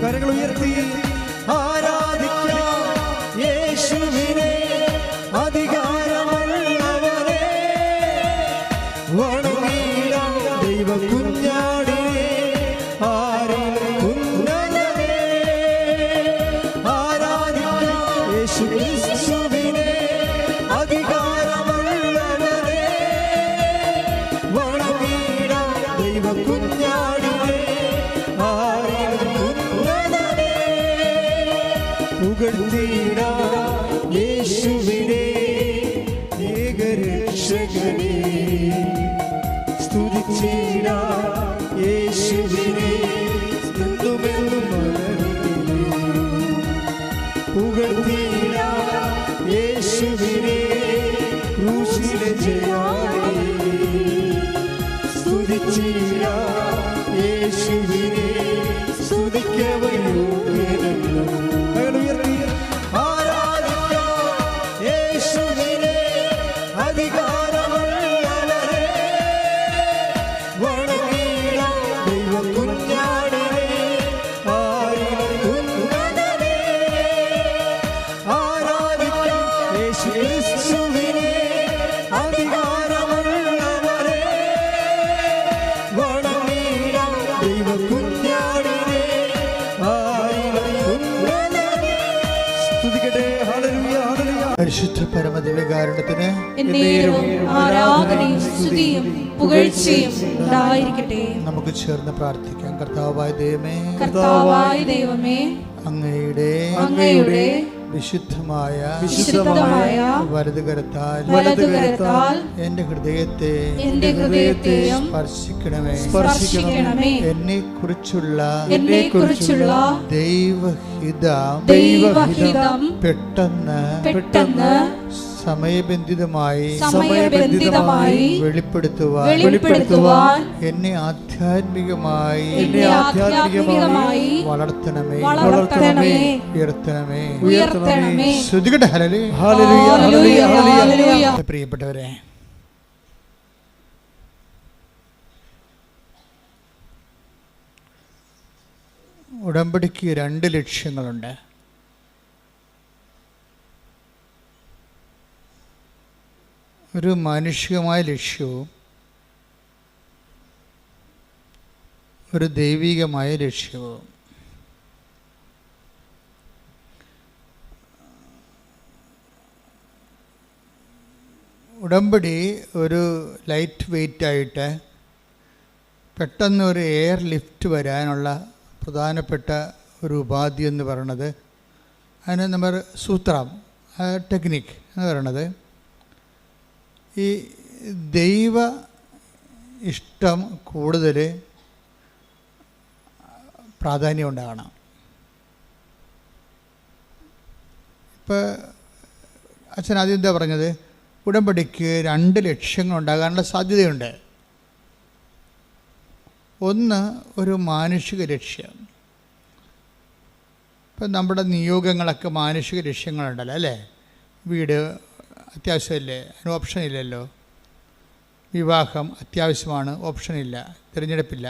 കരങ്ങൾ ഉയർത്തി ആരാധിക്കാം യേശുവിനെ, അധികാരമുള്ളവനെ വണങ്ങിടാം ദൈവ കുഞ്ഞാടിനെ, ആരിലും ഉന്നതനെ ആരാധിക്കാം യേശു ക്രിസ്തുവിനെ, അധികാരമുള്ളവനെ വണങ്ങിടാം ദൈവ കുഞ്ഞാടിനെ, ആരിലും ഉന്നതനെ പുകഴ്ത്തിടാം യേശുവിനെ, ഏകരക്ഷകനെ സ്തുതിച്ചിടാം യേശുവിനെ, എന്നുമെന്നും പുകഴ്ത്തിടാം യേശുവിനെ, ക്രൂശിലെ ജയാളി സ്തുതിച്ചിടാം യേശുവിനെ, സ്തുതിക്കവയോഗ്യനല്ലോ. പരിശുദ്ധ പരമദിവ്യകാരുണ്യത്തിന് ആരാധനയും സ്തുതിയും പുകഴ്ചയും ഉണ്ടായിരിക്കട്ടെ. നമുക്ക് ചേർന്ന് പ്രാർത്ഥിക്കാം. കർത്താവായ ദൈവമേ, അങ്ങയുടെ വിശുദ്ധമായ വലതുകരത്താൽ എന്റെ ഹൃദയത്തെ സ്പർശിക്കണമേ. എന്നെ കുറിച്ചുള്ള ദൈവഹിതം പെട്ടെന്ന് സമയബന്ധിതമായി വെളിപ്പെടുത്തുവാൻ എന്നെ ആധ്യാത്മികമായി വളർത്തണമേ, ഉയർത്തണമേ. ശ്രുതികട്ടെ. ഹല്ലേലൂയ. പ്രിയപ്പെട്ടവരെ, ഉടമ്പടിക്ക് 2 ലക്ഷ്യങ്ങളുണ്ട്. ഒരു മാനുഷികമായ ലക്ഷ്യവും ഒരു ദൈവികമായ ലക്ഷ്യവും. ഉടമ്പടി ഒരു ലൈറ്റ് വെയ്റ്റായിട്ട് പെട്ടെന്ന് ഒരു എയർ ലിഫ്റ്റ് വരാനുള്ള പ്രധാനപ്പെട്ട ഒരു ഉപാധി എന്ന് പറയുന്നത്, അതിന് നമ്മൾ സൂത്രം, ടെക്നിക്ക് എന്ന് പറയുന്നത്, ഈ ദൈവ ഇഷ്ടം കൂടുതൽ പ്രാധാന്യം ഉണ്ടാകണം. ഇപ്പോൾ അച്ഛൻ ആദ്യം എന്താ പറഞ്ഞത്? ഉടമ്പടിക്ക് 2 ലക്ഷ്യങ്ങൾ ഉണ്ടാകാനുള്ള സാധ്യതയുണ്ട്. ഒന്ന്, ഒരു മാനുഷിക ലക്ഷ്യം. ഇപ്പം നമ്മുടെ നിയോഗങ്ങളൊക്കെ മാനുഷിക ലക്ഷ്യങ്ങളുണ്ടല്ലോ അല്ലേ? വീട് അത്യാവശ്യമല്ലേ, അതിന് ഓപ്ഷനില്ലല്ലോ. വിവാഹം അത്യാവശ്യമാണ്, ഓപ്ഷനില്ല, തിരഞ്ഞെടുപ്പില്ല.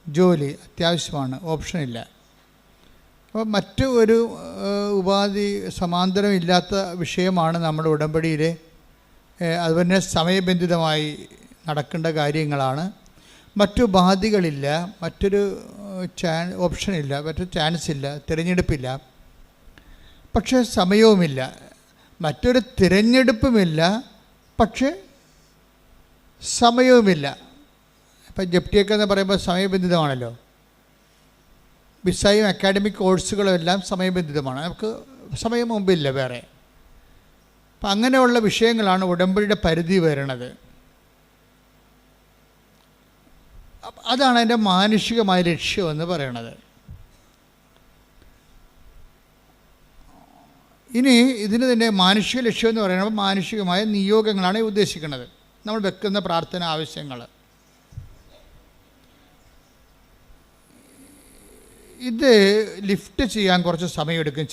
ജോലി അത്യാവശ്യമാണ്, ഓപ്ഷനില്ല. അപ്പോൾ മറ്റ് ഒരു ഉപാധി സമാന്തരമില്ലാത്ത വിഷയമാണ് നമ്മുടെ ഉടമ്പടിയിൽ. അതുപോലെ സമയബന്ധിതമായി നടക്കേണ്ട കാര്യങ്ങളാണ്. മറ്റു ബാധ്യതകളില്ല, മറ്റൊരു ഓപ്ഷനില്ല, മറ്റൊരു ചാൻസ് ഇല്ല, തിരഞ്ഞെടുപ്പില്ല. പക്ഷേ സമയവുമില്ല, മറ്റൊരു തിരഞ്ഞെടുപ്പുമില്ല, പക്ഷേ സമയവുമില്ല. ഇപ്പം ജപ്തിയൊക്കെ എന്ന് പറയുമ്പോൾ സമയബന്ധിതമാണല്ലോ. വിസയും അക്കാഡമിക് കോഴ്സുകളും എല്ലാം സമയബന്ധിതമാണ്. നമുക്ക് സമയം മുമ്പില്ല വേറെ. അപ്പം അങ്ങനെയുള്ള വിഷയങ്ങളാണ് ഉടമ്പടിയുടെ പരിധി വരുന്നത്. അതാണ് അതിൻ്റെ മാനുഷികമായ ലക്ഷ്യം എന്ന് പറയുന്നത്. ഇനി ഇതിന് തന്നെ മാനുഷിക ലക്ഷ്യം എന്ന് പറയുന്നത് മാനുഷികമായ നിയോഗങ്ങളാണ് ഉദ്ദേശിക്കുന്നത്, നമ്മൾ വെക്കുന്ന പ്രാർത്ഥന ആവശ്യങ്ങൾ. ഇത് ലിഫ്റ്റ് ചെയ്യാൻ കുറച്ച് സമയമെടുക്കും.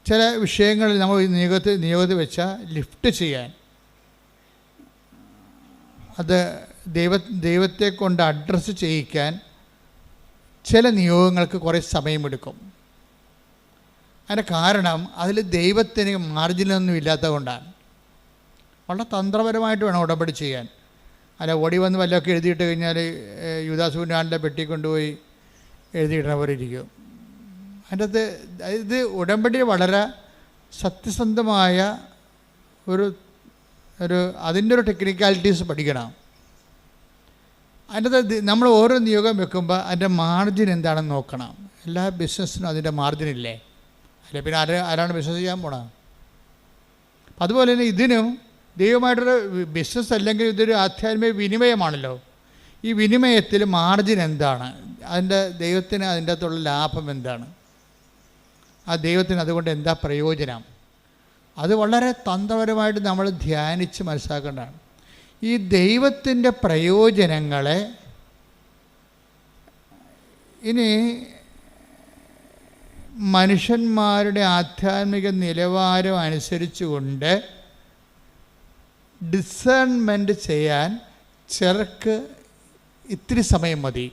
ചില വിഷയങ്ങളിൽ നമ്മൾ നിയോഗത്തിൽ വെച്ചാൽ ലിഫ്റ്റ് ചെയ്യാൻ, അത് ദൈവത്തെ കൊണ്ട് അഡ്രസ്സ് ചെയ്യിക്കാൻ ചില നിയോഗങ്ങൾക്ക് കുറേ സമയമെടുക്കും. അതിൻ്റെ കാരണം അതിൽ ദൈവത്തിന് മാർജിനൊന്നും ഇല്ലാത്തത് കൊണ്ടാണ്. വളരെ തന്ത്രപരമായിട്ട് വേണം ഉടമ്പടി ചെയ്യാൻ. അല്ല ഓടി വന്ന് വല്ലതൊക്കെ എഴുതിയിട്ട് കഴിഞ്ഞാൽ യൂദാസ് പുന്നാളിൻ്റെ പെട്ടി കൊണ്ടുപോയി എഴുതിയിടുന്നവർ ഇരിക്കും. അതിൻ്റെ അകത്ത് ഇത് ഉടമ്പടി വളരെ സത്യസന്ധമായ ഒരു അതിൻ്റെ ഒരു ടെക്നിക്കാലിറ്റീസ് പഠിക്കണം. അതിൻ്റെ അകത്ത് നമ്മൾ ഓരോ നിയോഗം വെക്കുമ്പോൾ അതിൻ്റെ മാർജിൻ എന്താണെന്ന് നോക്കണം. എല്ലാ ബിസിനസ്സിനും അതിൻ്റെ മാർജിനില്ലേ? അല്ലെ പിന്നെ ആരാണ് ബിസിനസ് ചെയ്യാൻ പോണത്? അതുപോലെ തന്നെ ഇതിനും ദൈവമായിട്ടൊരു ബിസിനസ് അല്ലെങ്കിൽ ഇതൊരു ആധ്യാത്മിക വിനിമയമാണല്ലോ. ഈ വിനിമയത്തിൽ മാർജിൻ എന്താണ്? അതിൻ്റെ ദൈവത്തിന് അതിൻ്റെ അകത്തുള്ള ലാഭം എന്താണ്? ആ ദൈവത്തിന് അതുകൊണ്ട് എന്താ പ്രയോജനം? അത് വളരെ തന്ത്രപരമായിട്ട് നമ്മൾ ധ്യാനിച്ച് മനസ്സിലാക്കേണ്ടതാണ്. ഈ ദൈവത്തിൻ്റെ പ്രയോജനങ്ങളെ ഇനി മനുഷ്യന്മാരുടെ ആധ്യാത്മിക നിലവാരം അനുസരിച്ചുകൊണ്ട് ഡിസേൺമെൻറ്റ് ചെയ്യാൻ ചിലർക്ക് ഇത്തിരി സമയം മതി,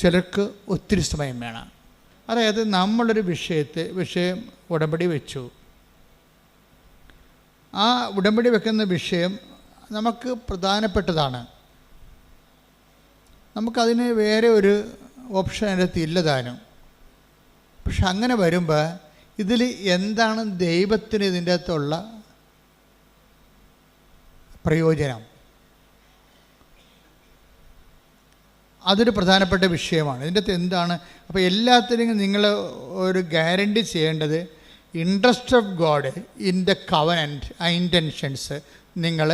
ചിലർക്ക് ഒത്തിരി സമയം വേണം. അതായത് നമ്മളൊരു വിഷയം ഉടമ്പടി വെച്ചു. ആ ഉടമ്പടി വെക്കുന്ന വിഷയം നമുക്ക് പ്രധാനപ്പെട്ടതാണ്. നമുക്കതിന് വേറെ ഒരു ഓപ്ഷൻ അതിനകത്ത് ഇല്ലതാനും. പക്ഷെ അങ്ങനെ വരുമ്പോൾ ഇതിൽ എന്താണ് ദൈവത്തിന് ഇതിൻ്റെ അകത്തുള്ള പ്രയോജനം? അതൊരു പ്രധാനപ്പെട്ട വിഷയമാണ്. ഇതിൻ്റെ അകത്ത് എന്താണ്? അപ്പോൾ എല്ലാത്തിനും നിങ്ങൾ ഒരു ഗ്യാരണ്ടി ചെയ്യേണ്ടത് interest of God in the covenant, ആ ഇൻറ്റൻഷൻസ് നിങ്ങൾ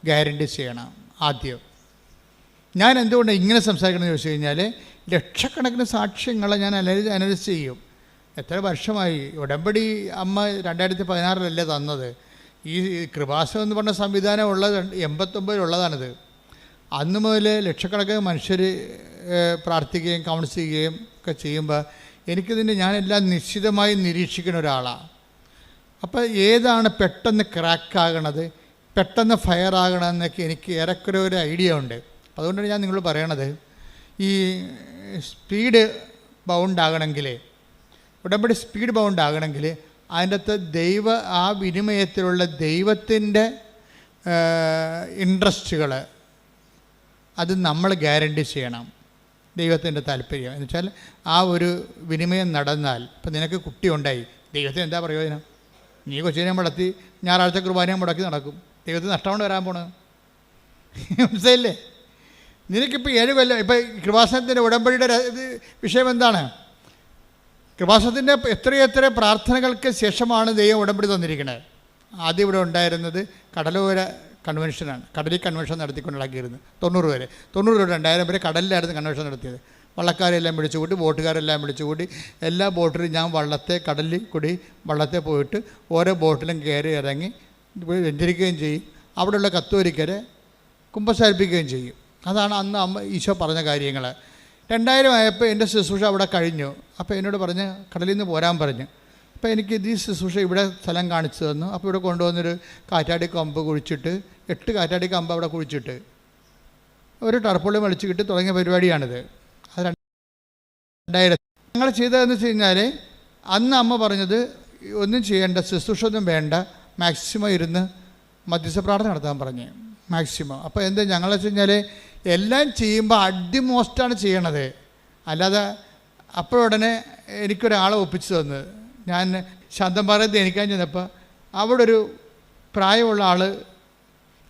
ഗ്യാരണ്ടി ചെയ്യണം. ആദ്യം ഞാൻ എന്തുകൊണ്ട് ഇങ്ങനെ സംസാരിക്കണമെന്ന് ചോദിച്ചു കഴിഞ്ഞാൽ, ലക്ഷക്കണക്കിന് സാക്ഷ്യങ്ങളെ ഞാൻ അനലൈസ് ചെയ്യും. എത്ര വർഷമായി ഉടമ്പടി അമ്മ 2016 തന്നത്. ഈ കൃപാസനം എന്ന് പറഞ്ഞ സംവിധാനം ഉള്ളത് 89 അന്ന് മുതൽ ലക്ഷക്കണക്കിന് മനുഷ്യർ പ്രാർത്ഥിക്കുകയും കൗൺസിൽ ചെയ്യുകയും ഒക്കെ ചെയ്യുമ്പോൾ എനിക്കിതിൻ്റെ ഞാനെല്ലാം നിശ്ചിതമായി നിരീക്ഷിക്കുന്ന ഒരാളാണ്. അപ്പോൾ ഏതാണ് പെട്ടെന്ന് ക്രാക്കാകണത്, പെട്ടെന്ന് ഫയർ ആകണമെന്നൊക്കെ എനിക്ക് ഏറെക്കുറെ ഒരു ഐഡിയ ഉണ്ട്. അതുകൊണ്ടാണ് ഞാൻ നിങ്ങൾ പറയണത്, ഈ സ്പീഡ് ബൗണ്ടാകണമെങ്കിൽ, ഉടമ്പടി സ്പീഡ് ബൗണ്ടാകണമെങ്കിൽ അതിൻ്റെ അകത്ത് ആ വിനിമയത്തിലുള്ള ദൈവത്തിൻ്റെ ഇൻട്രസ്റ്റുകൾ അത് നമ്മൾ ഗ്യാരണ്ടി ചെയ്യണം. ദൈവത്തിൻ്റെ താല്പര്യം എന്ന് വെച്ചാൽ ആ ഒരു വിനിമയം നടന്നാൽ, ഇപ്പം നിനക്ക് കുട്ടി ഉണ്ടായി, ദൈവത്തിന് എന്താ പ്രയോജനം? നീ കൊച്ചിനെ മുടത്തി ഞായറാഴ്ച കുർബാനയെ മുടക്കി നടക്കും, ദൈവത്തിന് നഷ്ടമാണ് വരാൻ പോണത്. മനസ്സിലായില്ലേ? നിനക്കിപ്പോൾ 7 കൊല്ലം ഇപ്പം കൃപാസനത്തിൻ്റെ ഉടമ്പടിയുടെ വിഷയം എന്താണ്? കൃപാസനത്തിൻ്റെ എത്രയെത്ര പ്രാർത്ഥനകൾക്ക് ശേഷമാണ് ദൈവം ഉടമ്പടി തന്നിരിക്കുന്നത്. ആദ്യം ഇവിടെ ഉണ്ടായിരുന്നത് കടലോര കൺവെൻഷനാണ്. കടലിൽ കൺവെൻഷൻ നടത്തിക്കൊണ്ടിളക്കിയിരുന്നത് 90 വരെ 2000 വരെ കടലിലായിരുന്നു കൺവെൻഷൻ നടത്തിയത്. വള്ളക്കാരെല്ലാം വിളിച്ചുകൂട്ടി, ബോട്ടുകാരെല്ലാം വിളിച്ചുകൂട്ടി, എല്ലാ ബോട്ടിലും ഞാൻ കടലിൽ കൂടി വള്ളത്തെ പോയിട്ട് ഓരോ ബോട്ടിലും കയറി ഇറങ്ങി വെഞ്ചരിക്കുകയും ചെയ്യും. അവിടെയുള്ള കത്തോലിക്കരെ കുമ്പസാരിപ്പിക്കുകയും ചെയ്യും. അതാണ് അന്ന് അമ്മ ഈശോ പറഞ്ഞ കാര്യങ്ങൾ. 2000 ആയപ്പോൾ എൻ്റെ ശുശ്രൂഷ അവിടെ കഴിഞ്ഞു. അപ്പോൾ എന്നോട് പറഞ്ഞ് കടലിൽ നിന്ന് പോരാൻ പറഞ്ഞു. അപ്പോൾ എനിക്ക് ഈ ശുശ്രൂഷ ഇവിടെ സ്ഥലം കാണിച്ചു തന്നു. അപ്പോൾ ഇവിടെ കൊണ്ടുവന്നൊരു കാറ്റാടി കമ്പ് കുഴിച്ചിട്ട് 8 കാറ്റാടി കമ്പ് അവിടെ കുഴിച്ചിട്ട് ഒരു ടർപ്പുള്ളി വലിച്ചു കിട്ടി തുടങ്ങിയ പരിപാടിയാണിത്. അത് 2000 ഞങ്ങൾ ചെയ്തതെന്ന് വെച്ച് കഴിഞ്ഞാൽ അന്ന് അമ്മ പറഞ്ഞത് ഒന്നും ചെയ്യേണ്ട, ശുശ്രൂഷ ഒന്നും വേണ്ട, മാക്സിമം ഇരുന്ന് മധ്യസ്ഥ പ്രാർത്ഥന നടത്താൻ പറഞ്ഞു, മാക്സിമം. അപ്പോൾ എന്താ ഞങ്ങൾ വെച്ച് കഴിഞ്ഞാൽ എല്ലാം ചെയ്യുമ്പോൾ അടിമോസ്റ്റാണ് ചെയ്യണത്. അല്ലാതെ അപ്പോഴുടനെ എനിക്കൊരാളെ ഒപ്പിച്ചു തന്നത്. ഞാൻ ശാന്തംപാറയിൽ ധ്യാനിക്കാൻ ചെന്നപ്പോൾ അവിടെ ഒരു പ്രായമുള്ള ആൾ,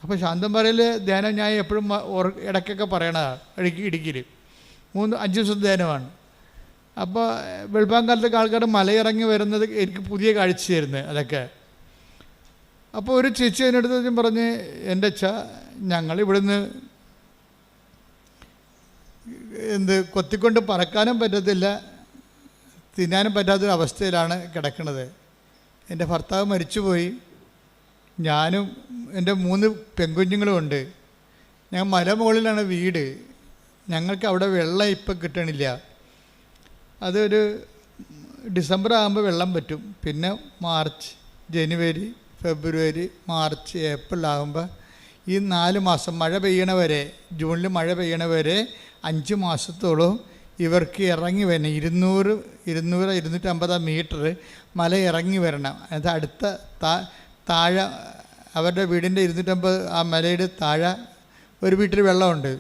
അപ്പോൾ ശാന്തംപാറയിൽ ധ്യാനം ഞാൻ എപ്പോഴും ഇടയ്ക്കൊക്കെ പറയണതാണ്, ഇടുക്കിയിൽ 3-5 ദിവസത്തെ ധ്യാനമാണ്. അപ്പോൾ വെളുപ്പാങ്കാലത്തൊക്കെ ആൾക്കാർ മലയിറങ്ങി വരുന്നത് എനിക്ക് പുതിയ കാഴ്ചയായിരുന്നു അതൊക്കെ. അപ്പോൾ ഒരു ചേച്ചി അതിനടുത്ത് പറഞ്ഞ്, എൻ്റെ അച്ഛാ ഞങ്ങളിവിടുന്ന് കൊത്തിക്കൊണ്ട് പറക്കാനും പറ്റത്തില്ല, തിന്നാനും പറ്റാത്തൊരവസ്ഥയിലാണ് കിടക്കുന്നത്. എൻ്റെ ഭർത്താവ് മരിച്ചുപോയി, ഞാനും എൻ്റെ 3 പെൺകുഞ്ഞുങ്ങളും ഉണ്ട്. ഞാൻ മലമുകളിലാണ് വീട്, ഞങ്ങൾക്ക് അവിടെ വെള്ളം ഇപ്പം കിട്ടണില്ല. അതൊരു ഡിസംബർ ആകുമ്പോൾ വെള്ളം പറ്റും, പിന്നെ മാർച്ച്, ജനുവരി, ഫെബ്രുവരി, മാർച്ച്, ഏപ്രിൽ ആകുമ്പോൾ ഈ 4 മാസം മഴ പെയ്യണ വരെ, ജൂണിൽ മഴ പെയ്യണ വരെ 5 മാസത്തോളം ഇവർക്ക് ഇറങ്ങി വരണം 250 മീറ്റർ മല ഇറങ്ങി വരണം. അത് അടുത്ത താഴെ അവരുടെ വീടിൻ്റെ 250 ആ മലയുടെ താഴെ ഒരു വീട്ടിൽ വെള്ളമുണ്ട്.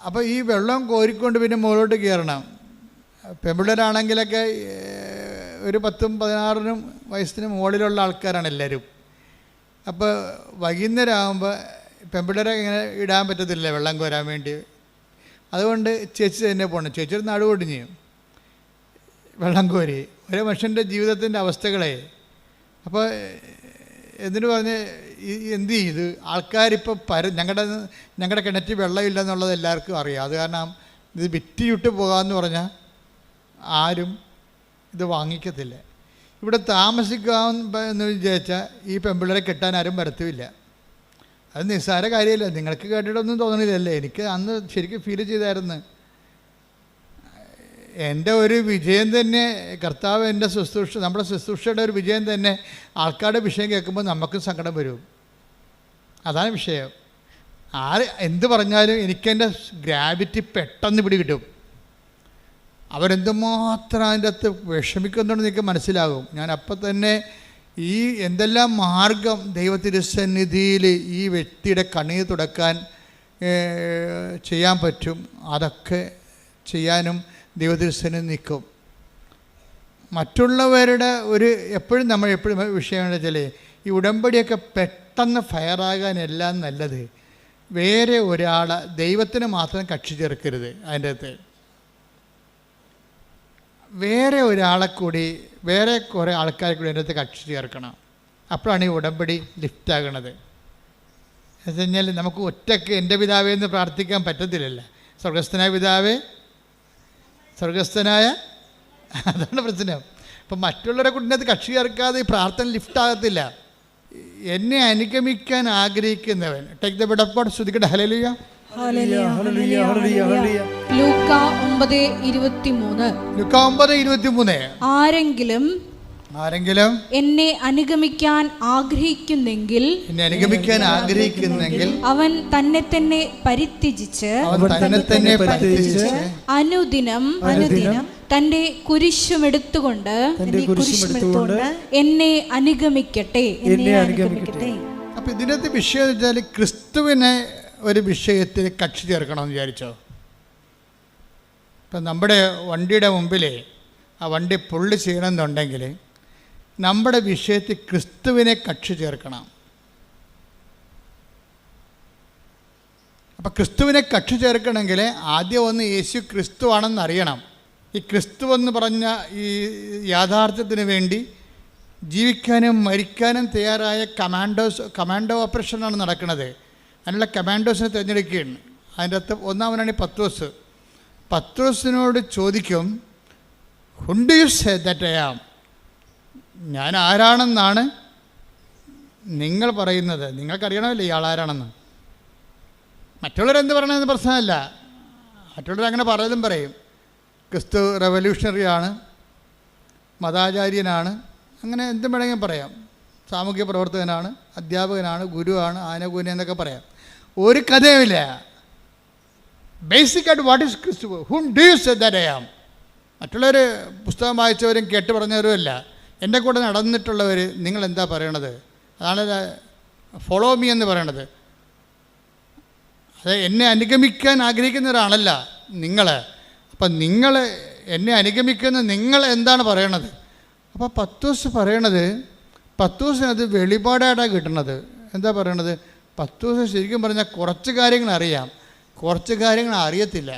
അപ്പോൾ ഈ വെള്ളം കോരിക്കൊണ്ട് പിന്നെ മുകളിലോട്ട് കയറണം. പെൺപിള്ളേരാണെങ്കിലൊക്കെ ഒരു 10-16 വയസ്സിന് മുകളിലുള്ള ആൾക്കാരാണ് എല്ലാവരും. അപ്പോൾ വൈകുന്നേരം ആകുമ്പോൾ പെൺപിള്ളേരെ ഇങ്ങനെ ഇടാൻ പറ്റത്തില്ല വെള്ളം കോരാൻ വേണ്ടി. അതുകൊണ്ട് ചേച്ചി തന്നെ പോകണം. ചേച്ചി ഒരു നടുവൊടിഞ്ഞ് വെള്ളം കോരി ഒരു മനുഷ്യൻ്റെ ജീവിതത്തിൻ്റെ അവസ്ഥകളെ. അപ്പോൾ എന്നിട്ട് പറഞ്ഞ് എന്ത് ചെയ്ത് ആൾക്കാരിപ്പോൾ ഞങ്ങളുടെ കിണറ്റിൽ വെള്ളമില്ലെന്നുള്ളത് എല്ലാവർക്കും അറിയാം. അത് കാരണം ഇത് വിറ്റ് പോകാമെന്ന് പറഞ്ഞാൽ ആരും ഇത് വാങ്ങിക്കത്തില്ല. ഇവിടെ താമസിക്കാമെന്ന് വിചാരിച്ചാൽ ഈ പെൺപിള്ളേരെ കെട്ടാൻ ആരും വരത്തുമില്ല. അത് നിസ്സാര കാര്യമല്ല. നിങ്ങൾക്ക് കേട്ടിട്ടൊന്നും തോന്നണില്ലല്ലേ? എനിക്ക് അന്ന് ശരിക്കും ഫീൽ ചെയ്തായിരുന്നു. എൻ്റെ ഒരു വിജയം തന്നെ കർത്താവ് എൻ്റെ നമ്മുടെ ശുശ്രൂഷയുടെ ഒരു വിജയം തന്നെ ആൾക്കാരുടെ വിഷയം കേൾക്കുമ്പോൾ നമുക്കും സങ്കടം വരും. അതാണ് വിഷയം. എന്ത് പറഞ്ഞാലും എനിക്കെൻ്റെ ഗ്രാവിറ്റി പെട്ടെന്ന് പിടികിട്ടും. അവരെന്തുമാത്രം അതിൻ്റെ അകത്ത് വിഷമിക്കുന്നുണ്ടെന്ന് എനിക്ക് മനസ്സിലാകും. ഞാൻ അപ്പം തന്നെ ഈ എന്തെല്ലാം മാർഗം ദൈവത്തിരുസന്നിധിയിൽ ഈ വ്യക്തിയുടെ കണ്ണീർ തുടക്കാൻ ചെയ്യാൻ പറ്റും അതൊക്കെ ചെയ്യാനും ദൈവത്തിരുസന്നിധി നിൽക്കും. മറ്റുള്ളവരുടെ എപ്പോഴും വിഷയം എന്താ വെച്ചാൽ ഈ ഉടമ്പടിയൊക്കെ പെട്ടെന്ന് ഫയറാകാനെല്ലാം നല്ലത് വേറെ ഒരാളെ ദൈവത്തിന് മാത്രം കക്ഷി ചേർക്കരുത്. അതിൻ്റെ അകത്ത് വേറെ ഒരാളെ കൂടി വേറെ കുറേ ആൾക്കാരെ കൂടി അതിൻ്റെ അകത്ത് കക്ഷി ചേർക്കണം. അപ്പോഴാണ് ഈ ഉടമ്പടി ലിഫ്റ്റാകണത്. എന്ന് വെച്ച് കഴിഞ്ഞാൽ നമുക്ക് ഒറ്റയ്ക്ക് എൻ്റെ പിതാവേ എന്ന് പ്രാർത്ഥിക്കാൻ പറ്റത്തില്ലല്ലോ. സ്വർഗസ്ഥനായ പിതാവേ, സ്വർഗസ്ഥനായ, അതാണ് പ്രശ്നം. അപ്പം മറ്റുള്ളവരെ കൂടി കക്ഷി ചേർക്കാതെ ഈ പ്രാർത്ഥന ലിഫ്റ്റാകത്തില്ല. എന്നെ അനുഗമിക്കാൻ ആഗ്രഹിക്കുന്നവൻ take the bed of God. ശ്രുതിക്കട്ടെ ഹല്ലേലൂയ. ലൂക്ക 9:23 ആരെങ്കിലും എന്നെ അനുഗമിക്കാൻ ആഗ്രഹിക്കുന്നെങ്കിൽ അവൻ തന്നെ തന്നെ പരിത്യജിച്ച് അനുദിനം തന്റെ കുരിശുമെടുത്തുകൊണ്ട് എന്നെ അനുഗമിക്കട്ടെ. അപ്പൊ ഇതിനകത്ത് വിഷയം എന്ന് വെച്ചാൽ ക്രിസ്തുവിനെ ഒരു വിഷയത്തിൽ കക്ഷി ചേർക്കണമെന്ന് വിചാരിച്ചോ. ഇപ്പം നമ്മുടെ വണ്ടിയുടെ മുമ്പിൽ ആ വണ്ടി പുള്ളി ചെയ്യണമെന്നുണ്ടെങ്കിൽ നമ്മുടെ വിഷയത്തിൽ ക്രിസ്തുവിനെ കക്ഷി ചേർക്കണം. അപ്പം ക്രിസ്തുവിനെ കക്ഷി ചേർക്കണമെങ്കിൽ ആദ്യം ഒന്ന് യേശു ക്രിസ്തു ആണെന്ന് അറിയണം. ഈ ക്രിസ്തു എന്ന് പറഞ്ഞ ഈ യാഥാർത്ഥ്യത്തിന് വേണ്ടി ജീവിക്കാനും മരിക്കാനും തയ്യാറായ കമാൻഡോ ഓപ്പറേഷനാണ് നടക്കുന്നത്. അതിനുള്ള കമാൻഡോസിനെ തിരഞ്ഞെടുക്കുകയാണ്. അതിൻ്റെ അകത്ത് ഒന്നാമനാണ് പത്രോസിനോട് ചോദിക്കും, who do you say that I am? ഞാൻ ആരാണെന്നാണ് നിങ്ങൾ പറയുന്നത്? നിങ്ങൾക്കറിയണമല്ലോ ഇയാൾ ആരാണെന്ന്. മറ്റുള്ളവരെന്ത് പറയണമെന്ന് പ്രശ്നമല്ല. മറ്റുള്ളവർ അങ്ങനെ പലതും പറയും. ക്രിസ്തു റെവല്യൂഷണറിയാണ്, മതാചാര്യനാണ്, അങ്ങനെ എന്തും വേണമെങ്കിൽ പറയാം. സാമൂഹ്യ പ്രവർത്തകനാണ്, അധ്യാപകനാണ്, ഗുരുവാണ്, ആനകൂന്യം എന്നൊക്കെ പറയാം. ഒരു കഥയുമില്ല. ബേസിക്കായിട്ട് വാട്ട് ഈസ് ക്രിസ്തു? Whom do you say that I am? മറ്റുള്ളവർ പുസ്തകം വായിച്ചവരും കേട്ട് പറഞ്ഞവരും അല്ല. എൻ്റെ കൂടെ നടന്നിട്ടുള്ളവർ നിങ്ങൾ എന്താ പറയണത്? അതാണ് ഫോളോ മീ എന്ന് പറയണത്. അത് എന്നെ അനുഗമിക്കാൻ ആഗ്രഹിക്കുന്നവരാണല്ല നിങ്ങൾ. അപ്പം നിങ്ങൾ എന്നെ അനുഗമിക്കുന്ന നിങ്ങൾ എന്താണ് പറയണത്? അപ്പോൾ പത്രോസ് പറയണത്, പത്രോസിനത് വെളിപാടായിട്ടാണ് കിട്ടണത്. എന്താ പറയണത്? പത്രോസ് ശരിക്കും പറഞ്ഞാൽ കുറച്ച് കാര്യങ്ങൾ അറിയാം, കുറച്ച് കാര്യങ്ങൾ അറിയത്തില്ല.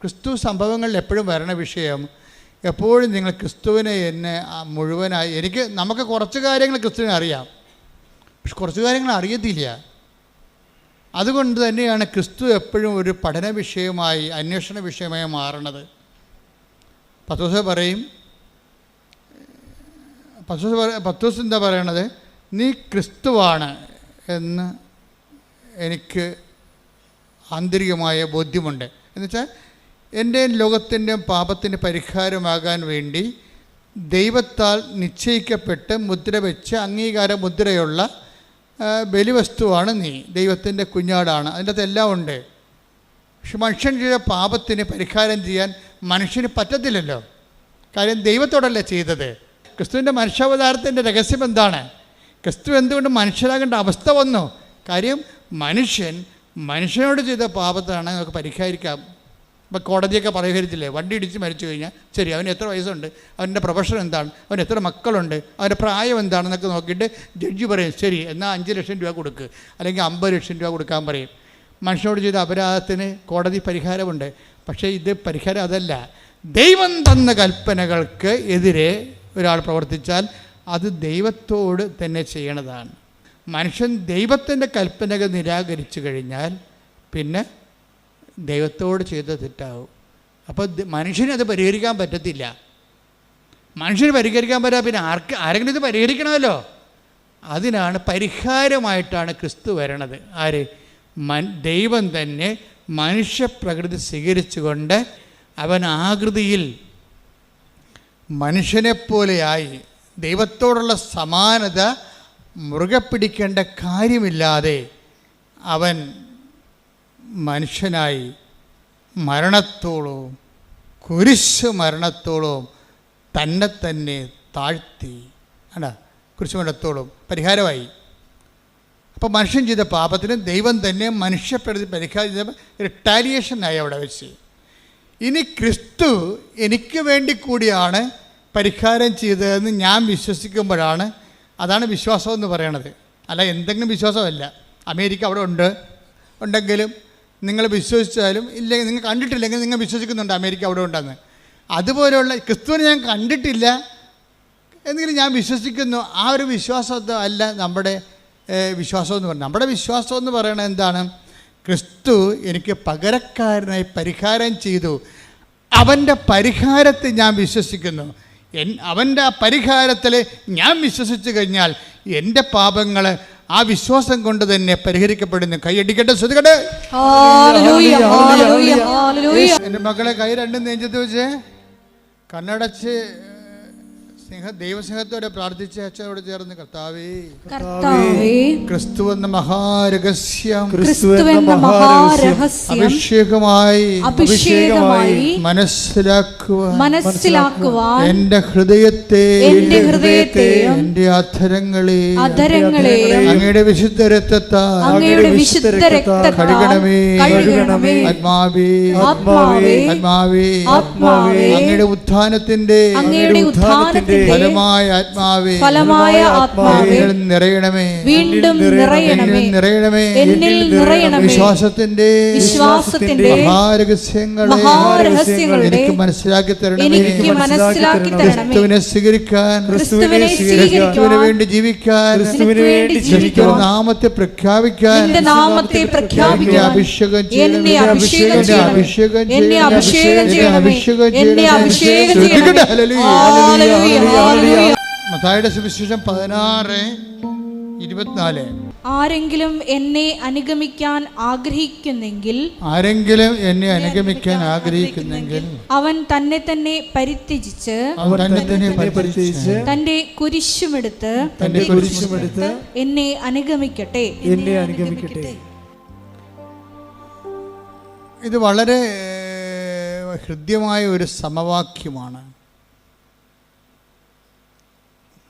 ക്രിസ്തു സംഭവങ്ങളിൽ എപ്പോഴും വരണ വിഷയം എപ്പോഴും നിങ്ങൾ ക്രിസ്തുവിനെ എന്നെ മുഴുവനായി നമുക്ക് കുറച്ച് കാര്യങ്ങൾ ക്രിസ്തുവിനെ അറിയാം, പക്ഷെ കുറച്ച് കാര്യങ്ങൾ അറിയത്തില്ല. അതുകൊണ്ട് തന്നെയാണ് ക്രിസ്തു എപ്പോഴും ഒരു പഠന വിഷയമായി, അന്വേഷണ വിഷയമായി മാറണത്. പത്രോസ് എന്താ പറയണത്? നീ ക്രിസ്തുവാണ് എന്ന് എനിക്ക് ആന്തരികമായ ബോധ്യമുണ്ട്. എന്നുവെച്ചാൽ എൻ്റെ ലോകത്തിൻ്റെ പാപത്തിന് പരിഹാരമാകാൻ വേണ്ടി ദൈവത്താൽ നിശ്ചയിക്കപ്പെട്ട് മുദ്ര വെച്ച് അംഗീകാര മുദ്രയുള്ള ബലിവസ്തുവാണ് നീ. ദൈവത്തിൻ്റെ കുഞ്ഞാടാണ്. അതിൻ്റെ അകത്ത് എല്ലാം ഉണ്ട്. പക്ഷെ മനുഷ്യൻ ചെയ്ത പാപത്തിന് പരിഹാരം ചെയ്യാൻ മനുഷ്യന് പറ്റത്തില്ലല്ലോ. കാര്യം ദൈവത്തോടല്ലേ ചെയ്തത്. ക്രിസ്തുവിൻ്റെ മനുഷ്യാവതാരത്തിൻ്റെ രഹസ്യം എന്താണ്? ക്രിസ്തു എന്തുകൊണ്ട് മനുഷ്യരാകേണ്ട അവസ്ഥ വന്നു? കാര്യം മനുഷ്യനോട് ചെയ്ത പാപത്താണ് നമുക്ക് പരിഹരിക്കാം. ഇപ്പോൾ കോടതിയൊക്കെ പരിഹരിച്ചില്ലേ, വണ്ടി ഇടിച്ച് മരിച്ചു കഴിഞ്ഞാൽ ശരി, അവന് എത്ര വയസ്സുണ്ട്, അവൻ്റെ പ്രൊഫഷൻ എന്താണ്, അവന് എത്ര മക്കളുണ്ട്, അവൻ്റെ പ്രായം എന്താണെന്നൊക്കെ നോക്കിയിട്ട് ജഡ്ജി പറയും ശരി എന്നാൽ 5 ലക്ഷം രൂപ കൊടുക്കുക, അല്ലെങ്കിൽ 50 ലക്ഷം രൂപ കൊടുക്കാൻ പറയും. മനുഷ്യനോട് ചെയ്ത അപരാധത്തിന് കോടതി പരിഹാരമുണ്ട്. പക്ഷേ ഇത് പരിഹാരം അതല്ല. ദൈവം തന്ന കൽപ്പനകൾക്ക് എതിരെ ഒരാൾ പ്രവർത്തിച്ചാൽ അത് ദൈവത്തോട് തന്നെ ചെയ്യണതാണ്. മനുഷ്യൻ ദൈവത്തിൻ്റെ കൽപ്പനകൾ നിരാകരിച്ചു കഴിഞ്ഞാൽ പിന്നെ ദൈവത്തോട് ചെയ്ത തെറ്റാവും. അപ്പോൾ മനുഷ്യനത് പരിഹരിക്കാൻ പറ്റത്തില്ല. മനുഷ്യന് പരിഹരിക്കാൻ പറ്റാ പിന്നെ ആരെങ്കിലും ഇത് പരിഹരിക്കണമല്ലോ. അതിനാണ് പരിഹാരമായിട്ടാണ് ക്രിസ്തു വരണത്. ആര്? ദൈവം തന്നെ മനുഷ്യപ്രകൃതി സ്വീകരിച്ചുകൊണ്ട് അവൻ ആകൃതിയിൽ മനുഷ്യനെപ്പോലെയായി ദൈവത്തോടുള്ള സമാനത മുറുകെ പിടിക്കേണ്ട കാര്യമില്ലാതെ അവൻ മനുഷ്യനായി മരണത്തോളവും കുരിശ് മരണത്തോളവും തന്നെ താഴ്ത്തി. കുരിശ് മരണത്തോളവും പരിഹാരമായി. അപ്പോൾ മനുഷ്യൻ ചെയ്ത പാപത്തിന് ദൈവം തന്നെ മനുഷ്യപ്രകൃതി പരിഹാരം റിട്ടാലിയേഷനായി അവിടെ വെച്ച്. ഇനി ക്രിസ്തു എനിക്ക് വേണ്ടി കൂടിയാണ് പരിഹാരം ചെയ്തതെന്ന് ഞാൻ വിശ്വസിക്കുമ്പോഴാണ്, അതാണ് വിശ്വാസം എന്ന് പറയണത്. അല്ല എന്തെങ്കിലും വിശ്വാസമല്ല. അമേരിക്ക അവിടെ ഉണ്ടെങ്കിലും നിങ്ങൾ വിശ്വസിച്ചാലും ഇല്ലെങ്കിൽ നിങ്ങൾ കണ്ടിട്ടില്ലെങ്കിൽ നിങ്ങൾ വിശ്വസിക്കുന്നുണ്ട് അമേരിക്ക അവിടെ ഉണ്ടെന്ന്. അതുപോലെയുള്ള ക്രിസ്തുവിനെ ഞാൻ കണ്ടിട്ടില്ല എന്നെങ്കിലും ഞാൻ വിശ്വസിക്കുന്നു. ആ ഒരു വിശ്വാസം അല്ല നമ്മുടെ വിശ്വാസം എന്ന് പറയുന്നത്. നമ്മുടെ വിശ്വാസം എന്ന് പറയുന്നത് എന്താണ്? ക്രിസ്തു എനിക്ക് പകരക്കാരനായി പരിഹാരം ചെയ്തു. അവൻ്റെ പരിഹാരത്തെ ഞാൻ വിശ്വസിക്കുന്നു. അവൻ്റെ ആ പരിഹാരത്തിൽ ഞാൻ വിശ്വസിച്ച് കഴിഞ്ഞാൽ എൻ്റെ പാപങ്ങൾ ആ വിശ്വാസം കൊണ്ട് തന്നെ പരിഹരിക്കപ്പെടുന്നു. കൈയടിക്കട്ടെ, ശ്രുതികട്ടെ. എൻ്റെ മക്കളെ കൈ രണ്ടും നെഞ്ചത്ത് വെച്ച് കണ്ണടച്ച് ദൈവസ്നേഹത്തോടെ പ്രാർത്ഥിച്ച അച്ഛനോട് ചേർന്ന് കർത്താവേ, ക്രിസ്തു എന്ന മഹാരഹസ്യം അഭിഷേകമായി മനസ്സിലാക്കുവാൻ എൻ്റെ ഹൃദയത്തെ എൻ്റെ അധരങ്ങളെ അങ്ങയുടെ വിശുദ്ധ രക്തത്താൽ കഴുകണമേ. ആത്മാവേ അങ്ങയുടെ ഉത്ഥാനത്തിന്റെ ഫലമായ ആത്മാവേ നിറയണമേ, വീണ്ടും നിറയണമേ. വിശ്വാസത്തിന്റെ മഹാരഹസ്യങ്ങളെ എനിക്ക് മനസ്സിലാക്കി തരണമേ. ക്രിസ്തുവിനെ സ്വീകരിക്കാൻ, ക്രിസ്തുവിന് വേണ്ടി ജീവിക്കാൻ, ക്രിസ്തുവിന്റെ നാമത്തെ പ്രഖ്യാപിക്കാൻ അഭിഷേകം മത്തായിയുടെ സുവിശേഷം 16:24. ആരെങ്കിലും എന്നെ അനുഗമിക്കാൻ ആഗ്രഹിക്കുന്നെങ്കിൽ അവൻ തന്നെ പരിത്യജിച്ച് തന്റെ കുരിശുമെടുത്ത് എന്നെ അനുഗമിക്കട്ടെ. ഇത് വളരെ ഹൃദ്യമായ ഒരു സമവാക്യമാണ്.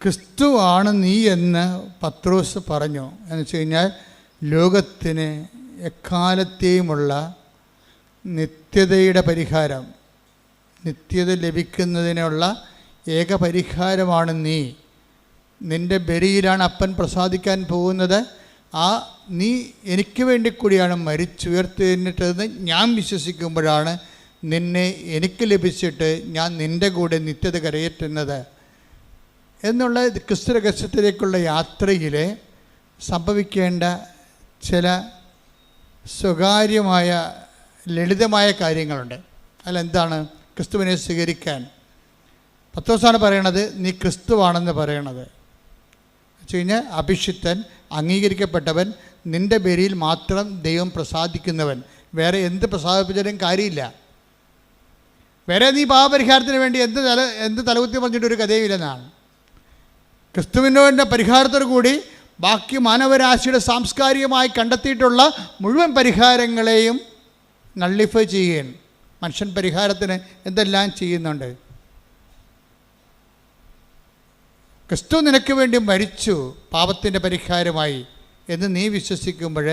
ക്രിസ്തു ആണ് നീ എന്ന് പത്രോസ് പറഞ്ഞു എന്ന് വെച്ച് കഴിഞ്ഞാൽ ലോകത്തിന് എക്കാലത്തെയുമുള്ള നിത്യതയുടെ പരിഹാരം, നിത്യത ലഭിക്കുന്നതിനുള്ള ഏക പരിഹാരമാണ് നീ. നിൻ്റെ ബലിയിലാണ് അപ്പൻ പ്രസാദിക്കാൻ പോകുന്നത്. നീ എനിക്ക് വേണ്ടി കൂടിയാണ് മരിച്ചുയർത്തിട്ടതെന്ന് ഞാൻ വിശ്വസിക്കുമ്പോഴാണ് നിന്നെ എനിക്ക് ലഭിച്ചിട്ട് ഞാൻ നിൻ്റെ കൂടെ നിത്യത കരയേറ്റുന്നത് എന്നുള്ള ക്രിസ്തു രഹസ്യത്തിലേക്കുള്ള യാത്രയിൽ സംഭവിക്കേണ്ട ചില സ്വകാര്യമായ ലളിതമായ കാര്യങ്ങളുണ്ട്. അതിലെന്താണ്? ക്രിസ്തുവിനെ സ്വീകരിക്കാൻ പത്രോസാണ് പറയണത് നീ ക്രിസ്തുവാണെന്ന് പറയണത് വെച്ച് കഴിഞ്ഞാൽ അഭിഷിക്തൻ, അംഗീകരിക്കപ്പെട്ടവൻ, നിൻ്റെ ബലിയിൽ മാത്രം ദൈവം പ്രസാദിക്കുന്നവൻ. വേറെ എന്ത് പ്രസാദിപ്പിച്ചാലും കാര്യമില്ല. വേറെ നീ പാപപരിഹാരത്തിന് വേണ്ടി എന്ത് തലകുത്തി പറഞ്ഞിട്ടൊരു കഥയുമില്ലെന്നാണ്. ക്രിസ്തുവിൻ്റെ പരിഹാരത്തോടു കൂടി ബാക്കി മാനവരാശിയുടെ സാംസ്കാരികമായി കണ്ടെത്തിയിട്ടുള്ള മുഴുവൻ പരിഹാരങ്ങളെയും നള്ളിഫൈ ചെയ്യുകയാണ്. മനുഷ്യൻ പരിഹാരത്തിന് എന്തെല്ലാം ചെയ്യുന്നുണ്ട്. ക്രിസ്തു നിനക്ക് വേണ്ടി മരിച്ചു പാപത്തിൻ്റെ പരിഹാരമായി എന്ന് നീ വിശ്വസിക്കുമ്പോൾ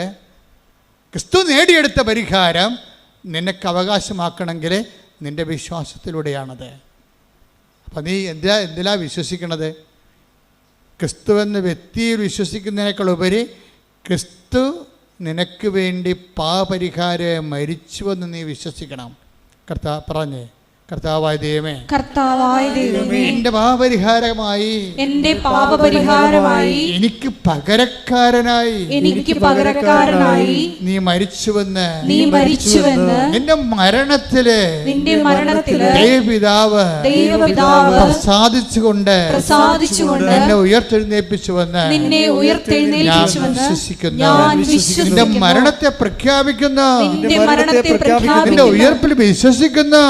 ക്രിസ്തു നേടിയെടുത്ത പരിഹാരം നിനക്ക് അവകാശമാക്കണമെങ്കിൽ നിൻ്റെ വിശ്വാസത്തിലൂടെയാണത്. അപ്പം നീ എന്തിലാണ് വിശ്വസിക്കണത്? ക്രിസ്തു എന്ന വ്യക്തിയിൽ വിശ്വസിക്കുന്നതിനേക്കാൾ ഉപരി ക്രിസ്തു നിനക്ക് വേണ്ടി പാപപരിഹാരം മരിച്ചുവെന്ന് നീ വിശ്വസിക്കണം. കർത്താവായ ദൈവമേ, എൻ്റെ പാപപരിഹാരമായി എനിക്ക് പകരക്കാരനായി നീ മരിച്ചുവെന്ന് നിന്റെ മരണത്തില് ദൈവപിതാവ് പ്രസാദിച്ചുകൊണ്ട് എന്നെ ഉയർത്തെഴുന്നേൽപ്പിച്ചുവെന്ന് ഞാൻ വിശ്വസിക്കുന്നു. നിന്റെ മരണത്തെ പ്രഖ്യാപിക്കുന്നു, നിന്റെ ഉയർപ്പിൽ വിശ്വസിക്കുന്നു,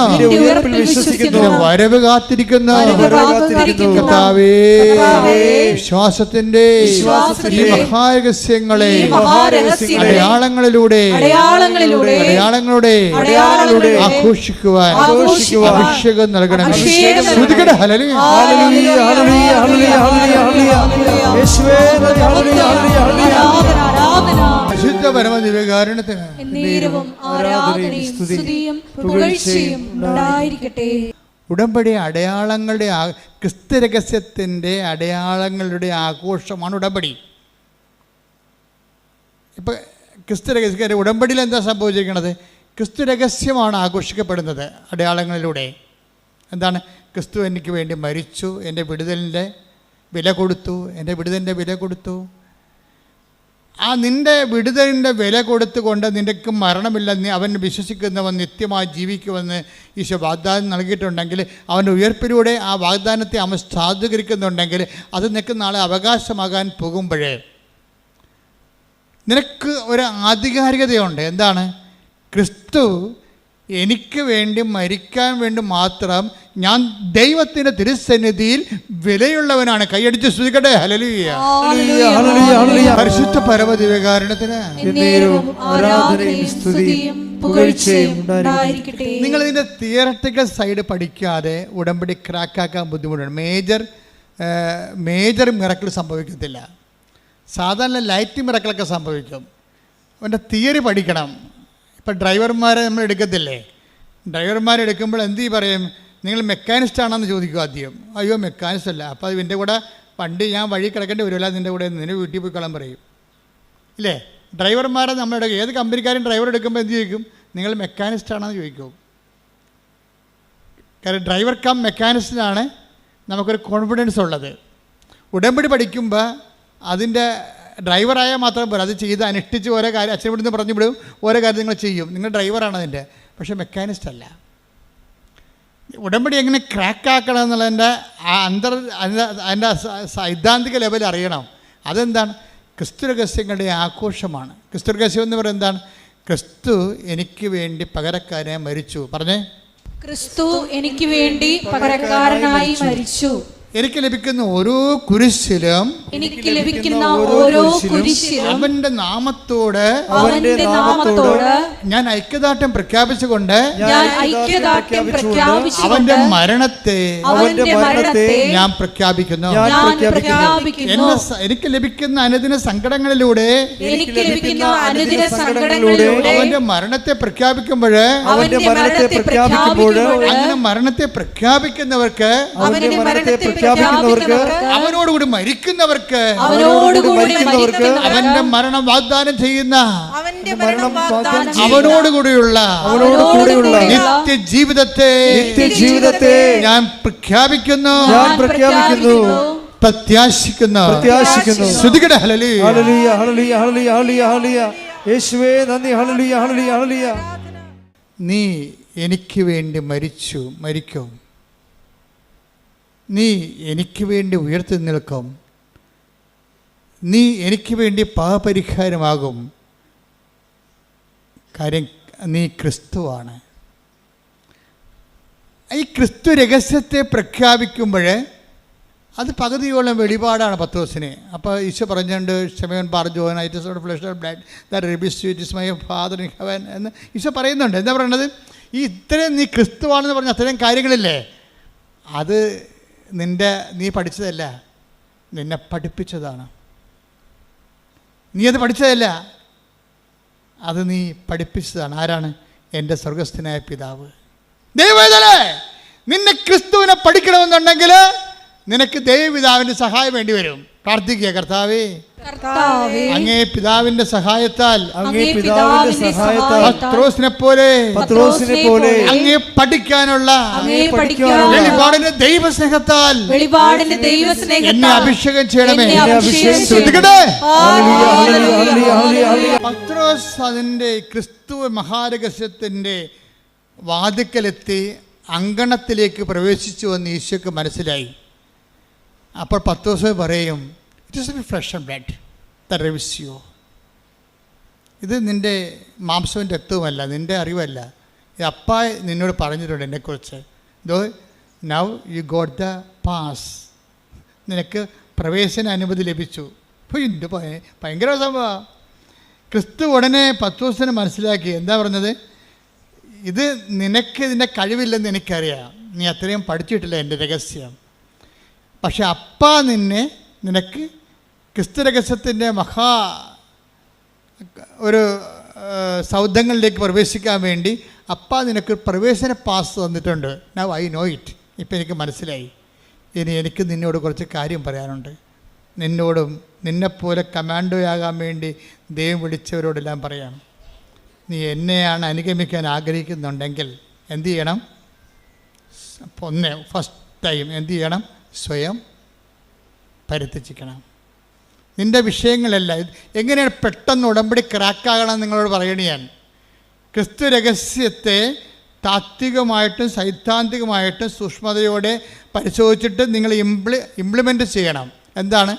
വരവ് കാത്തിരിക്കുന്ന കർത്താവേ, വിശ്വാസത്തിന്റെ ഈ മഹാരഹസ്യങ്ങളെ അടയാളങ്ങളിലൂടെ ആഘോഷിക്കുവാൻ അഭിഷേകം നൽകണം. ശ്രുതികട ഹല്ലേലൂയ, ഹല്ലേലൂയ, ഹല്ലേലൂയ, ഹല്ലേലൂയ, യേശുവേ നന്ദി, ഹല്ലേലൂയ, ഹല്ലേലൂയ. പരിശുദ്ധ പരമദിവ്യകാരുണ്യത്തിന് ഉടമ്പടി അടയാളങ്ങളുടെ ക്രിസ്തു രഹസ്യത്തിൻ്റെ അടയാളങ്ങളുടെ ആഘോഷമാണ് ഉടമ്പടി. ഇപ്പം ക്രിസ്തു രഹസ്യ ഉടമ്പടിയിൽ എന്താ സംഭവിച്ചിരിക്കുന്നത്? ക്രിസ്തു രഹസ്യമാണ് ആഘോഷിക്കപ്പെടുന്നത് അടയാളങ്ങളിലൂടെ. എന്താണ്? ക്രിസ്തു എനിക്ക് വേണ്ടി മരിച്ചു, എൻ്റെ വിടുതലിൻ്റെ വില കൊടുത്തു, എൻ്റെ വിടുതലിൻ്റെ വില കൊടുത്തു. ആ നിൻ്റെ വിടുതലിൻ്റെ വില കൊടുത്തുകൊണ്ട് നിനക്ക് മരണമില്ല, നീ അവൻ വിശ്വസിക്കുന്നവൻ നിത്യമായി ജീവിക്കുമെന്ന് ഈശോ വാഗ്ദാനം നൽകിയിട്ടുണ്ടെങ്കിൽ, അവൻ്റെ ഉയർപ്പിലൂടെ ആ വാഗ്ദാനത്തെ അവൻ സാധൂകരിക്കുന്നുണ്ടെങ്കിൽ അത് നിനക്ക് നാളെ അവകാശമാകാൻ പോകുമ്പോഴേ നിനക്ക് ഒരു ആധികാരികതയുണ്ട്. എന്താണ്? ക്രിസ്തു എനിക്ക് വേണ്ടി മരിക്കാൻ വേണ്ടി മാത്രം ഞാൻ ദൈവത്തിൻ്റെ തിരുസന്നിധിയിൽ വിലയുള്ളവനാണ്. കൈയടിച്ച് സ്തുതിക്കട്ടെ, ഹല്ലേലൂയ, പരിശുദ്ധ പരമദിവ്യകാരുണ്യത്തിന്. നിങ്ങൾ ഇതിൻ്റെ തിയററ്റിക്കൽ സൈഡ് പഠിക്കാതെ ഉടമ്പടി ക്രാക്കാക്കാൻ ബുദ്ധിമുട്ടാണ്. മേജർ മിറക്കിൾ സംഭവിക്കത്തില്ല. സാധാരണ ലൈറ്റ് മിറക്കിളൊക്കെ സംഭവിക്കും. അവൻ്റെ തിയറി പഠിക്കണം. ഇപ്പം ഡ്രൈവർമാരെ നമ്മൾ എടുക്കത്തില്ലേ? ഡ്രൈവർമാരെടുക്കുമ്പോൾ എന്ത് പറയും? നിങ്ങൾ മെക്കാനിസ്റ്റ് ആണെന്ന് ചോദിക്കും ആദ്യം. അയ്യോ മെക്കാനിസ്റ്റ് അല്ല. അപ്പോൾ അത് എൻ്റെ കൂടെ വണ്ടി ഞാൻ വഴി കിടക്കേണ്ടി വരുമല്ല, നിൻ്റെ കൂടെ നിന്നെ വീട്ടിൽ പോയി കളയാൻ പറയും ഇല്ലേ? ഡ്രൈവർമാരെ നമ്മുടെ ഏത് കമ്പനിക്കാരും ഡ്രൈവർ എടുക്കുമ്പോൾ എന്ത് ചോദിക്കും? നിങ്ങൾ മെക്കാനിസ്റ്റ് ആണെന്ന് ചോദിക്കും. കാരണം ഡ്രൈവർ കം മെക്കാനിസ്റ്റിനാണ് നമുക്കൊരു കോൺഫിഡൻസ് ഉള്ളത്. ഉടമ്പടി പഠിക്കുമ്പോൾ അതിൻ്റെ ഡ്രൈവറായാൽ മാത്രം പോരാ, അത് ചെയ്ത് അനുഷ്ഠിച്ച് ഓരോ കാര്യം അച്ഛൻ ഇവിടുന്ന് പറഞ്ഞു വിടും, ഓരോ കാര്യം നിങ്ങൾ ചെയ്യും. നിങ്ങൾ ഡ്രൈവറാണ് അതിൻ്റെ, പക്ഷേ മെക്കാനിസ്റ്റ് അല്ല. ഉടമ്പടി എങ്ങനെ ക്രാക്കാക്കണം എന്നുള്ളതിൻ്റെ അതിൻ്റെ സൈദ്ധാന്തിക ലെവൽ അറിയണം. അതെന്താണ്? ക്രിസ്തു രഹസ്യങ്ങളുടെ ആഘോഷമാണ്. ക്രിസ്തു രഹസ്യം എന്ന് പറയുന്നത് എന്താണ്? ക്രിസ്തു എനിക്ക് വേണ്ടി പകരക്കാരനായി മരിച്ചു. പറഞ്ഞേ, ക്രിസ്തു എനിക്ക് വേണ്ടി പകരക്കാരനായി മരിച്ചു. എനിക്ക് ലഭിക്കുന്ന ഓരോ കുരിശിലും അവന്റെ നാമത്തോട് ഞാൻ ഐക്യദാർഢ്യം പ്രഖ്യാപിച്ചുകൊണ്ട് അവന്റെ മരണത്തെ ഞാൻ പ്രഖ്യാപിക്കുന്നു. എനിക്ക് ലഭിക്കുന്ന അനുദിന സങ്കടങ്ങളിലൂടെ അവന്റെ മരണത്തെ പ്രഖ്യാപിക്കുമ്പോൾ അങ്ങനെ മരണത്തെ പ്രഖ്യാപിക്കുന്നവർക്ക് അവനോടുകൂടി മരിക്കുന്നവർക്ക് അവന്റെ മരണം വാഗ്ദാനം ചെയ്യുന്ന അവനോടുകൂടിയുള്ള നിത്യജീവിതത്തെ ഞാൻ പ്രഖ്യാപിക്കുന്നു, പ്രത്യാശിക്കുന്നു. ശ്രുതികട ഹല്ലേലൂയ, ഹല്ലേലൂയ, ഹല്ലേലൂയ, ഹല്ലേലൂയ, ഹല്ലേലൂയ. യേശുവേ നന്ദി, ഹല്ലേലൂയ, ഹല്ലേലൂയ, ഹല്ലേലൂയ. നീ എനിക്ക് വേണ്ടി മരിക്കും, നീ എനിക്ക് വേണ്ടി ഉയർത്തി നിൽക്കും, നീ എനിക്ക് വേണ്ടി പാപപരിഹാരമാകും. കാര്യം നീ ക്രിസ്തുവാണ്. ഈ ക്രിസ്തു രഹസ്യത്തെ പ്രഖ്യാപിക്കുമ്പോൾ അത് പകുതിയോളം വെളിപാടാണ് പത്രോസിന്. അപ്പോൾ ഈശോ പറഞ്ഞുകൊണ്ട് ക്ഷമയോൻ പറഞ്ഞു it's flesh blood that reveals it is my Father in heaven എന്ന് ഈശോ പറയുന്നുണ്ട്. എന്താ പറയണത്? ഈ ഇത്രയും നീ ക്രിസ്തുവാണെന്ന് പറഞ്ഞ അത്രയും കാര്യങ്ങളില്ലേ, അത് നീ പഠിച്ചതല്ല, നിന്നെ പഠിപ്പിച്ചതാണ്. നീ അത് പഠിച്ചതല്ല, അത് നീ പഠിപ്പിച്ചതാണ്. ആരാണ്? എൻ്റെ സ്വർഗസ്ഥനായ പിതാവ്. ദൈവവേദനേ, നിന്നെ ക്രിസ്തുവിനെ പഠിക്കണമെന്നുണ്ടെങ്കിൽ നിനക്ക് ദൈവപിതാവിൻ്റെ സഹായം വേണ്ടി വരും. പ്രാർത്ഥിക്കുക, കർത്താവേ അങ്ങേ പിതാവിന്റെ സഹായത്താൽ പത്രോസിനെ പോലെ അങ്ങേ പഠിക്കാനുള്ള വെളിപാടിന്റെ ദൈവസ്നേഹത്താൽ എന്നെ അഭിഷേകം ചെയ്യണമേ. പത്രോസ് അതിൻ്റെ ക്രിസ്തു മഹാരഹസ്യത്തിൻ്റെ വാതിക്കലെത്തി അങ്കണത്തിലേക്ക് പ്രവേശിച്ചു എന്ന് ഈശോയ്ക്ക് മനസ്സിലായി. അപ്പോൾ പത്രോസ് പറയും, it is a flesh and blood that reveals you. ഇത് നിൻ്റെ മാംസവും രക്തവുമല്ല, നിൻ്റെ അറിവല്ല, ഇത് അപ്പ നിന്നോട് പറഞ്ഞിട്ടുണ്ട് എന്നെക്കുറിച്ച്. Though now you got the pass, നിനക്ക് പ്രവേശന അനുമതി ലഭിച്ചു. അപ്പോൾ ഇത് ഭയങ്കര സംഭവമാണ്. ക്രിസ്തു ഉടനെ പത്രോസിനെ മനസ്സിലാക്കി. എന്താ പറഞ്ഞത്? ഇത് നിനക്ക് ഇതിൻ്റെ കഴിവില്ലെന്ന് എനിക്കറിയാം, നീ അത്രയും പഠിച്ചിട്ടില്ല എൻ്റെ രഹസ്യം. പക്ഷെ അപ്പ നിനക്ക് ക്രിസ്തു രഹസ്യത്തിൻ്റെ ഒരു സൗധങ്ങളിലേക്ക് പ്രവേശിക്കാൻ വേണ്ടി അപ്പ നിനക്ക് പ്രവേശന പാസ് തന്നിട്ടുണ്ട്. Now I know it. ഇപ്പം എനിക്ക് മനസ്സിലായി. ഇനി എനിക്ക് നിന്നോട് കുറച്ച് കാര്യം പറയാനുണ്ട്. നിന്നോടും നിന്നെപ്പോലെ കമാൻഡോയാകാൻ വേണ്ടി ദൈവം വിളിച്ചവരോടെല്ലാം പറയാം. നീ എന്നെയാണ് അനുഗമിക്കാൻ ആഗ്രഹിക്കുന്നുണ്ടെങ്കിൽ എന്തു ചെയ്യണം? ഫസ്റ്റ് ടൈം എന്തു ചെയ്യണം? സ്വയം പരിത്യജിക്കണം. നിൻ്റെ വിഷയങ്ങളല്ല. എങ്ങനെയാണ് പെട്ടെന്ന് ഉടമ്പടി ക്രാക്കാകണം നിങ്ങളോട് പറയണ ഞാൻ. ക്രിസ്തു രഹസ്യത്തെ താത്വികമായിട്ടും സൈദ്ധാന്തികമായിട്ടും സൂക്ഷ്മതയോടെ പരിശോധിച്ചിട്ട് നിങ്ങൾ ഇംപ്ലിമെൻ്റ് ചെയ്യണം. എന്താണ്?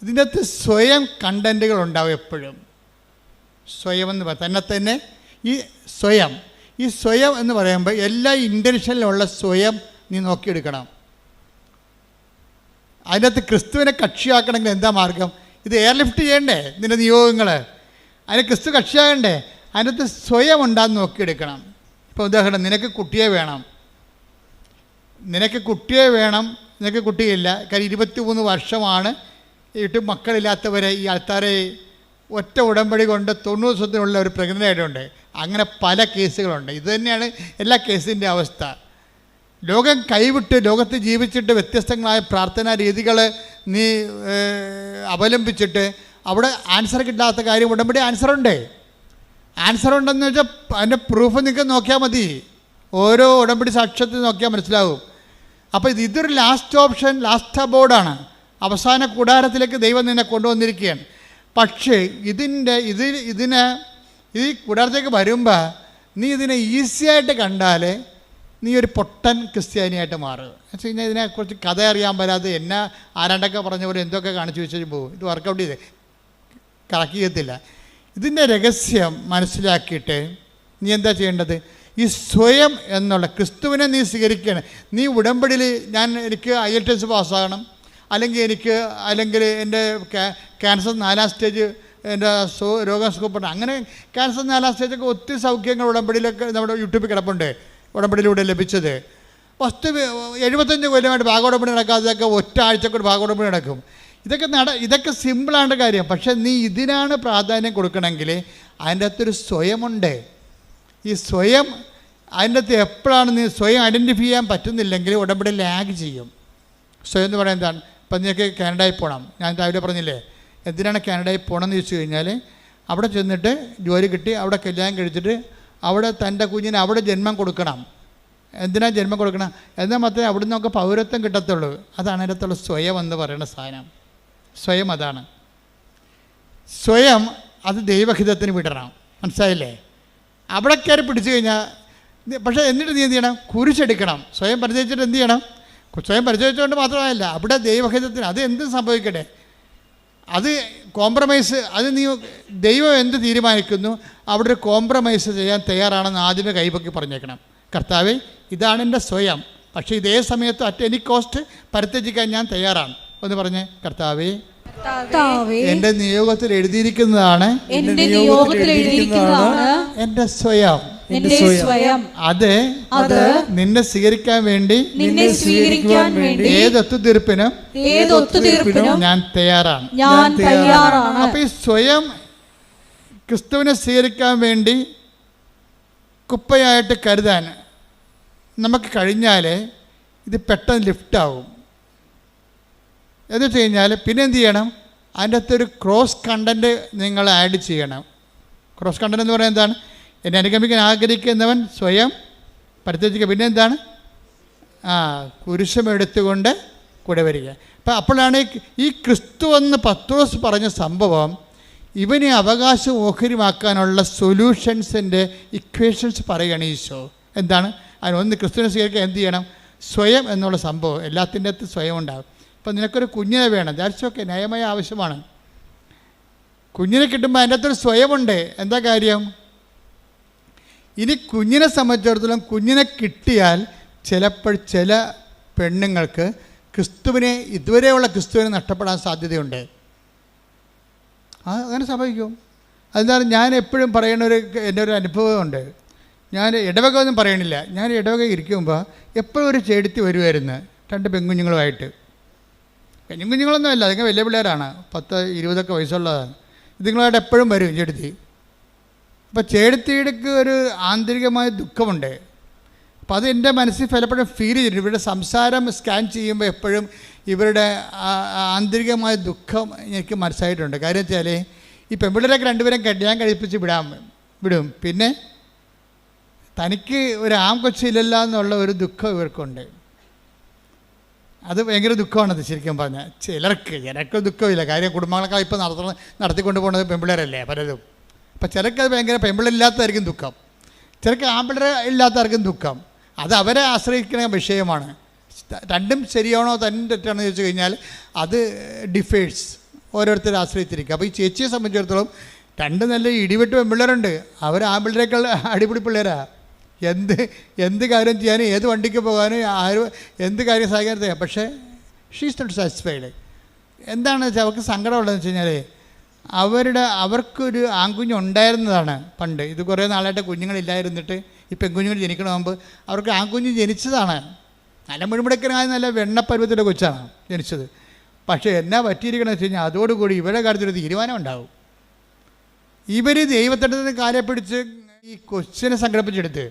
ഇതിൻ്റെ അകത്ത് സ്വയം കണ്ടൻറ്റുകൾ ഉണ്ടാവും എപ്പോഴും. സ്വയം എന്ന് തന്നെ ഈ സ്വയം എന്ന് പറയുമ്പോൾ എല്ലാ ഇൻറ്റൻഷനിലുള്ള സ്വയം നീ നോക്കിയെടുക്കണം. അതിനകത്ത് ക്രിസ്തുവിനെ കക്ഷിയാക്കണമെങ്കിൽ എന്താ മാർഗം? ഇത് എയർലിഫ്റ്റ് ചെയ്യണ്ടേ നിൻ്റെ നിയോഗങ്ങൾ? അതിന് ക്രിസ്തു കക്ഷിയാകണ്ടേ? അതിനകത്ത് സ്വയം ഉണ്ടാകുന്ന നോക്കിയെടുക്കണം. ഇപ്പോൾ ഉദാഹരണം, നിനക്ക് കുട്ടിയെ വേണം, നിനക്ക് കുട്ടിയില്ല. കാര്യം 23 വർഷമാണ് മക്കളില്ലാത്തവരെ ഈ ആൾക്കാരെ ഒറ്റ ഉടമ്പടി കൊണ്ട് 90 ദിവസത്തിനുള്ള ഒരു പ്രഗ്നൻ്റ് ആയിട്ടുണ്ട്. അങ്ങനെ പല കേസുകളുണ്ട്. ഇത് തന്നെയാണ് എല്ലാ കേസിൻ്റെ അവസ്ഥ. ലോകം കൈവിട്ട് ലോകത്ത് ജീവിച്ചിട്ട് വ്യത്യസ്തങ്ങളായ പ്രാർത്ഥനാ രീതികൾ നീ അവലംബിച്ചിട്ട് അവിടെ ആൻസർ കിട്ടാത്ത കാര്യം ഉടമ്പടി ആൻസറുണ്ട്. ആൻസറുണ്ടെന്ന് വെച്ചാൽ അതിൻ്റെ പ്രൂഫ് നിങ്ങൾക്ക് നോക്കിയാൽ മതി. ഓരോ ഉടമ്പടി സാക്ഷ്യത്തിൽ നോക്കിയാൽ മനസ്സിലാവും. അപ്പോൾ ഇതൊരു ലാസ്റ്റ് ഓപ്ഷൻ, ലാസ്റ്റ് അബോർഡാണ്. അവസാന കൂടാരത്തിലേക്ക് ദൈവം നിന്നെ കൊണ്ടുവന്നിരിക്കുകയാണ്. പക്ഷേ ഈ കൂടാരത്തേക്ക് വരുമ്പോൾ നീ ഇതിനെ ഈസിയായിട്ട് കണ്ടാൽ നീ ഒരു പൊട്ടൻ ക്രിസ്ത്യാനിയായിട്ട് മാറുക. എന്ന് വെച്ച് കഴിഞ്ഞാൽ ഇതിനെക്കുറിച്ച് കഥ അറിയാൻ പറ്റാതെ എന്നെ ആരാണ്ടൊക്കെ പറഞ്ഞ പോലെ എന്തൊക്കെ കാണിച്ചു വെച്ചിട്ട് പോകും. ഇത് വർക്കൗട്ട് ചെയ്ത് കറക്റ്റ് ചെയ്യത്തില്ല. ഇതിൻ്റെ രഹസ്യം മനസ്സിലാക്കിയിട്ട് നീ എന്താ ചെയ്യേണ്ടത്? ഈ സ്വയം എന്നുള്ള ക്രിസ്തുവിനെ നീ സ്വീകരിക്കണം. നീ ഉടമ്പടിയിൽ എനിക്ക് IELTS പാസ്സാകണം, അല്ലെങ്കിൽ എൻ്റെ ക്യാൻസർ 4ാം സ്റ്റേജ് എൻ്റെ രോഗം സുഖപ്പെടണം. അങ്ങനെ ക്യാൻസർ 4ാം സ്റ്റേജൊക്കെ ഒത്തിരി സൗഖ്യങ്ങൾ ഉടമ്പടിയിലൊക്കെ നമ്മുടെ യൂട്യൂബിൽ കിടപ്പുണ്ട്. ഉടമ്പടിയിലൂടെ ലഭിച്ചത് 75 കൊല്ലമായിട്ട് ഭാഗോടമ്പടി നടക്കാത്തതൊക്കെ ഒറ്റ ആഴ്ചക്കൂടി ഭാഗോടമ്പടി നടക്കും. ഇതൊക്കെ സിമ്പിളാണ് കാര്യം. പക്ഷേ നീ ഇതിനാണ് പ്രാധാന്യം കൊടുക്കണമെങ്കിൽ അതിൻ്റെ അകത്തൊരു സ്വയമുണ്ട്. ഈ സ്വയം അതിൻ്റെ അകത്ത് എപ്പോഴാണ് നീ സ്വയം ഐഡൻറ്റിഫൈ ചെയ്യാൻ പറ്റുന്നില്ലെങ്കിൽ ഉടമ്പടി ലാഗ് ചെയ്യും. സ്വയം എന്ന് പറയുന്നത് എന്താണ്? ഇപ്പം നിങ്ങൾക്ക് കാനഡയിൽ പോകണം. ഞാൻ രാവിലെ പറഞ്ഞില്ലേ, എന്തിനാണ് കാനഡയിൽ പോകണമെന്ന് ചോദിച്ചു കഴിഞ്ഞാൽ അവിടെ ചെന്നിട്ട് ജോലി കിട്ടി, അവിടെ കല്യാണം കഴിച്ചിട്ട് അവിടെ തൻ്റെ കുഞ്ഞിന് അവിടെ ജന്മം കൊടുക്കണം. എന്തിനാണ് ജന്മം കൊടുക്കണം? എന്നാൽ മാത്രമേ അവിടെ നിന്നൊക്കെ പൗരത്വം കിട്ടത്തുള്ളൂ. അതാണ് അതിനകത്തുള്ള സ്വയം എന്ന് പറയുന്ന സാധനം. സ്വയം അതാണ്. സ്വയം അത് ദൈവഹിതത്തിന് വിടണം. മനസ്സിലായില്ലേ? അവിടെ കയറി പിടിച്ചു കഴിഞ്ഞാൽ പക്ഷേ എന്നിട്ട് നീ എന്ത് ചെയ്യണം? കുരിശെടുക്കണം. സ്വയം പരിചയിച്ചിട്ട് എന്ത് ചെയ്യണം? സ്വയം പരിചയിച്ചുകൊണ്ട് മാത്രമല്ല, അവിടെ ദൈവഹിതത്തിന് അത് എന്ത് സംഭവിക്കട്ടെ, അത് കോംപ്രമൈസ്, അത് നീ ദൈവം എന്ത് തീരുമാനിക്കുന്നു അവിടെ ഒരു കോംപ്രമൈസ് ചെയ്യാൻ തയ്യാറാണെന്ന് ആദ്യമേ കൈപൊക്കി പറഞ്ഞേക്കണം. കർത്താവേ, ഇതാണ് എൻ്റെ സ്വയം, പക്ഷേ ഇതേ സമയത്ത് അറ്റ് എനി കോസ്റ്റ് പരിത്യജിക്കാൻ ഞാൻ തയ്യാറാണ്. ഒന്ന് പറഞ്ഞേ, കർത്താവേ, എൻ്റെ നിയോഗത്തിൽ എഴുതിയിരിക്കുന്നതാണ് എന്റെ നിയോഗത്തിൽ എഴുതിയിരിക്കുന്നതാണ് എൻ്റെ സ്വയം. എന്റെ സ്വയം. അത് നിന്നെ സ്വീകരിക്കാൻ വേണ്ടി ഏതൊത്തുതീർപ്പിനും ഞാൻ തയ്യാറാണ്. അപ്പൊ ഈ സ്വയം ക്രിസ്തുവിനെ സ്വീകരിക്കാൻ വേണ്ടി കുപ്പയായിട്ട് കരുതാൻ നമുക്ക് കഴിഞ്ഞാൽ ഇത് പെട്ടെന്ന് ലിഫ്റ്റാവും. എന്ന് വെച്ച് കഴിഞ്ഞാൽ പിന്നെ എന്ത് ചെയ്യണം? അതിൻ്റെ അകത്തൊരു ക്രോസ് കണ്ടൻറ്റ് നിങ്ങൾ ആഡ് ചെയ്യണം. ക്രോസ് കണ്ടൻറ്റ് എന്ന് പറയുന്നത് എന്താണ്? എന്നെ അനുഗമിക്കാൻ ആഗ്രഹിക്കുന്നവൻ സ്വയം പരിത്യജിക്കുക. പിന്നെ എന്താണ്? കുരിശമെടുത്തുകൊണ്ട് കൂടെ വരിക. അപ്പം അപ്പോഴാണ് ഈ ക്രിസ്തു എന്ന് പത്രോസ് പറഞ്ഞ സംഭവം ഇവനെ അവകാശം ഓഹരിമാക്കാനുള്ള സൊല്യൂഷൻസിൻ്റെ ഇക്വേഷൻസ് പറയുകയാണ് ഈശോ. എന്താണ് അതിനൊന്ന്? ക്രിസ്തുവിനെ സ്വീകരിക്കാൻ എന്ത് ചെയ്യണം? സ്വയം എന്നുള്ള സംഭവം എല്ലാത്തിൻ്റെ അകത്ത് സ്വയം ഉണ്ടാകും. ഇപ്പം നിനക്കൊരു കുഞ്ഞിനെ വേണം, ദാറ്റ്സ് ഓക്കെ, ന്യായമായ ആവശ്യമാണ്. കുഞ്ഞിനെ കിട്ടുമ്പോൾ അതിൻ്റെ അകത്തൊരു സ്വയമുണ്ട്. എന്താ കാര്യം? ഇനി കുഞ്ഞിനെ സംബന്ധിച്ചിടത്തോളം കുഞ്ഞിനെ കിട്ടിയാൽ ചിലപ്പോൾ ചില പെണ്ണുങ്ങൾക്ക് ക്രിസ്തുവിനെ, ഇതുവരെയുള്ള ക്രിസ്തുവിനെ നഷ്ടപ്പെടാൻ സാധ്യതയുണ്ട്. അങ്ങനെ സംഭവിക്കും. അതെന്താണ്? ഞാൻ എപ്പോഴും പറയുന്ന എൻ്റെ ഒരു അനുഭവമുണ്ട്. ഞാൻ ഇടവക ഒന്നും പറയണില്ല. ഞാൻ ഇടവക ഇരിക്കുമ്പോൾ എപ്പോഴും ഒരു ചേടുത്തി വരുമായിരുന്നു 2 പെൺകുഞ്ഞുങ്ങളുമായിട്ട്. പെൺകുഞ്ഞുങ്ങളൊന്നും അല്ല, അതൊക്കെ വലിയ പിള്ളേരാണ്, 10-20 വയസ്സുള്ളതാണ്. ഇതുങ്ങളായിട്ട് എപ്പോഴും വരും ചേടുത്തി. അപ്പോൾ ചേടുത്തിയിടക്ക് ഒരു ആന്തരികമായ ദുഃഖമുണ്ട്. അപ്പോൾ അത് എൻ്റെ മനസ്സിൽ പലപ്പോഴും ഫീൽ ചെയ്തിട്ടുണ്ട്. ഇവരുടെ സംസാരം സ്കാൻ ചെയ്യുമ്പോൾ എപ്പോഴും ഇവരുടെ ആന്തരികമായ ദുഃഖം എനിക്ക് മനസ്സിലായിട്ടുണ്ട്. കാര്യം വെച്ചാൽ ഈ പെൺപിള്ളേരൊക്കെ 2 പേരും കല്യാണം കഴിപ്പിച്ച് വിടും. പിന്നെ തനിക്ക് ഒരു കൊച്ചില്ലല്ല എന്നുള്ള ഒരു ദുഃഖം ഇവർക്കുണ്ട്. അത് ഭയങ്കര ദുഃഖമാണത് ശരിക്കും പറഞ്ഞാൽ. ചിലർക്ക് ദുഃഖമില്ല. കാര്യം കുടുംബങ്ങളൊക്കെ ഇപ്പോൾ നടത്തിക്കൊണ്ട് പോകുന്നത് പെൺപിള്ളേരല്ലേ പലരും. അപ്പം ചിലർക്ക് അത് ഭയങ്കര പെൺപിള്ളേരില്ലാത്തതായിരിക്കും ദുഃഖം, ചിലർക്ക് ആൺപിള്ളേർ ഇല്ലാത്തവർക്കും ദുഃഖം. അത് അവരെ ആശ്രയിക്കുന്ന വിഷയമാണ്. രണ്ടും ശരിയാണോ തന്നെ തെറ്റാണോ എന്ന് ചോദിച്ചു കഴിഞ്ഞാൽ അത് ഡിഫേഴ്സ്, ഓരോരുത്തരെ ആശ്രയിച്ചിരിക്കുക. അപ്പോൾ ഈ ചേച്ചിയെ സംബന്ധിച്ചിടത്തോളം 2 നല്ല ഇടിവെട്ട് പെൺപിള്ളേരുണ്ട്. അവർ ആൺപിള്ളേരേക്കാൾ അടിപൊളി പിള്ളേരാണ്. എന്ത് കാര്യം ചെയ്യാനും, ഏത് വണ്ടിക്ക് പോകാനും, എന്ത് കാര്യം സഹായിക്കാനും ചെയ്യാം. പക്ഷേ ഷീസ് നോട്ട് സാറ്റിസ്ഫൈഡ്. എന്താണെന്ന് വെച്ചാൽ അവർക്ക് സങ്കടമുള്ളതെന്ന് വെച്ച് കഴിഞ്ഞാൽ അവർക്കൊരു ആൺകുഞ്ഞുണ്ടായിരുന്നതാണ് പണ്ട്. ഇത് കുറേ നാളായിട്ട് കുഞ്ഞുങ്ങളില്ലായിരുന്നിട്ട് ഈ പെൺകുഞ്ഞുങ്ങൾ ജനിക്കണ മുമ്പ് അവർക്ക് ആൺകുഞ്ഞ് ജനിച്ചതാണ്. നല്ല മുഴുമുടക്കനായ നല്ല വെണ്ണപ്പരുവത്തിൻ്റെ കൊച്ചാണ് ജനിച്ചത്. പക്ഷേ എന്നാ പറ്റിയിരിക്കണമെന്ന് വെച്ച് കഴിഞ്ഞാൽ അതോടുകൂടി ഇവരുടെ കാര്യത്തിലൊരു തീരുമാനം ഉണ്ടാവും. ഇവർ ദൈവത്തിൻ്റെ നിന്ന് കാലെ പിടിച്ച് ഈ കൊച്ചിനെ സംഘടിപ്പിച്ചെടുത്ത്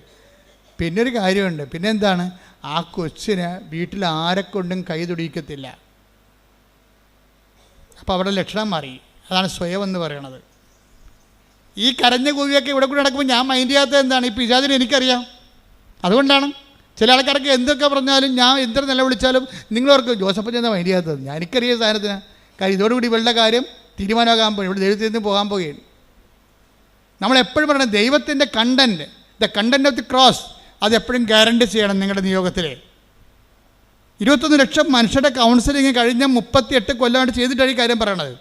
പിന്നൊരു കാര്യമുണ്ട്. പിന്നെന്താണ്? ആ കൊച്ചിനെ വീട്ടിൽ ആരെക്കൊണ്ടും കൈ തൊടിയിക്കത്തില്ല. അപ്പോൾ അവിടെ ലക്ഷണം മാറി. അതാണ് സ്വയം എന്ന് പറയണത്. ഈ കരഞ്ഞ കൂവിയൊക്കെ ഇവിടെ കൂടി നടക്കുമ്പോൾ ഞാൻ മൈൻഡ് ചെയ്യാത്തത് എന്താണ്? ഈ പിശാചിനെ എനിക്കറിയാം. അതുകൊണ്ടാണ് ചില ആൾക്കാർക്ക് എന്തൊക്കെ പറഞ്ഞാലും, ഞാൻ എന്തൊരു നിലവിളിച്ചാലും നിങ്ങളവർക്ക് ജോസഫ് ചെന്നാൽ മൈൻഡ് ചെയ്യാത്തത്. ഞാൻ എനിക്കറിയാം സാധനത്തിന്. കാര്യം ഇതോടുകൂടി ഇവളുടെ കാര്യം തീരുമാനമാകാൻ പോകും. ഇവിടെ ദൈവത്തിൽ നിന്ന് പോകാൻ പോവുകയാണ്. നമ്മളെപ്പോഴും പറയണം ദൈവത്തിൻ്റെ content, the content of the cross, അതെപ്പോഴും ഗ്യാരണ്ടി ചെയ്യണം നിങ്ങളുടെ നിയോഗത്തിൽ. 21 ലക്ഷം മനുഷ്യരുടെ കൗൺസിലിങ് കഴിഞ്ഞ 38 കൊല്ലമായിട്ട് ചെയ്തിട്ടാണ് ഈ കാര്യം പറയണത്.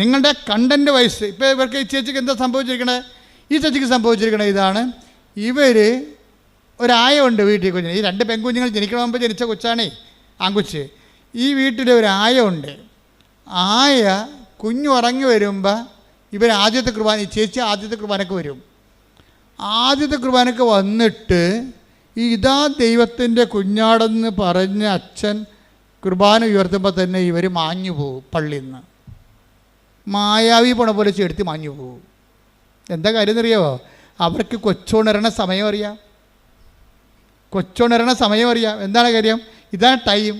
നിങ്ങളുടെ കണ്ടൻറ്റ് വൈസ് ഇപ്പോൾ ഇവർക്ക് ഈ ചേച്ചിക്ക് എന്താ സംഭവിച്ചിരിക്കണേ? ഈ ചേച്ചിക്ക് സംഭവിച്ചിരിക്കണേ ഇതാണ്. ഇവർ ഒരായുണ്ട് വീട്ടിൽ. കുഞ്ഞിന് ഈ 2 പെൺകുഞ്ഞുങ്ങൾ ജനിക്കണമെമ്പോൾ ജനിച്ച കൊച്ചാണേ, ആൺകുച്ച്. ഈ വീട്ടിൽ ഒരു ആയുണ്ട്. ആയ കുഞ്ഞു ഉറങ്ങി വരുമ്പോൾ ഇവർ ആദ്യത്തെ കുർബാന, ഈ ചേച്ചി ആദ്യത്തെ കുർബാനക്ക് വരും. ആദ്യത്തെ കുർബാനക്ക് വന്നിട്ട് ഇതാ ദൈവത്തിൻ്റെ കുഞ്ഞാടെന്ന് പറഞ്ഞ് അച്ഛൻ കുർബാന ഉയർത്തുമ്പോൾ തന്നെ ഇവർ മാഞ്ഞു പോകും. പള്ളിയിൽ നിന്ന് മായാവി പോണ പോലെ ചെടുത്ത് മാഞ്ഞു പോകും. എന്താ കാര്യം എന്നറിയാമോ? അവർക്ക് കൊച്ചുണരണ സമയം അറിയാം. എന്താണ് കാര്യം? ഇതാണ് ടൈം.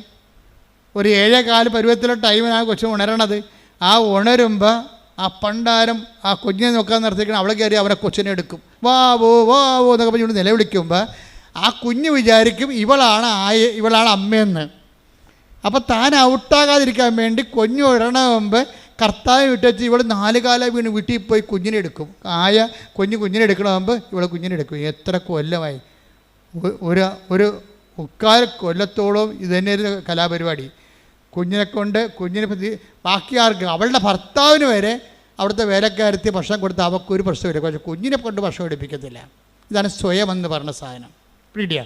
ഒരു 7:15 പരുവത്തിലുള്ള ടൈമിനാണ് കൊച്ചു ഉണരണത്. ആ ഉണരുമ്പോൾ ആ പണ്ടാരം ആ കുഞ്ഞിനെ നോക്കാൻ നിർത്തിക്കണം. അവളെ കയറി അവരെ കൊച്ചിനെ എടുക്കും. വാവോ വാവോ എന്നൊക്കെ പറഞ്ഞുകൊണ്ട് നിലവിളിക്കുമ്പോൾ ആ കുഞ്ഞ് വിചാരിക്കും ഇവളാണ് അമ്മയെന്ന്. അപ്പോൾ താൻ ഔട്ടാകാതിരിക്കാൻ വേണ്ടി കുഞ്ഞു ഇടണ മുമ്പ് കർത്താവ് വിട്ടേച്ച് ഇവൾ 4 കാലം വീണ് വീട്ടിൽ പോയി കുഞ്ഞിനെ എടുക്കും. കുഞ്ഞിനെ എടുക്കണ മുമ്പ് ഇവളെ കുഞ്ഞിനെ എടുക്കും. എത്ര കൊല്ലമായി? ഒരു 3/4 കൊല്ലത്തോളം ഇതുതന്നെ ഒരു കലാപരിപാടി. കുഞ്ഞിനെ ബാക്കി ആർക്ക്? അവളുടെ ഭർത്താവിന് വരെ അവിടുത്തെ വേലക്കാരത്തി ഭക്ഷണം കൊടുത്ത് അവൾക്കൊരു പ്രശ്നമില്ല. പക്ഷേ കുഞ്ഞിനെ കൊണ്ട് ഭക്ഷണം എടുപ്പിക്കത്തില്ല. ഇതാണ് സ്വയം എന്ന് പറഞ്ഞ സാധനം. Pedia,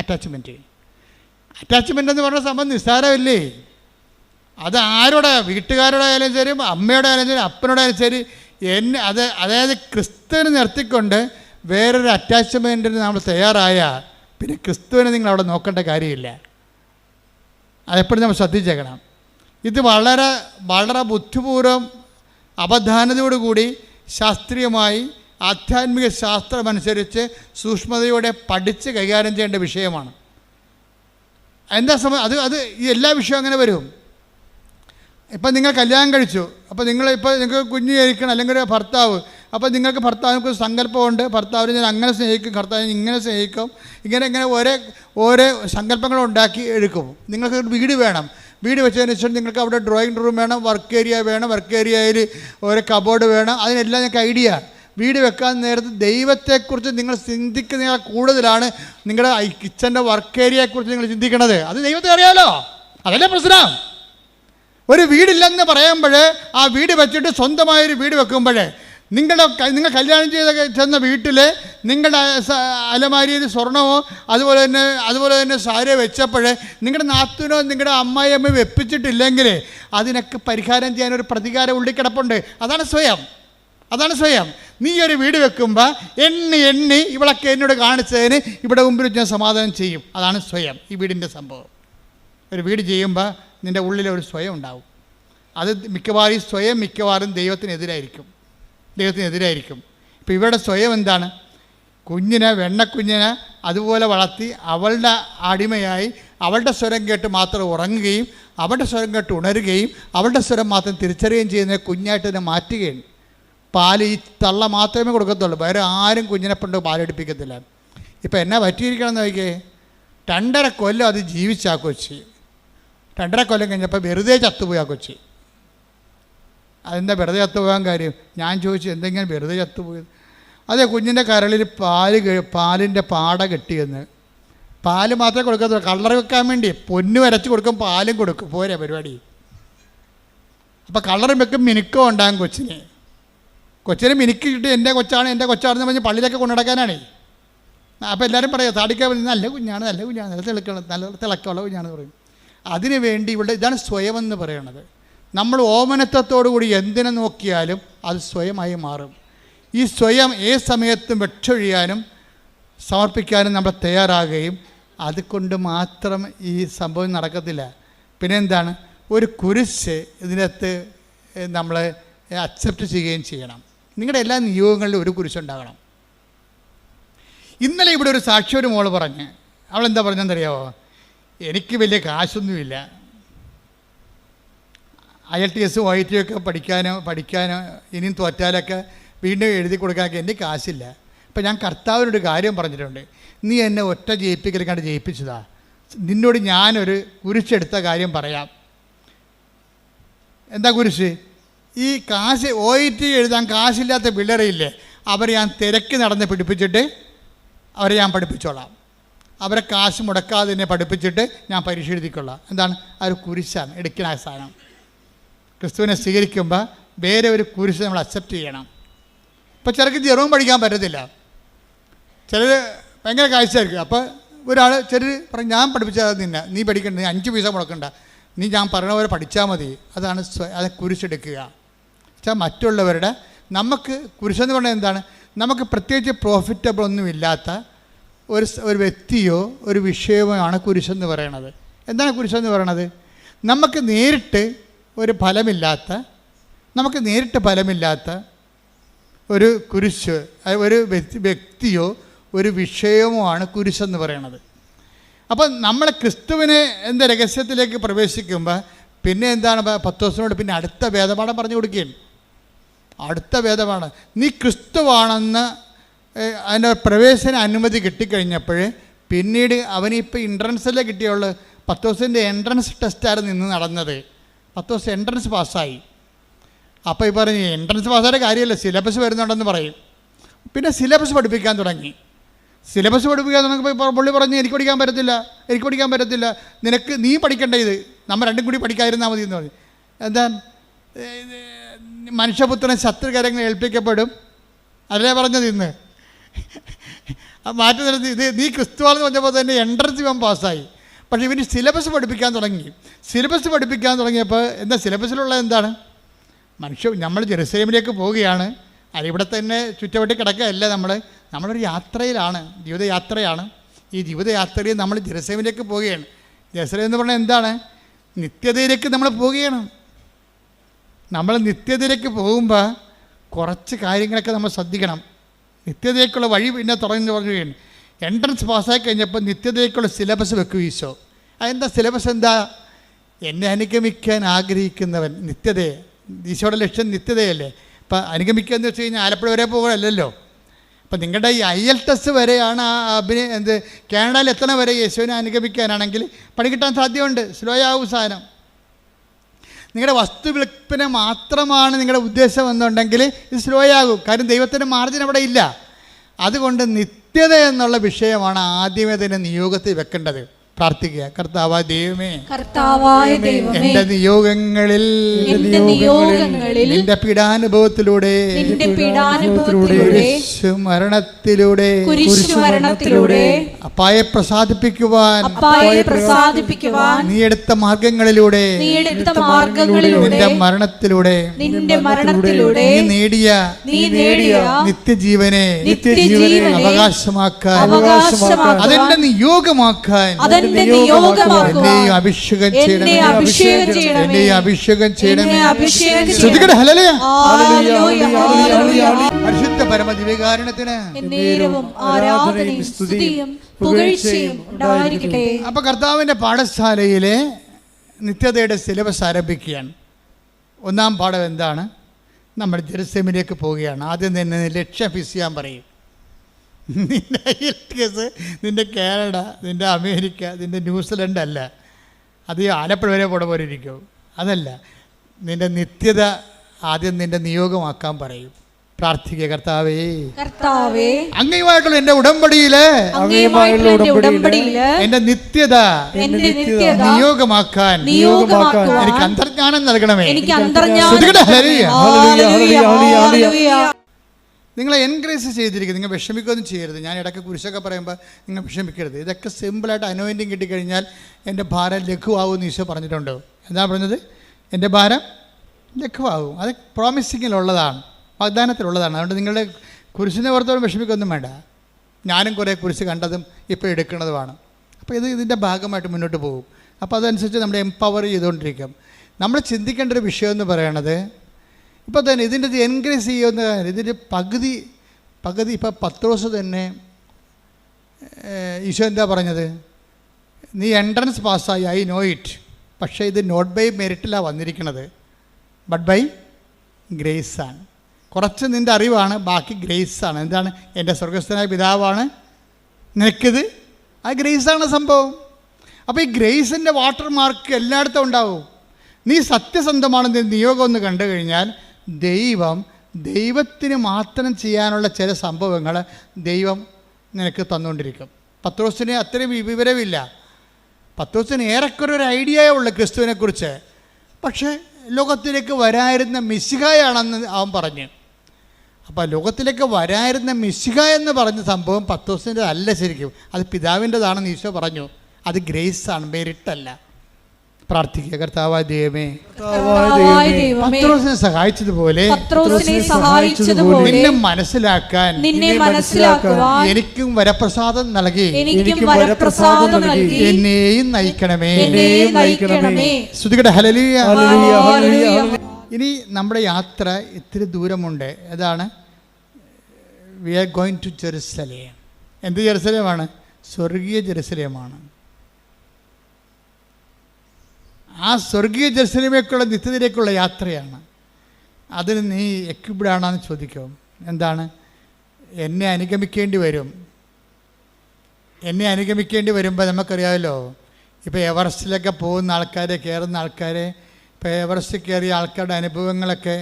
attachment. അറ്റാച്ച്മെൻ്റ് എന്ന് പറഞ്ഞ സംബന്ധം നിസ്സാരമല്ലേ? അത് ആരോടെ, വീട്ടുകാരോടായാലും ശരി, അമ്മയോടായാലും ശരി, അപ്പനോടായാലും ശരി, അതായത് ക്രിസ്തുവിനെ നിർത്തിക്കൊണ്ട് വേറൊരു അറ്റാച്ച്മെൻറ്റിന് നമ്മൾ തയ്യാറായാൽ പിന്നെ ക്രിസ്തുവിനെ നിങ്ങൾ അവിടെ നോക്കേണ്ട കാര്യമില്ല. അതെപ്പോഴും നമ്മൾ ശ്രദ്ധിച്ചേക്കണം. ഇത് വളരെ വളരെ ബുദ്ധിപൂർവ്വം അവധാനതയോടുകൂടി ശാസ്ത്രീയമായി ആധ്യാത്മിക ശാസ്ത്രമനുസരിച്ച് സൂക്ഷ്മതയോടെ പഠിച്ച് കൈകാര്യം ചെയ്യേണ്ട വിഷയമാണ്. എന്താ അത് ഈ എല്ലാ വിഷയവും അങ്ങനെ വരും. ഇപ്പം നിങ്ങൾ കല്യാണം കഴിച്ചു, അപ്പോൾ നിങ്ങൾക്ക് കുഞ്ഞ് ജനിക്കണം, അല്ലെങ്കിൽ ഒരു ഭർത്താവ്, അപ്പോൾ നിങ്ങൾക്ക് ഭർത്താവിനൊക്കെ സങ്കല്പമുണ്ട്, ഭർത്താവിനെ ഞാൻ അങ്ങനെ സ്നേഹിക്കും, ഭർത്താവിനെ ഇങ്ങനെ സ്നേഹിക്കും, ഇങ്ങനെ ഓരോ സങ്കല്പങ്ങൾ ഉണ്ടാക്കി എടുക്കും. നിങ്ങൾക്ക് വീട് വേണം, വീട് വെച്ചതിന് ശേഷം നിങ്ങൾക്ക് അവിടെ ഡ്രോയിങ് റൂം വേണം, വർക്ക് ഏരിയ വേണം, വർക്ക് ഏരിയയിൽ ഓരോ കബോർഡ് വേണം, അതിനെല്ലാം നിങ്ങൾക്ക് ഐഡിയ. വീട് വെക്കാൻ നേരത്ത് ദൈവത്തെക്കുറിച്ച് നിങ്ങൾ ചിന്തിക്കുന്നതിനേക്കാൾ കൂടുതലാണ് നിങ്ങളുടെ കിച്ചൻ്റെ വർക്ക് ഏരിയയെക്കുറിച്ച് നിങ്ങൾ ചിന്തിക്കണത്. അത് ദൈവത്തെ അറിയാമല്ലോ, അതല്ലേ പ്രശ്നം. ഒരു വീടില്ലെന്ന് പറയുമ്പോൾ ആ വീട് വെച്ചിട്ട് സ്വന്തമായൊരു വീട് വെക്കുമ്പോൾ നിങ്ങൾ കല്യാണം ചെന്ന വീട്ടിൽ നിങ്ങളുടെ അലമാരിയിൽ സ്വർണമോ അതുപോലെ തന്നെ സാരിയോ വെച്ചപ്പോൾ നിങ്ങളുടെ നാത്തൂനോ നിങ്ങളുടെ അമ്മായിയമ്മയോ വെപ്പിച്ചിട്ടില്ലെങ്കിൽ അതിനൊക്കെ പരിഹാരം ചെയ്യാനൊരു പ്രതികാരം ഉള്ളിക്കിടപ്പുണ്ട്. അതാണ് സ്വയം. നീ ഒരു വീട് വെക്കുമ്പോൾ എണ്ണി ഇവളൊക്കെ എന്നോട് കാണിച്ചതിന് ഇവിടെ മുമ്പിൽ ഞാൻ സമാധാനം ചെയ്യും. അതാണ് സ്വയം, ഈ വീടിൻ്റെ സംഭവം. ഒരു വീട് ചെയ്യുമ്പോൾ നിൻ്റെ ഉള്ളിലൊരു സ്വയം ഉണ്ടാവും. അത് മിക്കവാറും ദൈവത്തിനെതിരായിരിക്കും. ഇപ്പോൾ ഇവരുടെ സ്വയം എന്താണ്? വെണ്ണക്കുഞ്ഞിനെ അതുപോലെ വളർത്തി അവളുടെ അടിമയായി അവളുടെ സ്വരം കേട്ട് മാത്രം ഉറങ്ങുകയും അവളുടെ സ്വരം കേട്ട് ഉണരുകയും അവളുടെ സ്വരം മാത്രം തിരിച്ചറിയുകയും ചെയ്യുന്ന കുഞ്ഞായിട്ട് തന്നെ മാറ്റുകയാണ്. പാല് ഈ തള്ള മാത്രമേ കൊടുക്കത്തുള്ളൂ, വേറെ ആരും കുഞ്ഞിനെ കൊണ്ട് പാലെടുപ്പിക്കത്തില്ല. ഇപ്പം എന്നാ പറ്റിയിരിക്കണമെന്ന് നോക്കിയേ, 2.5 കൊല്ലം അത് ജീവിച്ചാ കൊച്ചി. 2.5 കൊല്ലം കഴിഞ്ഞപ്പോൾ വെറുതെ ചത്തുപോയി ആ കൊച്ചി. അതെന്താ വെറുതെ ചത്തുപോകാൻ കാര്യം? ഞാൻ ചോദിച്ചു, എന്തെങ്കിലും വെറുതെ ചത്തുപോയത്? അതെ, കുഞ്ഞിൻ്റെ കരളിൽ പാലിൻ്റെ പാട കെട്ടിയെന്ന്. പാല് മാത്രമേ കൊടുക്കത്തുള്ളൂ, കളർ വെക്കാൻ വേണ്ടി പൊന്ന് വരച്ച് കൊടുക്കും, പാലും കൊടുക്കും, പോരെ പരിപാടി. അപ്പോൾ കളറും വെക്കും, മിനുക്കം ഉണ്ടാകും കൊച്ചിനെ മിനുക്കി കിട്ടി. എൻ്റെ കൊച്ചാണെന്ന് പറഞ്ഞ് പള്ളിയിലൊക്കെ കൊണ്ടുനടക്കാനാണ്. അപ്പോൾ എല്ലാവരും പറയാം, താടിക്കാൻ നല്ല കുഞ്ഞാണ്, നല്ല തിളക്കമുള്ള കുഞ്ഞാണെന്ന് പറയും. അതിനു വേണ്ടി ഇവിടെ ഇതാണ് സ്വയം എന്ന് പറയണത്. നമ്മൾ ഓമനത്വത്തോടുകൂടി എന്തിനെ നോക്കിയാലും അത് സ്വയമായി മാറും. ഈ സ്വയം ഏത് സമയത്തും വെച്ചൊഴിയാനും സമർപ്പിക്കാനും നമ്മൾ തയ്യാറാകുകയും അതുകൊണ്ട് മാത്രം ഈ സംഭവം നടക്കത്തില്ല. പിന്നെ എന്താണ്? ഒരു കുരിശ് ഇതിനകത്ത് നമ്മൾ അക്സെപ്റ്റ് ചെയ്യുകയും ചെയ്യണം. നിങ്ങളുടെ എല്ലാ നിയോഗങ്ങളിലും ഒരു കുരിശുണ്ടാകണം. ഇന്നലെ ഇവിടെ ഒരു സാക്ഷി ഒരു മോള് പറഞ്ഞ്, അവളെന്താ പറഞ്ഞെന്നറിയാമോ? എനിക്ക് വലിയ കാശൊന്നുമില്ല, IELTS OIT ഒക്കെ പഠിക്കാനോ ഇനിയും തോറ്റാലൊക്കെ വീണ്ടും എഴുതി കൊടുക്കാനൊക്കെ എൻ്റെ കാശില്ല. അപ്പം ഞാൻ കർത്താവിനൊരു കാര്യം പറഞ്ഞിട്ടുണ്ട്, നീ എന്നെ ഒറ്റ ജയിപ്പിക്കലേക്കാണ്ട് ജയിപ്പിച്ചതാ. നിന്നോട് ഞാനൊരു കുരിശെടുത്ത കാര്യം പറയാം. എന്താ കുരിശ്? ഈ കാശ് OIT എഴുതാൻ കാശില്ലാത്ത പിള്ളേരെയില്ലേ, അവരെ ഞാൻ തിരക്ക് നടന്ന് പിടിപ്പിച്ചിട്ട് അവരെ ഞാൻ പഠിപ്പിച്ചോളാം. അവരെ കാശ് മുടക്കാതെ തന്നെ പഠിപ്പിച്ചിട്ട് ഞാൻ പരീക്ഷ എഴുതിക്കൊള്ളാം. എന്താണ്? ആ ഒരു കുരിശാണ് എടുക്കുന്ന സാധനം. ക്രിസ്തുവിനെ സ്വീകരിക്കുമ്പോൾ വേറെ ഒരു കുരിശ് നമ്മൾ അക്സെപ്റ്റ് ചെയ്യണം. ഇപ്പോൾ ചിലർക്ക് ജെറോം പഠിക്കാൻ പറ്റത്തില്ല, ചിലർ ഭയങ്കര കാഴ്ചയായിരിക്കും. അപ്പോൾ ചിലർ പറയും, ഞാൻ പഠിപ്പിച്ചാൽ നീ പഠിക്കണ്ട, നീ 5 പൈസ മുടക്കണ്ട, നീ ഞാൻ പറഞ്ഞ പോലെ പഠിച്ചാൽ മതി. അതാണ് അത് കുരിശെടുക്കുക. വെച്ചാൽ മറ്റുള്ളവരുടെ നമുക്ക് കുരിശെന്ന് പറഞ്ഞാൽ എന്താണ്? നമുക്ക് പ്രത്യേകിച്ച് പ്രോഫിറ്റബിൾ ഒന്നുമില്ലാത്ത ഒരു വ്യക്തിയോ ഒരു വിഷയമോ ആണ് കുരിശെന്ന് പറയണത്. എന്താണ് കുരിശെന്ന് പറയണത്? നമുക്ക് നേരിട്ട് ഫലമില്ലാത്ത ഒരു കുരിശ്, ഒരു വ്യക്തിയോ ഒരു വിഷയമോ ആണ് കുരിശെന്ന് പറയണത്. അപ്പം നമ്മൾ ക്രിസ്തുവിനെ രഹസ്യത്തിലേക്ക് പ്രവേശിക്കുമ്പോൾ പിന്നെ എന്താണ്? പത്രോസിനോട് പിന്നെ അടുത്ത വേദപാഠം പറഞ്ഞു കൊടുക്കുകയാണ്. അടുത്ത വേദപാഠം, നീ ക്രിസ്തുവാണെന്ന് അതിൻ്റെ പ്രവേശന അനുമതി കിട്ടിക്കഴിഞ്ഞപ്പോൾ പിന്നീട് അവനിപ്പോൾ എൻട്രൻസല്ലേ കിട്ടിയുള്ളൂ. പത്രോസിൻ്റെ എൻട്രൻസ് ടെസ്റ്റായിരുന്നു ഇന്ന് നടന്നത്. പത്രോസ് എൻട്രൻസ് പാസ്സായി. അപ്പോൾ ഈ പറഞ്ഞ് എൻട്രൻസ് പാസ്സായ കാര്യമല്ല, സിലബസ് വരുന്നുണ്ടെന്ന് പറയും. പിന്നെ സിലബസ് പഠിപ്പിക്കാൻ തുടങ്ങി. പുള്ളി പറഞ്ഞ് എനിക്ക് പഠിക്കാൻ പറ്റത്തില്ല, നീ പഠിക്കേണ്ട, ഇത് നമ്മൾ രണ്ടും കൂടി പഠിക്കാതിരുന്നാൽ മതി എന്ന് പറഞ്ഞു. എന്താ? മനുഷ്യപുത്രൻ ശത്രുകരങ്ങൾ ഏൽപ്പിക്കപ്പെടും, അതല്ലേ പറഞ്ഞത് ഇന്ന്. മാറ്റി നിർത്തി, ഇത് നീ ക്രിസ്തുവാണെന്ന് പറഞ്ഞപ്പോൾ തന്നെ എൻട്രൻസ് ഇവൻ പാസ്സായി. പക്ഷേ ഇവർ സിലബസ് പഠിപ്പിക്കാൻ തുടങ്ങിയപ്പോൾ എന്താ സിലബസിലുള്ള എന്താണ്? നമ്മൾ ജെറുസലേമിലേക്ക് പോവുകയാണ്, അതിവിടെ തന്നെ ചുറ്റുവട്ടി കിടക്കുകയല്ല, നമ്മളൊരു യാത്രയിലാണ്, ജീവിതയാത്രയാണ്. ഈ ജീവിതയാത്രയിൽ നമ്മൾ ജെറുസലേമിലേക്ക് പോവുകയാണ്. ജെറുസലേം എന്ന് പറഞ്ഞാൽ എന്താണ്? നിത്യതയിലേക്ക് നമ്മൾ പോവുകയാണ്. നമ്മൾ നിത്യതയിലേക്ക് പോകുമ്പോൾ കുറച്ച് കാര്യങ്ങളൊക്കെ നമ്മൾ ശ്രദ്ധിക്കണം. നിത്യതയിലേക്കുള്ള വഴി പിന്നെ തുടങ്ങുകയാണ്. എൻട്രൻസ് പാസ്സായി കഴിഞ്ഞപ്പോൾ നിത്യതയിലേക്കുള്ള സിലബസ് വെക്കും ഈശോ. അതെന്താ സിലബസ്? എന്താ? എന്നെ അനുഗമിക്കാൻ ആഗ്രഹിക്കുന്നവൻ. നിത്യതയെ, ഈശോയുടെ ലക്ഷ്യം നിത്യതയല്ലേ. ഇപ്പം അനുഗമിക്കുക എന്ന് വെച്ച് കഴിഞ്ഞാൽ ആലപ്പുഴ വരെ പോകുകയല്ലല്ലോ. അപ്പം നിങ്ങളുടെ ഈ IELTS വരെയാണ് കാനഡയിൽ എത്തണ വരെ യേശുവിനെ അനുഗമിക്കാനാണെങ്കിൽ പണി കിട്ടാൻ സാധ്യതയുണ്ട്. സ്ലോ ആവും സാധനം. നിങ്ങളുടെ വസ്തുവിൽപ്പന മാത്രമാണ് നിങ്ങളുടെ ഉദ്ദേശം എന്നുണ്ടെങ്കിൽ ഇത് സ്ലോ ആകും. കാര്യം ദൈവത്തിൻ്റെ മാർജിൻ അവിടെ ഇല്ല. അതുകൊണ്ട് നിത്യത എന്നുള്ള വിഷയമാണ് ആദ്യമേ തന്നെ നിയോഗത്തിൽ വെക്കേണ്ടത്. പ്രാർത്ഥിക്കുക. കർത്താവായ ദൈവമേ, എന്റെ നിയോഗങ്ങളിൽ നിന്റെ പീഡാനുഭവത്തിലൂടെ കുരിശുമരണത്തിലൂടെ അപ്പായെ പ്രസാദിപ്പിക്കുവാൻ നീ എടുത്ത മാർഗങ്ങളിലൂടെ നിന്റെ മരണത്തിലൂടെ നീ നേടിയ നിത്യജീവനെ അവകാശമാക്കാൻ, അതെന്റെ നിയോഗമാക്കാൻ എന്നെയും അഭിഷേകം ചെയ്യണമേ. പരിശുദ്ധ പരമദിവ്യകാരുണ്യത്തിന് അപ്പൊ കർത്താവിന്റെ പാഠശാലയിലെ നിത്യതയുടെ സിലബസ് ആരംഭിക്കുകയാണ്. ഒന്നാം പാഠം എന്താണ്? നമ്മൾ ജെറുസലേമിലേക്ക് പോവുകയാണ്. ആദ്യം തന്നെ ലക്ഷ്യം ഫിക്സ് ചെയ്യാൻ പറയും. നിന്റെ IELTS, നിന്റെ കാനഡ, നിന്റെ അമേരിക്ക, നിന്റെ ന്യൂസിലൻഡ് അല്ല. അത് ആലപ്പുഴ വരെ പോണ പോലെ ഇരിക്കും. അതല്ല, നിന്റെ നിത്യത ആദ്യം നിന്റെ നിയോഗമാക്കാൻ പറയും. പ്രാർത്ഥിക്കുക. കർത്താവേ, അങ്ങയുമായിട്ടുള്ള എന്റെ ഉടമ്പടിയില് എന്റെ നിത്യത നിയോഗമാക്കാൻ എനിക്ക് അന്തർജ്ഞാനം നൽകണമേ. നിങ്ങളെ എൻകറേജ് ചെയ്തിരിക്കും. നിങ്ങൾ വിഷമിക്കുകയൊന്നും ചെയ്യരുത്. ഞാൻ ഇടയ്ക്ക് കുരിശൊക്കെ പറയുമ്പോൾ നിങ്ങൾ വിഷമിക്കരുത്. ഇതൊക്കെ സിമ്പിളായിട്ട് അനോയിൻറ്റിങ് കിട്ടിക്കഴിഞ്ഞാൽ എൻ്റെ ഭാരം ലഘുവാകുമെന്ന് ഈശോ പറഞ്ഞിട്ടുണ്ട്. എന്താ പറഞ്ഞത്? എൻ്റെ ഭാരം ലഘുവാകും. അത് പ്രോമിസിങ്ങിലുള്ളതാണ്, വാഗ്ദാനത്തിലുള്ളതാണ്. അതുകൊണ്ട് നിങ്ങളുടെ കുരിശിനെ ഓർത്തോളം വിഷമിക്കൊന്നും വേണ്ട. ഞാനും കുറേ കുരിശ് കണ്ടതും ഇപ്പോൾ എടുക്കുന്നതുമാണ്. അപ്പോൾ ഇതിൻ്റെ ഭാഗമായിട്ട് മുന്നോട്ട് പോകും. അപ്പോൾ അതനുസരിച്ച് നമ്മൾ എംപവർ ചെയ്തുകൊണ്ടിരിക്കും. നമ്മൾ ചിന്തിക്കേണ്ട ഒരു വിഷയം എന്ന് പറയണത്, ഇപ്പോൾ തന്നെ ഇതിൻ്റെ എൻകറേജ് ചെയ്യുന്ന ഇതിൻ്റെ പകുതി ഇപ്പോൾ പത്രോസ് തന്നെ ഈശോ എന്താ പറഞ്ഞത്? നീ എൻട്രൻസ് പാസ്സായി, ഐ നോ ഇറ്റ്. പക്ഷേ ഇത് നോട്ട് ബൈ മെറിറ്റിലാണ് വന്നിരിക്കുന്നത്, ബട്ട് ബൈ ഗ്രേസാണ്. കുറച്ച് നിൻ്റെ അറിവാണ്, ബാക്കി ഗ്രേസാണ്. എന്താണ്? എൻ്റെ സ്വർഗസ്ഥനായ പിതാവാണ് നിനക്കിത്. ആ ഗ്രേസാണ് സംഭവം. അപ്പോൾ ഈ ഗ്രേസിൻ്റെ വാട്ടർ മാർക്ക് എല്ലായിടത്തും ഉണ്ടാവും. നീ സത്യസന്ധമാണെന്ന് നിയോഗം ഒന്ന് കണ്ടു കഴിഞ്ഞാൽ ദൈവത്തിന് മാത്രം ചെയ്യാനുള്ള ചില സംഭവങ്ങൾ ദൈവം നിനക്ക് തന്നുകൊണ്ടിരിക്കും. പത്രോസിന് അത്രയും വിവരമില്ല. പത്രോസിന് ഏറെക്കുറെ ഒരു ഐഡിയയേ ഉള്ളൂ ക്രിസ്തുവിനെക്കുറിച്ച്. പക്ഷേ ലോകത്തിലേക്ക് വരായിരുന്ന മിശിഹായാണെന്ന് അവൻ പറഞ്ഞു. അപ്പോൾ ലോകത്തിലേക്ക് വരായിരുന്ന മിശിഹ എന്ന് പറഞ്ഞ സംഭവം പത്രോസിൻ്റെ അല്ല, ശരിക്കും അത് പിതാവിൻ്റെതാണെന്ന് ഈശോ പറഞ്ഞു. അത് ഗ്രേസാണ്, മെറിറ്റല്ല. പ്രാർത്ഥിക്കുക. കർത്താവായ ദൈവമേ, പത്രോസിനെ സഹായിച്ചതുപോലെ നിന്നെ മനസ്സിലാക്കാൻ എനിക്കും വരപ്രസാദം നൽകി എന്നെയും നയിക്കണമേ. സ്തുതിക്കട്ടെ. ഹല്ലേലൂയ. ഇനി നമ്മുടെ യാത്ര ഇത്തിരി ദൂരമുണ്ട്. അതാണ് we are going to Jerusalem. എന്ത് ജെറുസലേമാണ്? സ്വർഗീയ ജെറുസലേമാണ്. ആ സ്വർഗീയ ജെറുസലേമിലേക്കുള്ള നിത്യതയിലേക്കുള്ള യാത്രയാണ്. അതിന് നീ എക്വിപ്ഡ് ആണെന്ന് ചോദിക്കും. എന്താണ്? എന്നെ അനുഗമിക്കേണ്ടി വരും. എന്നെ അനുഗമിക്കേണ്ടി വരുമ്പോൾ നമുക്കറിയാമല്ലോ, ഇപ്പോൾ എവറസ്റ്റിലൊക്കെ പോകുന്ന ആൾക്കാരെ, കയറുന്ന ആൾക്കാരെ, ഇപ്പോൾ എവറസ്റ്റിൽ കയറിയ ആൾക്കാരുടെ അനുഭവങ്ങളൊക്കെ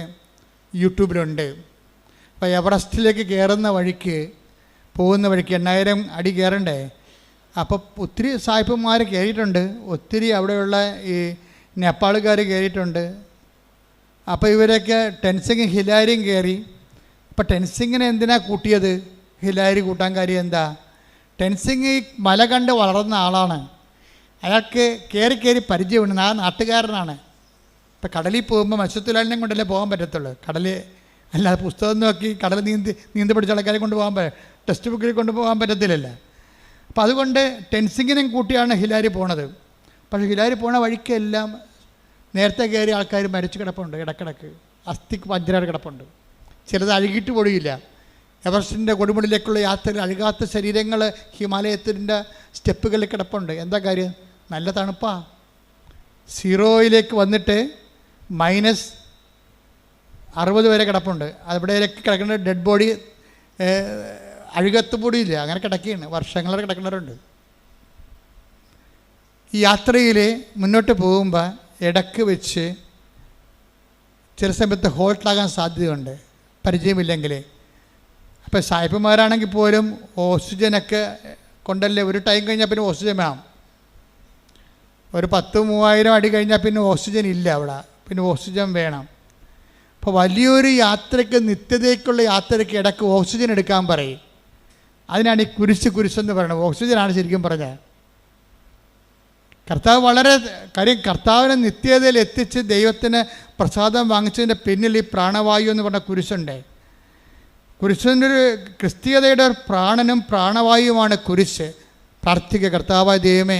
യൂട്യൂബിലുണ്ട്. അപ്പോൾ എവറസ്റ്റിലേക്ക് കയറുന്ന വഴിക്ക്, പോകുന്ന വഴിക്ക് 8000 അടി കയറണ്ടേ. അപ്പോൾ ഒത്തിരി സായിപ്പന്മാർ കയറിയിട്ടുണ്ട്, ഒത്തിരി അവിടെയുള്ള ഈ നേപ്പാളുകാർ കയറിയിട്ടുണ്ട്. അപ്പോൾ ഇവരൊക്കെ ടെൻസിങ് ഹിലാരിയും കയറി. അപ്പോൾ ടെൻസിങ്ങിനെ എന്തിനാണ് കൂട്ടിയത്? ഹിലാരി കൂട്ടാൻ കാര്യം എന്താ? ടെൻസിങ് ഈ മല കണ്ട് വളർന്ന ആളാണ്. അയാൾക്ക് കയറി പരിചയമുണ്ട്, ആ നാട്ടുകാരനാണ്. ഇപ്പം കടലിൽ പോകുമ്പോൾ മത്സ്യത്തൊഴിലാളിനെ കൊണ്ടല്ലേ പോകാൻ പറ്റത്തുള്ളൂ. കടലിൽ അല്ലാതെ പുസ്തകം നോക്കി കടൽ നീന്തി പഠിച്ച ആൾക്കാരെ കൊണ്ടുപോകാൻ ടെക്സ്റ്റ് ബുക്കിൽ കൊണ്ടുപോകാൻ പറ്റത്തില്ലല്ലോ. അപ്പോൾ അതുകൊണ്ട് ടെൻസിങ്ങിനും കൂട്ടിയാണ് ഹിലാരി പോണത്. പക്ഷേ ഹിലാരി പോണ വഴിക്കെല്ലാം നേരത്തെ കയറിയ ആൾക്കാർ മരിച്ചു കിടപ്പുണ്ട്, ഇടക്കിടക്ക് അസ്ഥിക്ക് പഞ്ചറാറ് കിടപ്പുണ്ട്. ചിലത് അഴുകിയിട്ട് പൊടിയില്ല. എവറസ്റ്റിൻ്റെ കൊടുമുടിയിലേക്കുള്ള യാത്രയിൽ അഴുകാത്ത ശരീരങ്ങൾ ഹിമാലയത്തിൻ്റെ സ്റ്റെപ്പുകളിൽ കിടപ്പുണ്ട്. എന്താ കാര്യം? നല്ല തണുപ്പാണ്. 0 വന്നിട്ട് -60 വരെ കിടപ്പുണ്ട്. അവിടെയൊക്കെ കിടക്കുന്ന ഡെഡ് ബോഡി അഴുകത്ത് പൊടിയില്ല, അങ്ങനെ കിടക്കുകയാണ്. വർഷങ്ങളെ കിടക്കുന്നവരുണ്ട്. ഈ യാത്രയിൽ മുന്നോട്ട് പോകുമ്പോൾ ഇടക്ക് വെച്ച് ചില സമയത്ത് ഹോൾട്ടാകാൻ സാധ്യതയുണ്ട്, പരിചയമില്ലെങ്കിൽ. അപ്പോൾ സായിപ്പന്മാരാണെങ്കിൽ പോലും ഓക്സിജനൊക്കെ കൊണ്ടല്ലേ, ഒരു ടൈം കഴിഞ്ഞാൽ പിന്നെ ഓക്സിജൻ വേണം. ഒരു 10,000-3000 അടി കഴിഞ്ഞാൽ പിന്നെ ഓക്സിജൻ ഇല്ല അവിടെ, പിന്നെ ഓക്സിജൻ വേണം. അപ്പോൾ വലിയൊരു യാത്രയ്ക്ക്, നിത്യതയ്ക്കുള്ള യാത്രയ്ക്ക് ഇടയ്ക്ക് ഓക്സിജൻ എടുക്കാൻ പറയും. അതിനാണ് ഈ കുരിശെന്ന് പറയുന്നത്. ഓക്സിജനാണ് ശരിക്കും പറഞ്ഞത്. കർത്താവ് വളരെ കാര്യം, കർത്താവിനെ നിത്യതയിൽ എത്തിച്ച് ദൈവത്തിന് പ്രസാദം വാങ്ങിച്ചതിൻ്റെ പിന്നിൽ ഈ പ്രാണവായു എന്ന് പറഞ്ഞ കുരിശുണ്ട്. കുരിശിൻ്റെ ഒരു ക്രിസ്തീയതയുടെ പ്രാണനും പ്രാണവായുമാണ് കുരിശ്. പ്രാർത്ഥിക്കുക, കർത്താവായ ദൈവമേ,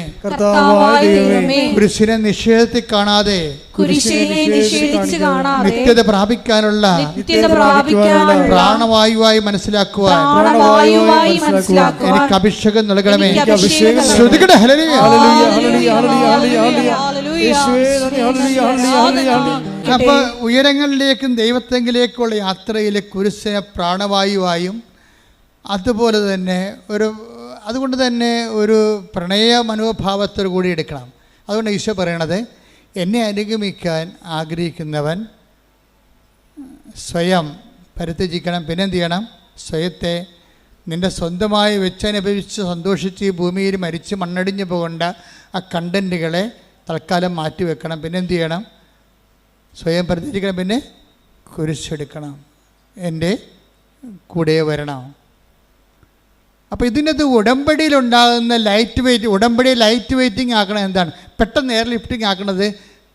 കുരിശിനെ നിഷേധത്തിൽ കാണാതെ നിത്യത പ്രാപിക്കാനുള്ള പ്രാണവായുവായി മനസ്സിലാക്കുവാൻ എനിക്ക് അഭിഷേകം നൽകണമേ. ശ്രുതികട ഹല്ലേലൂയ. അപ്പൊ ഉയരങ്ങളിലേക്കും ദൈവത്തെങ്കിലേക്കുള്ള യാത്രയിൽ കുരിശിനെ പ്രാണവായുവായും അതുപോലെ തന്നെ അതുകൊണ്ട് തന്നെ ഒരു പ്രണയ മനോഭാവത്തോടു കൂടി എടുക്കണം. അതുകൊണ്ട് ഈശോ പറയണത്, എന്നെ അനുഗമിക്കാൻ ആഗ്രഹിക്കുന്നവൻ സ്വയം പരിത്യജിക്കണം. പിന്നെ എന്ത് ചെയ്യണം? സ്വയത്തെ നിൻ്റെ സ്വന്തമായി വെച്ചനുഭവിച്ച് സന്തോഷിച്ച് ഈ ഭൂമിയിൽ മരിച്ച് മണ്ണടിഞ്ഞു പോകേണ്ട ആ കണ്ടൻറ്റുകളെ തൽക്കാലം മാറ്റി വെക്കണം. പിന്നെ എന്ത് ചെയ്യണം? സ്വയം പരിത്യജിക്കണം. പിന്നെ കുരിശെടുക്കണം, എൻ്റെ കൂടെ വരണം. അപ്പോൾ ഇതിനകത്ത് ഉടമ്പടിയിലുണ്ടാകുന്ന ഉടമ്പടി ലൈറ്റ് വെയ്റ്റിംഗ് ആക്കണം. എന്താണ്? പെട്ടെന്ന് എയർ ലിഫ്റ്റിംഗ് ആക്കണത്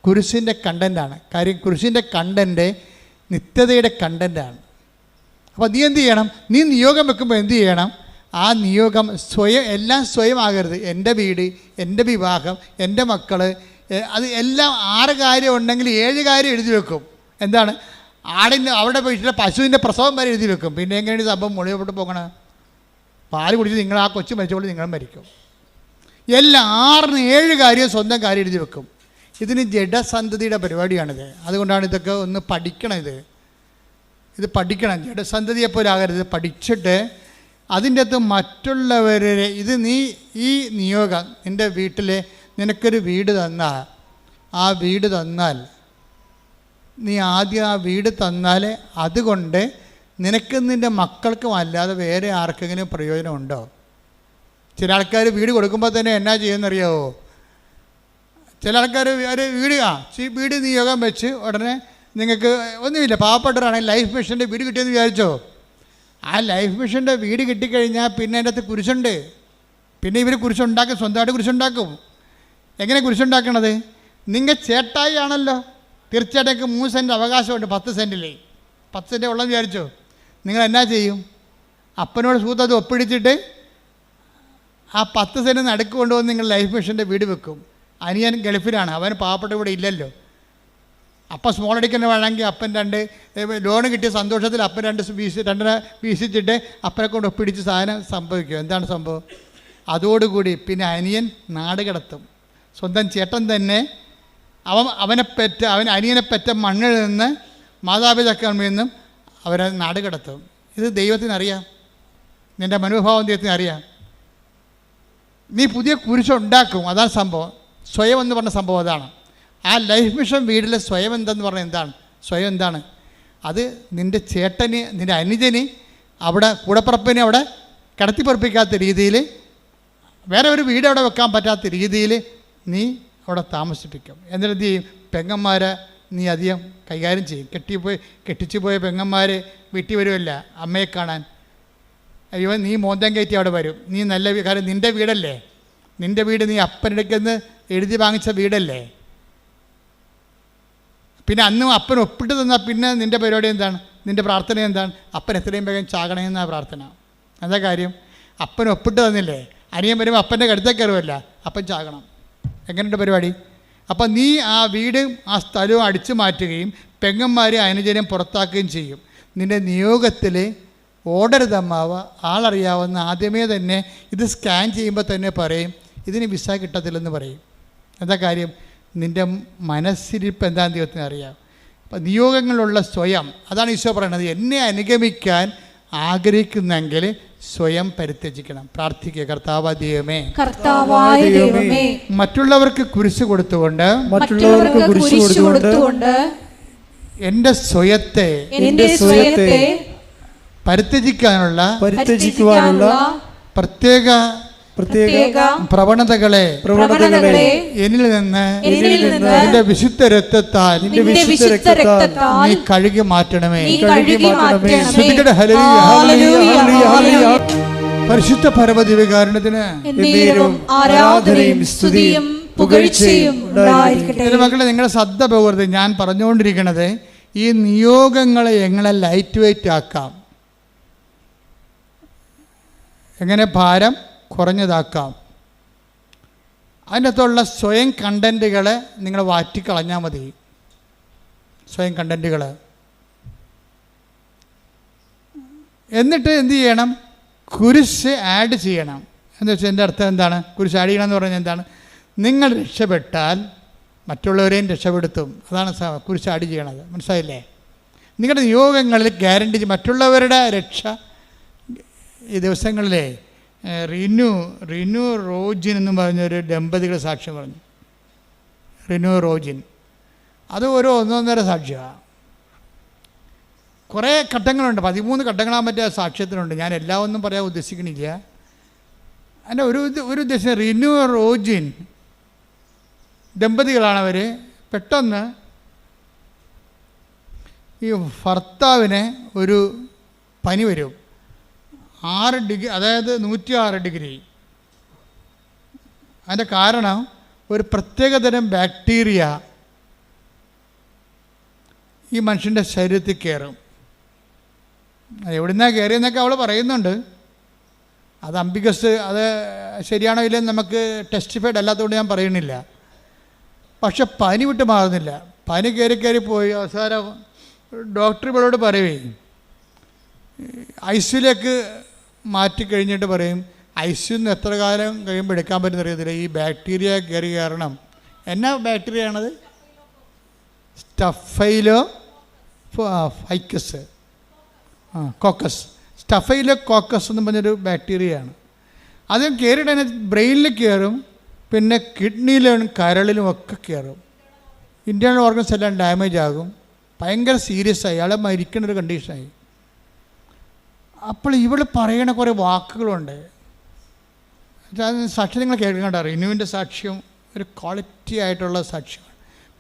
കുരിശിൻ്റെ കണ്ടൻ്റാണ്. കാര്യം കുരിശിൻ്റെ കണ്ടൻറ്റ് നിത്യതയുടെ കണ്ടൻ്റാണ്. അപ്പോൾ നീ എന്ത് ചെയ്യണം? നീ നിയോഗം വെക്കുമ്പോൾ എന്ത് ചെയ്യണം? ആ നിയോഗം എല്ലാം സ്വയം ആകരുത്. എൻ്റെ വീട്, എൻ്റെ വിവാഹം, എൻ്റെ മക്കൾ, അത് എല്ലാം 6 കാര്യം ഉണ്ടെങ്കിൽ 7 കാര്യം എഴുതി വെക്കും. എന്താണ്? അവിടെ പോയിട്ട് പശുവിൻ്റെ പ്രസവം വരെ എഴുതി വെക്കും. പിന്നെ എങ്ങനെയാണ് സംഭവം മുകളിലോട്ട് പോകണം? പാല് കുടിച്ച് നിങ്ങൾ ആ കൊച്ചു മരിച്ചപ്പോൾ നിങ്ങളും മരിക്കും. എല്ലാം 6-7 കാര്യം സ്വന്തം കാര്യം എഴുതി വെക്കും. ഇതിന് ജഡസന്ധതിയുടെ പരിപാടിയാണിത്. അതുകൊണ്ടാണ് ഇതൊക്കെ ഒന്ന് പഠിക്കണം. ഇത് പഠിക്കണം. ജഡസന്ധതിയെപ്പോലെ ആകരുത്. പഠിച്ചിട്ട് അതിൻ്റെ അകത്ത് മറ്റുള്ളവരെ നീ ഈ നിയോഗം നിൻ്റെ വീട്ടിൽ നിനക്കൊരു വീട് തന്നാൽ, ആ വീട് തന്നാൽ നീ ആദ്യം ആ വീട് തന്നാൽ അതുകൊണ്ട് നിനക്ക് നിൻ്റെ മക്കൾക്കും അല്ലാതെ വേറെ ആർക്കെങ്കിലും പ്രയോജനമുണ്ടോ? ചില ആൾക്കാർ വീട് കൊടുക്കുമ്പോൾ തന്നെ എന്നാ ചെയ്യുമെന്നറിയാവോ? ചില ആൾക്കാർ വീട് നിയോഗം വെച്ച് ഉടനെ നിങ്ങൾക്ക് ഒന്നുമില്ല, പാവപ്പെട്ടവരാണെങ്കിൽ ലൈഫ് മിഷൻ്റെ വീട് കിട്ടിയെന്ന് വിചാരിച്ചോ? ആ ലൈഫ് മിഷൻ്റെ വീട് കിട്ടിക്കഴിഞ്ഞാൽ പിന്നെ അതിൻ്റെ അകത്ത് കുരിശുണ്ട്. പിന്നെ ഇവർ കുരിശുണ്ടാക്കും, സ്വന്തമായിട്ട് കുരിശുണ്ടാക്കും. എങ്ങനെ കുരിശുണ്ടാക്കണത്? നിങ്ങൾ ചേട്ടായി ആണല്ലോ, തീർച്ചയായിട്ടും 3 സെൻറ്റ് അവകാശമുണ്ട് 10 സെൻറ്റിൽ. 10 സെൻറ്റ് ഉള്ളതെന്ന് വിചാരിച്ചോ? നിങ്ങൾ എന്നാ ചെയ്യും? അപ്പനോട് സൂത്തത് ഒപ്പിടിച്ചിട്ട് ആ 10 സെൻറ്റ് നടുക്ക് കൊണ്ടുവന്ന് നിങ്ങൾ ലൈഫ് മിഷൻ്റെ വീട് വെക്കും. അനിയൻ ഗൾഫിലാണ്, അവന് പാവപ്പെട്ട ഇവിടെ ഇല്ലല്ലോ. അപ്പം സ്മോൾ അടിക്കുന്ന വേണമെങ്കിൽ അപ്പൻ 2 ലോൺ കിട്ടിയ സന്തോഷത്തിൽ അപ്പൻ 2 വീശിച്ചിട്ട് അപ്പനെ കൊണ്ട് ഒപ്പിടിച്ച് സാധനം സംഭവിക്കും. എന്താണ് സംഭവം? അതോടുകൂടി പിന്നെ അനിയൻ നാട് കടത്തും. സ്വന്തം ചേട്ടൻ തന്നെ അനിയനെ പെറ്റ മണ്ണിൽ നിന്ന് മാതാപിതാക്കളിൽ നിന്നും അവരെ നാട് കടത്തും. ഇത് ദൈവത്തിനറിയാം, നിൻ്റെ മനോഭാവം ദൈവത്തിന് അറിയാം. നീ പുതിയ കുരിശുണ്ടാക്കും. അതാണ് സംഭവം. സ്വയം എന്ന് പറഞ്ഞ സംഭവം അതാണ്. ആ ലൈഫ് മിഷൻ വീട്ടിലെ സ്വയം എന്തെന്ന് പറഞ്ഞാൽ എന്താണ്? സ്വയം എന്താണ്? അത് നിൻ്റെ ചേട്ടന്, നിൻ്റെ അനുജന്, അവിടെ കൂടപ്പുറപ്പിനെ അവിടെ കടത്തിപ്പറപ്പിക്കാത്ത രീതിയിൽ, വേറെ ഒരു വീട് അവിടെ വെക്കാൻ പറ്റാത്ത രീതിയിൽ നീ അവിടെ താമസിപ്പിക്കും. എന്നിട്ട് എന്ത് ചെയ്യും? പെങ്ങന്മാരെ നീ അധികം കൈകാര്യം ചെയ്യും. കെട്ടിച്ചു പോയ പെങ്ങന്മാർ വീട്ടിൽ വരുമല്ല അമ്മയെ കാണാൻ. അയ്യോ, നീ മോന്തം കയറ്റി അവിടെ വരും. നീ നല്ല കാര്യം, നിൻ്റെ വീടല്ലേ, നിൻ്റെ വീട് നീ അപ്പനെടുക്കുന്ന എഴുതി വാങ്ങിച്ച വീടല്ലേ. പിന്നെ അന്ന് അപ്പൻ ഒപ്പിട്ട് തന്നാൽ പിന്നെ നിൻ്റെ പരിപാടി എന്താണ്? നിൻ്റെ പ്രാർത്ഥന എന്താണ്? അപ്പൻ എത്രയും വേഗം ചാകണമെന്നാണ് പ്രാർത്ഥന. എന്താ കാര്യം? അപ്പൻ ഒപ്പിട്ട് തന്നില്ലേ, അനിയൻ വരുമ്പോൾ അപ്പൻ്റെ കടുത്തേക്ക് കയറുമല്ല, അപ്പൻ ചാകണം. എങ്ങനെയുണ്ട് പരിപാടി? അപ്പം നീ ആ വീടും ആ സ്ഥലവും അടിച്ചു മാറ്റുകയും പെങ്ങന്മാരെ അനുജനം പുറത്താക്കുകയും ചെയ്യും. നിൻ്റെ നിയോഗത്തിൽ ഓടരുത് അമ്മാവ്, ആളറിയാവുന്ന ആദ്യമേ തന്നെ ഇത് സ്കാൻ ചെയ്യുമ്പോൾ തന്നെ പറയും ഇതിന് വിസ കിട്ടത്തില്ലെന്ന് പറയും. എന്താ കാര്യം? നിൻ്റെ മനസ്സിരിപ്പ് എന്താണെന്ന് ദൈവത്തിന് അറിയാം. അപ്പം നിയോഗങ്ങളുള്ള സ്വയം, അതാണ് ഈശോ പറയുന്നത്, എന്നെ അനുഗമിക്കാൻ ആഗ്രഹിക്കുന്നെങ്കിൽ സ്വയം പരിത്യജിക്കണം. പ്രാർത്ഥിക്കുക, കർത്താവായ ദൈവമേ, മറ്റുള്ളവർക്ക് കുരിശ് കൊടുത്തുകൊണ്ട് എൻ്റെ സ്വയത്തെ പരിത്യജിക്കാനുള്ള പ്രത്യേക പ്രവണതകളെ എന്നിൽ നിന്ന് നിന്റെ വിശുദ്ധ രക്തത്താൽ നീ കഴുകി മാറ്റണമേ. പരിശുദ്ധ പരമദിവ്യകാരുണ്യത്തിന് ആരാധനയും സ്തുതിയും പുകഴ്ചയും ഉണ്ടായിരിക്കട്ടെ. മക്കളെ, നിങ്ങളുടെ ശ്രദ്ധ പോകരുത്. ഞാൻ പറഞ്ഞുകൊണ്ടിരിക്കുന്നത് ഈ നിയോഗങ്ങളെ എങ്ങനെ ലൈറ്റ് വെയിറ്റ് ആക്കാം, എങ്ങനെ ഭാരം കുറഞ്ഞതാക്കാം. അതിനകത്തുള്ള സ്വയം കണ്ടൻറ്റുകളെ നിങ്ങൾ വാറ്റിക്കളഞ്ഞാൽ മതി. സ്വയം കണ്ടൻറ്റുകൾ. എന്നിട്ട് എന്ത് ചെയ്യണം? കുരിശ് ആഡ് ചെയ്യണം. എന്ന് വെച്ചാൽ എൻ്റെ അർത്ഥം എന്താണ്? കുരിശ് ആഡ് ചെയ്യണം എന്ന് പറഞ്ഞാൽ എന്താണ്? നിങ്ങൾ രക്ഷപ്പെട്ടാൽ മറ്റുള്ളവരെയും രക്ഷപ്പെടുത്തും. അതാണ് കുരിശ് ആഡ് ചെയ്യണത്. മനസ്സിലായില്ലേ? നിങ്ങളുടെ നിയോഗങ്ങളിൽ ഗ്യാരണ്ടി, മറ്റുള്ളവരുടെ രക്ഷ. ഈ ദിവസങ്ങളിലെ റിനു റോജിൻ എന്ന് പറഞ്ഞൊരു ദമ്പതികൾ സാക്ഷ്യം പറഞ്ഞു. റിനു റോജിൻ, അത് ഒരു ഒന്നൊന്നര സാക്ഷ്യമാണ്. കുറേ ഘട്ടങ്ങളുണ്ട്, 13 ഘട്ടങ്ങളാൻ പറ്റിയ സാക്ഷ്യത്തിനുണ്ട്. ഞാൻ എല്ലാം ഒന്നും പറയാൻ ഉദ്ദേശിക്കണില്ല. അതിൻ്റെ ഒരു ഉദ്ദേശം, റിനു റോജിൻ ദമ്പതികളാണവർ. പെട്ടെന്ന് ഈ ഭർത്താവിന് ഒരു പനി വരും. 6 ഡിഗ്രി, അതായത് 106 ഡിഗ്രി. അതിൻ്റെ കാരണം ഒരു പ്രത്യേകതരം ബാക്ടീരിയ ഈ മനുഷ്യൻ്റെ ശരീരത്തിൽ കയറും. എവിടുന്നാണ് കയറിയെന്നൊക്കെ അവൾ പറയുന്നുണ്ട്. അത് അംബികസ്, അത് ശരിയാണോ ഇല്ലെന്ന് നമുക്ക് ടെസ്റ്റിഫൈഡ് അല്ലാത്തതുകൊണ്ട് ഞാൻ പറയുന്നില്ല. പക്ഷെ പനി വിട്ട് മാറുന്നില്ല. പനി കയറി പോയി അവസാനം ഡോക്ടർ ഇവളോട് പറയുകയും ഐസിയുലേക്ക് മാറ്റിക്കഴിഞ്ഞിട്ട് പറയും, ഐസിന്ന് എത്ര കാലം കഴിയുമ്പോൾ എടുക്കാൻ പറ്റുന്ന അറിയത്തില്ല, ഈ ബാക്ടീരിയ കയറി കാരണം. എന്നാ ബാക്ടീരിയ ആണത്? Staphylo ficus, caucus. Staphylo caucus എന്ന് പറഞ്ഞൊരു ബാക്ടീരിയയാണ്. അത് കയറിയിട്ട് ബ്രെയിനിൽ കയറും, പിന്നെ കിഡ്നിയിലും കരളിലും ഒക്കെ കയറും. ഇൻറ്റേർണൽ ഓർഗൻസ് എല്ലാം ഡാമേജ് ആകും. ഭയങ്കര സീരിയസ് ആയി, അയാളെ മരിക്കുന്നൊരു കണ്ടീഷനായി. അപ്പോൾ ഇവൾ പറയണ കുറേ വാക്കുകളുണ്ട്. സാക്ഷ്യം നിങ്ങൾ കേൾക്കണ്ട. റിനുവിൻ്റെ സാക്ഷ്യം ഒരു ക്വാളിറ്റി ആയിട്ടുള്ള സാക്ഷ്യമാണ്.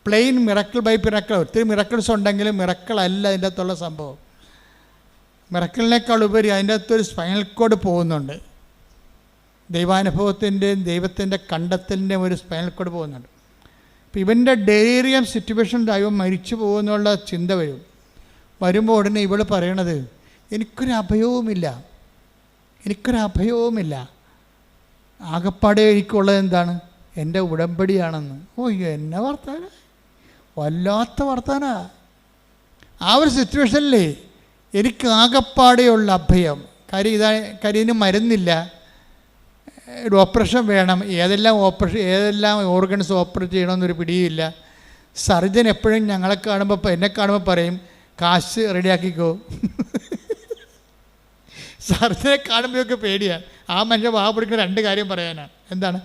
Plain miracle by miracle. ഒത്തിരി മിറക്കിൾസ് ഉണ്ടെങ്കിലും മിറക്കിൾ അല്ല അതിൻ്റെ അകത്തുള്ള സംഭവം. മിറക്കിളിനേക്കാൾ ഉപരി അതിൻ്റെ അകത്തൊരു സ്പൈനൽ കോഡ് പോകുന്നുണ്ട്. ദൈവാനുഭവത്തിൻ്റെയും ദൈവത്തിൻ്റെ കണ്ടെത്തലിൻ്റെയും ഒരു സ്പൈനൽ കോഡ് പോകുന്നുണ്ട്. അപ്പോൾ ഇവൻ്റെ ഡെലീറിയം സിറ്റുവേഷൻ ദൈവം മരിച്ചു പോകുന്നുള്ള ചിന്ത വരുമ്പോൾ ഉടനെ ഇവൾ പറയണത്, എനിക്കൊരു അഭയവുമില്ല. ആകപ്പാടെ എനിക്കുള്ളത് എന്താണ്? എൻ്റെ ഉടമ്പടിയാണെന്ന്. ഓ, എന്നെ വർത്താന, വല്ലാത്ത വർത്താന. ആ ഒരു സിറ്റുവേഷനിലേ എനിക്ക് ആകപ്പാടെയുള്ള അഭയം. കാര്യം ഇതിന് മരുന്നില്ല, ഒരു ഓപ്പറേഷൻ വേണം. ഏതെല്ലാം ഓർഗൻസ് ഓപ്പറേറ്റ് ചെയ്യണമെന്നൊരു പിടിയില്ല. സർജൻ എപ്പോഴും എന്നെ കാണുമ്പോൾ പറയും, കാശ് റെഡിയാക്കിക്കോ. സർജനെ കാണുമ്പോഴൊക്കെ പേടിയാണ്. ആ മനുഷ്യൻ പിടിക്കുന്ന 2 കാര്യം പറയാനാണ്. എന്താണ്?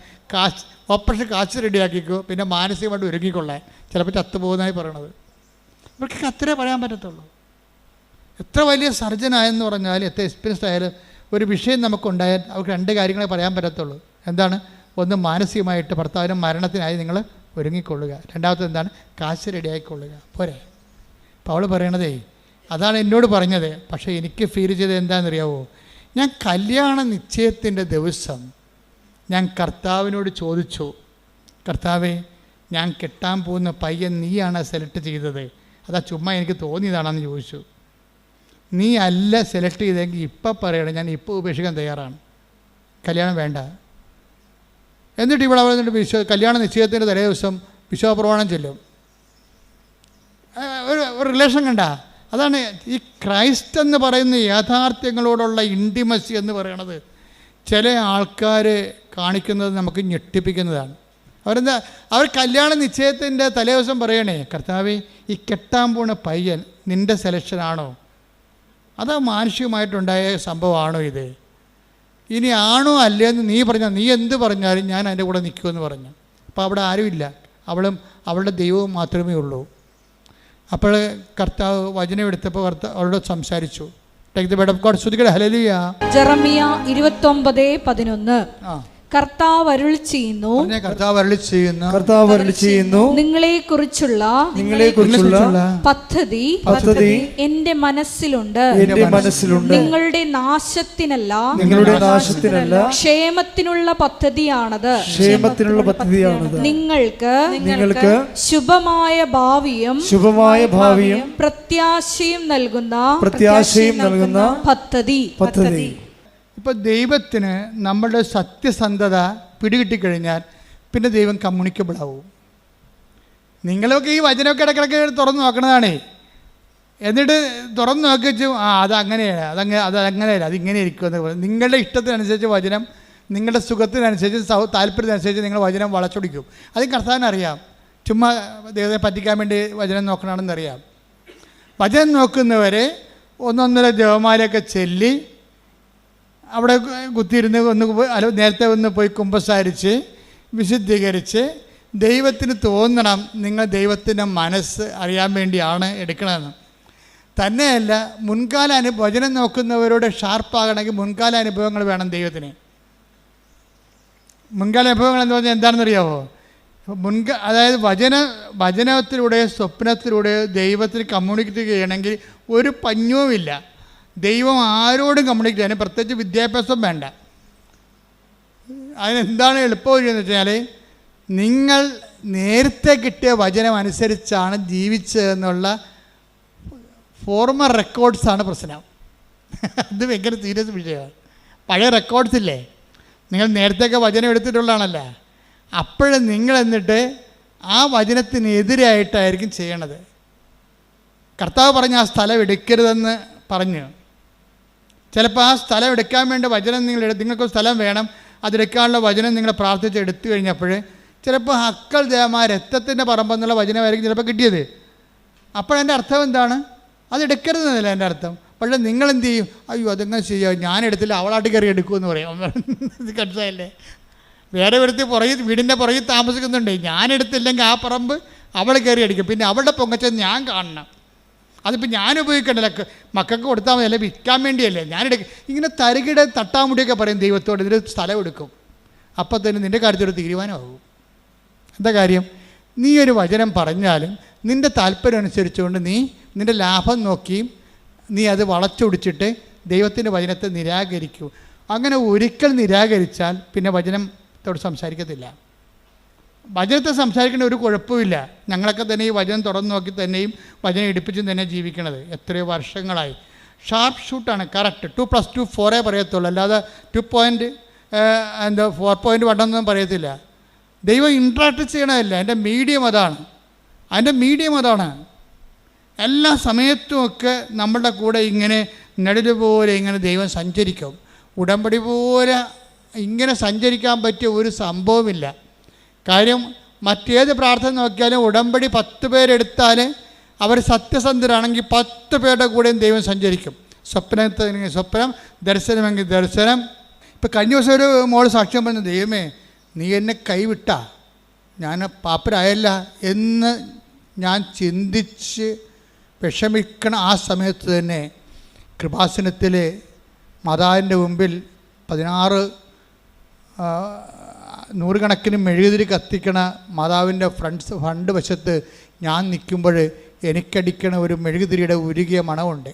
ഓപ്പറേഷൻ കാശ് റെഡിയാക്കിക്കോ, പിന്നെ മാനസികമായിട്ട് ഒരുങ്ങിക്കൊള്ളാൻ. ചിലപ്പോൾ ചത്തുപോകുന്നതായി പറയണത്. ഇവർക്ക് അത്രേ പറയാൻ പറ്റത്തുള്ളൂ. എത്ര വലിയ സർജനായെന്ന് പറഞ്ഞാൽ, എത്ര എക്സ്പീരിയൻസ്ഡ് ആയാലും ഒരു വിഷയം നമുക്കുണ്ടായാൽ അവർക്ക് 2 കാര്യങ്ങളെ പറയാൻ പറ്റത്തുള്ളൂ. എന്താണ്? ഒന്ന്, മാനസികമായിട്ട് ഭർത്താവിന് മരണത്തിനായി നിങ്ങൾ ഒരുങ്ങിക്കൊള്ളുക. രണ്ടാമത്തെ എന്താണ്? കാശ് റെഡിയായിക്കൊള്ളുക. പോരെ? അപ്പോൾ അവൾ പറയണതേ അതാണ് എന്നോട് പറഞ്ഞത്. പക്ഷേ എനിക്ക് ഫീൽ ചെയ്തത് എന്താണെന്നറിയാവോ? ഞാൻ കല്യാണ നിശ്ചയത്തിൻ്റെ ദിവസം ഞാൻ കർത്താവിനോട് ചോദിച്ചു, കർത്താവേ, ഞാൻ കെട്ടാൻ പോകുന്ന പയ്യൻ നീയാണ് സെലക്ട് ചെയ്തത്, അതാ ചുമ്മാ എനിക്ക് തോന്നിയതാണെന്ന് ചോദിച്ചു. നീ അല്ല സെലക്ട് ചെയ്തെങ്കിൽ ഇപ്പം പറയണം, ഞാൻ ഇപ്പോൾ ഉപേക്ഷിക്കാൻ തയ്യാറാണ്, കല്യാണം വേണ്ട. എന്നിട്ട് ഇവിടെ വന്നിട്ട് കല്യാണ നിശ്ചയത്തിൻ്റെ തലേ ദിവസം വിശ്വാസപ്രമാണം ചെല്ലും. ഒരു റിലേഷൻ കണ്ട. അതാണ് ഈ ക്രൈസ്റ്റ് എന്ന് പറയുന്ന യാഥാർത്ഥ്യങ്ങളോടുള്ള ഇൻറ്റിമസി എന്ന് പറയണത്. ചില ആൾക്കാർ കാണിക്കുന്നത് നമുക്ക് ഞെട്ടിപ്പിക്കുന്നതാണ്. അവർ കല്യാണ നിശ്ചയത്തിൻ്റെ തലേ ദിവസം പറയണേ, കർത്താവേ, ഈ കെട്ടാൻ പോണ പയ്യൻ നിൻ്റെ സെലക്ഷനാണോ, അതാ മാനുഷികമായിട്ടുണ്ടായ സംഭവമാണോ ഇത്? ഇനി ആണോ അല്ലേന്ന് നീ പറഞ്ഞാൽ, നീ എന്ത് പറഞ്ഞാലും ഞാൻ അതിൻ്റെ കൂടെ നിൽക്കുമെന്ന് പറഞ്ഞു. അപ്പോൾ അവിടെ ആരുമില്ല, അവളുടെ ദൈവവും മാത്രമേ ഉള്ളൂ. അപ്പോൾ കർത്താവ് വചനം എടുത്തപ്പോൾ അവളോട് സംസാരിച്ചു. Take the word of God. ശ്രുതികട ഹല്ലേലൂയ. ജെറമിയ 29:11. കർത്താവ് അരുളി ചെയ്യുന്നു, നിങ്ങളെ കുറിച്ചുള്ള പദ്ധതി എന്റെ മനസ്സിലുണ്ട്. നിങ്ങളുടെ നാശത്തിനല്ല, ക്ഷേമത്തിനുള്ള പദ്ധതിയാണത്. നിങ്ങൾക്ക് ശുഭമായ ഭാവിയും പ്രത്യാശയും നൽകുന്ന പദ്ധതി. ഇപ്പോൾ ദൈവത്തിന് നമ്മളുടെ സത്യസന്ധത പിടികിട്ടിക്കഴിഞ്ഞാൽ പിന്നെ ദൈവം കമ്മ്യൂണിക്കബിൾ ആവും. നിങ്ങളൊക്കെ ഈ വചനമൊക്കെ ഇടയ്ക്കിടയ്ക്ക് തുറന്നു നോക്കണതാണേ. എന്നിട്ട് തുറന്നു നോക്കിച്ചു, അതങ്ങനെയാണ്, അതങ്ങനെയല്ല, അതിങ്ങനെ ഇരിക്കുമെന്ന് പറയും. നിങ്ങളുടെ ഇഷ്ടത്തിനനുസരിച്ച് വചനം, നിങ്ങളുടെ സുഖത്തിനനുസരിച്ച് താല്പര്യത്തിനനുസരിച്ച് നിങ്ങൾ വചനം വളച്ചൊടിക്കും. അത് കർത്താവിനറിയാം. ചുമ്മാ ദൈവത്തെ പറ്റിക്കാൻ വേണ്ടി വചനം നോക്കണമെന്നറിയാം. വചനം നോക്കുന്നവരെ ഒന്നൊന്നര ജപമാലയൊക്കെ ചൊല്ലി അവിടെ കുത്തിയിരുന്ന് നേരത്തെ ഒന്ന് പോയി കുമ്പസാരിച്ച് വിശുദ്ധീകരിച്ച് ദൈവത്തിന് തോന്നണം നിങ്ങൾ ദൈവത്തിൻ്റെ മനസ്സ് അറിയാൻ വേണ്ടിയാണ് എടുക്കണമെന്ന്. തന്നെയല്ല, മുൻകാല വചനം നോക്കുന്നവരോട് ഷാർപ്പാകണമെങ്കിൽ മുൻകാല അനുഭവങ്ങൾ വേണം ദൈവത്തിന്. മുൻകാല അനുഭവങ്ങൾ എന്ന് പറഞ്ഞാൽ എന്താണെന്നറിയാമോ? അതായത് വചനത്തിലൂടെയോ സ്വപ്നത്തിലൂടെയോ ദൈവത്തിന് കമ്മ്യൂണിക്കേറ്റ് ചെയ്യണമെങ്കിൽ ഒരു പഞ്ഞവുമില്ല. ദൈവം ആരോടും കമ്മ്യൂണിക്കേറ്റ് ചെയ്യാൻ പ്രത്യേകിച്ച് വിദ്യാഭ്യാസം വേണ്ട. അതിനെന്താണ് എളുപ്പമെന്ന് വെച്ചാൽ, നിങ്ങൾ നേരത്തെ കിട്ടിയ വചനം അനുസരിച്ചാണ് ജീവിച്ചതെന്നുള്ള ഫോർമൽ റെക്കോർഡ്സാണ് പ്രശ്നം. അത് ഭയങ്കര സീരിയസ് വിഷയമാണ്. പഴയ റെക്കോർഡ്സ് ഇല്ലേ, നിങ്ങൾ നേരത്തെയൊക്കെ വചനം എടുത്തിട്ടുള്ളതാണല്ലോ. അപ്പോഴും നിങ്ങൾ എന്നിട്ട് ആ വചനത്തിനെതിരായിട്ടായിരിക്കും ചെയ്യണത്. കർത്താവ് പറഞ്ഞ ആ സ്ഥലം എടുക്കരുതെന്ന് പറഞ്ഞു. ചിലപ്പോൾ ആ സ്ഥലം എടുക്കാൻ വേണ്ട വചനം നിങ്ങൾക്ക് സ്ഥലം വേണം, അതെടുക്കാനുള്ള വചനം നിങ്ങൾ പ്രാർത്ഥിച്ച് എടുത്തു കഴിഞ്ഞപ്പോൾ ചിലപ്പോൾ ഹക്കൽ ദേവന്മാർ രക്തത്തിൻ്റെ പറമ്പെന്നുള്ള വചനമായിരിക്കും ചിലപ്പോൾ കിട്ടിയത്. അപ്പോഴതിൻ്റെ അർത്ഥം എന്താണ്? അതെടുക്കരുതെന്നല്ല എൻ്റെ അർത്ഥം. പക്ഷേ നിങ്ങളെന്ത് ചെയ്യും? അയ്യോ അതെങ്ങനെ ചെയ്യുക, ഞാനെടുത്തില്ല, അവളാട്ട് കയറി എടുക്കുമെന്ന് പറയാം. ഇത് കൺസായല്ലേ? വേറെ ഒരുത്തി വീടിൻ്റെ പുറകിൽ താമസിക്കുന്നുണ്ട്, ഞാനെടുത്തില്ലെങ്കിൽ ആ പറമ്പ് അവൾ കയറി അടിക്കും, പിന്നെ അവളുടെ പൊങ്ങച്ചത് ഞാൻ കാണണം. അതിപ്പോൾ ഞാൻ ഉപയോഗിക്കണ്ടല്ലോ, മക്കൾക്ക് കൊടുത്താൽ മതി, അല്ലെ വിൽക്കാൻ വേണ്ടിയല്ലേ ഞാനെടുക്കും. ഇങ്ങനെ തരികിട തട്ടാമുടിയൊക്കെ പറയും ദൈവത്തോട്, ഇതിൽ സ്ഥലം എടുക്കും. അപ്പം തന്നെ നിൻ്റെ കാര്യത്തിലൊരു തീരുമാനമാകും. എന്താ കാര്യം? നീ ഒരു വചനം പറഞ്ഞാലും നിൻ്റെ താല്പര്യം അനുസരിച്ചുകൊണ്ട് നീ നിൻ്റെ ലാഭം നോക്കിയും നീ അത് വളച്ചൊടിച്ചിട്ട് ദൈവത്തിൻ്റെ വചനത്തെ നിരാകരിക്കൂ. അങ്ങനെ ഒരിക്കൽ നിരാകരിച്ചാൽ പിന്നെ വചനത്തോട് സംസാരിക്കത്തില്ല. വചനത്തെ സംസാരിക്കേണ്ട ഒരു കുഴപ്പമില്ല. ഞങ്ങളൊക്കെ തന്നെ ഈ വചനം തുറന്നു നോക്കി തന്നെയും വചനം എടുപ്പിച്ചും തന്നെ ജീവിക്കണത് എത്രയോ വർഷങ്ങളായി. Sharp ഷൂട്ടാണ്, correct. 2+2 4 പറയത്തുള്ളൂ, അല്ലാതെ 4.1 ഒന്നും പറയത്തില്ല. ദൈവം ഇൻട്രാക്ട് ചെയ്യണമല്ല, അതിൻ്റെ മീഡിയം അതാണ്. എല്ലാ സമയത്തുമൊക്കെ നമ്മളുടെ കൂടെ ഇങ്ങനെ നിഴല് പോലെ ഇങ്ങനെ ദൈവം സഞ്ചരിക്കും. ഉടമ്പടി പോലെ ഇങ്ങനെ സഞ്ചരിക്കാൻ പറ്റിയ ഒരു സംഭവമില്ല. കാര്യം മറ്റേത് പ്രാർത്ഥന നോക്കിയാലും ഉടമ്പടി 10 പേരെടുത്താൽ അവർ സത്യസന്ധരാണെങ്കിൽ 10 പേരുടെ കൂടെയും ദൈവം സഞ്ചരിക്കും. സ്വപ്നത്തിൽ സ്വപ്നം, ദർശനമെങ്കിൽ ദർശനം. ഇപ്പം കഴിഞ്ഞ ദിവസം ഒരു മോൾ സാക്ഷ്യം പറഞ്ഞു, ദൈവമേ നീ എന്നെ കൈവിട്ടാ, ഞാൻ പാപ്പരായല്ല എന്ന് ഞാൻ ചിന്തിച്ച് വിഷമിക്കണ ആ സമയത്ത് തന്നെ കൃപാസനത്തിൽ മാതാവിൻ്റെ മുമ്പിൽ 16 നൂറുകണക്കിന് മെഴുകുതിരി കത്തിക്കണ മാതാവിൻ്റെ ഫ്രണ്ട് വശത്ത് ഞാൻ നിൽക്കുമ്പോൾ എനിക്കടിക്കണ ഒരു മെഴുകുതിരിയുടെ ഉരുകിയ മണമുണ്ട്.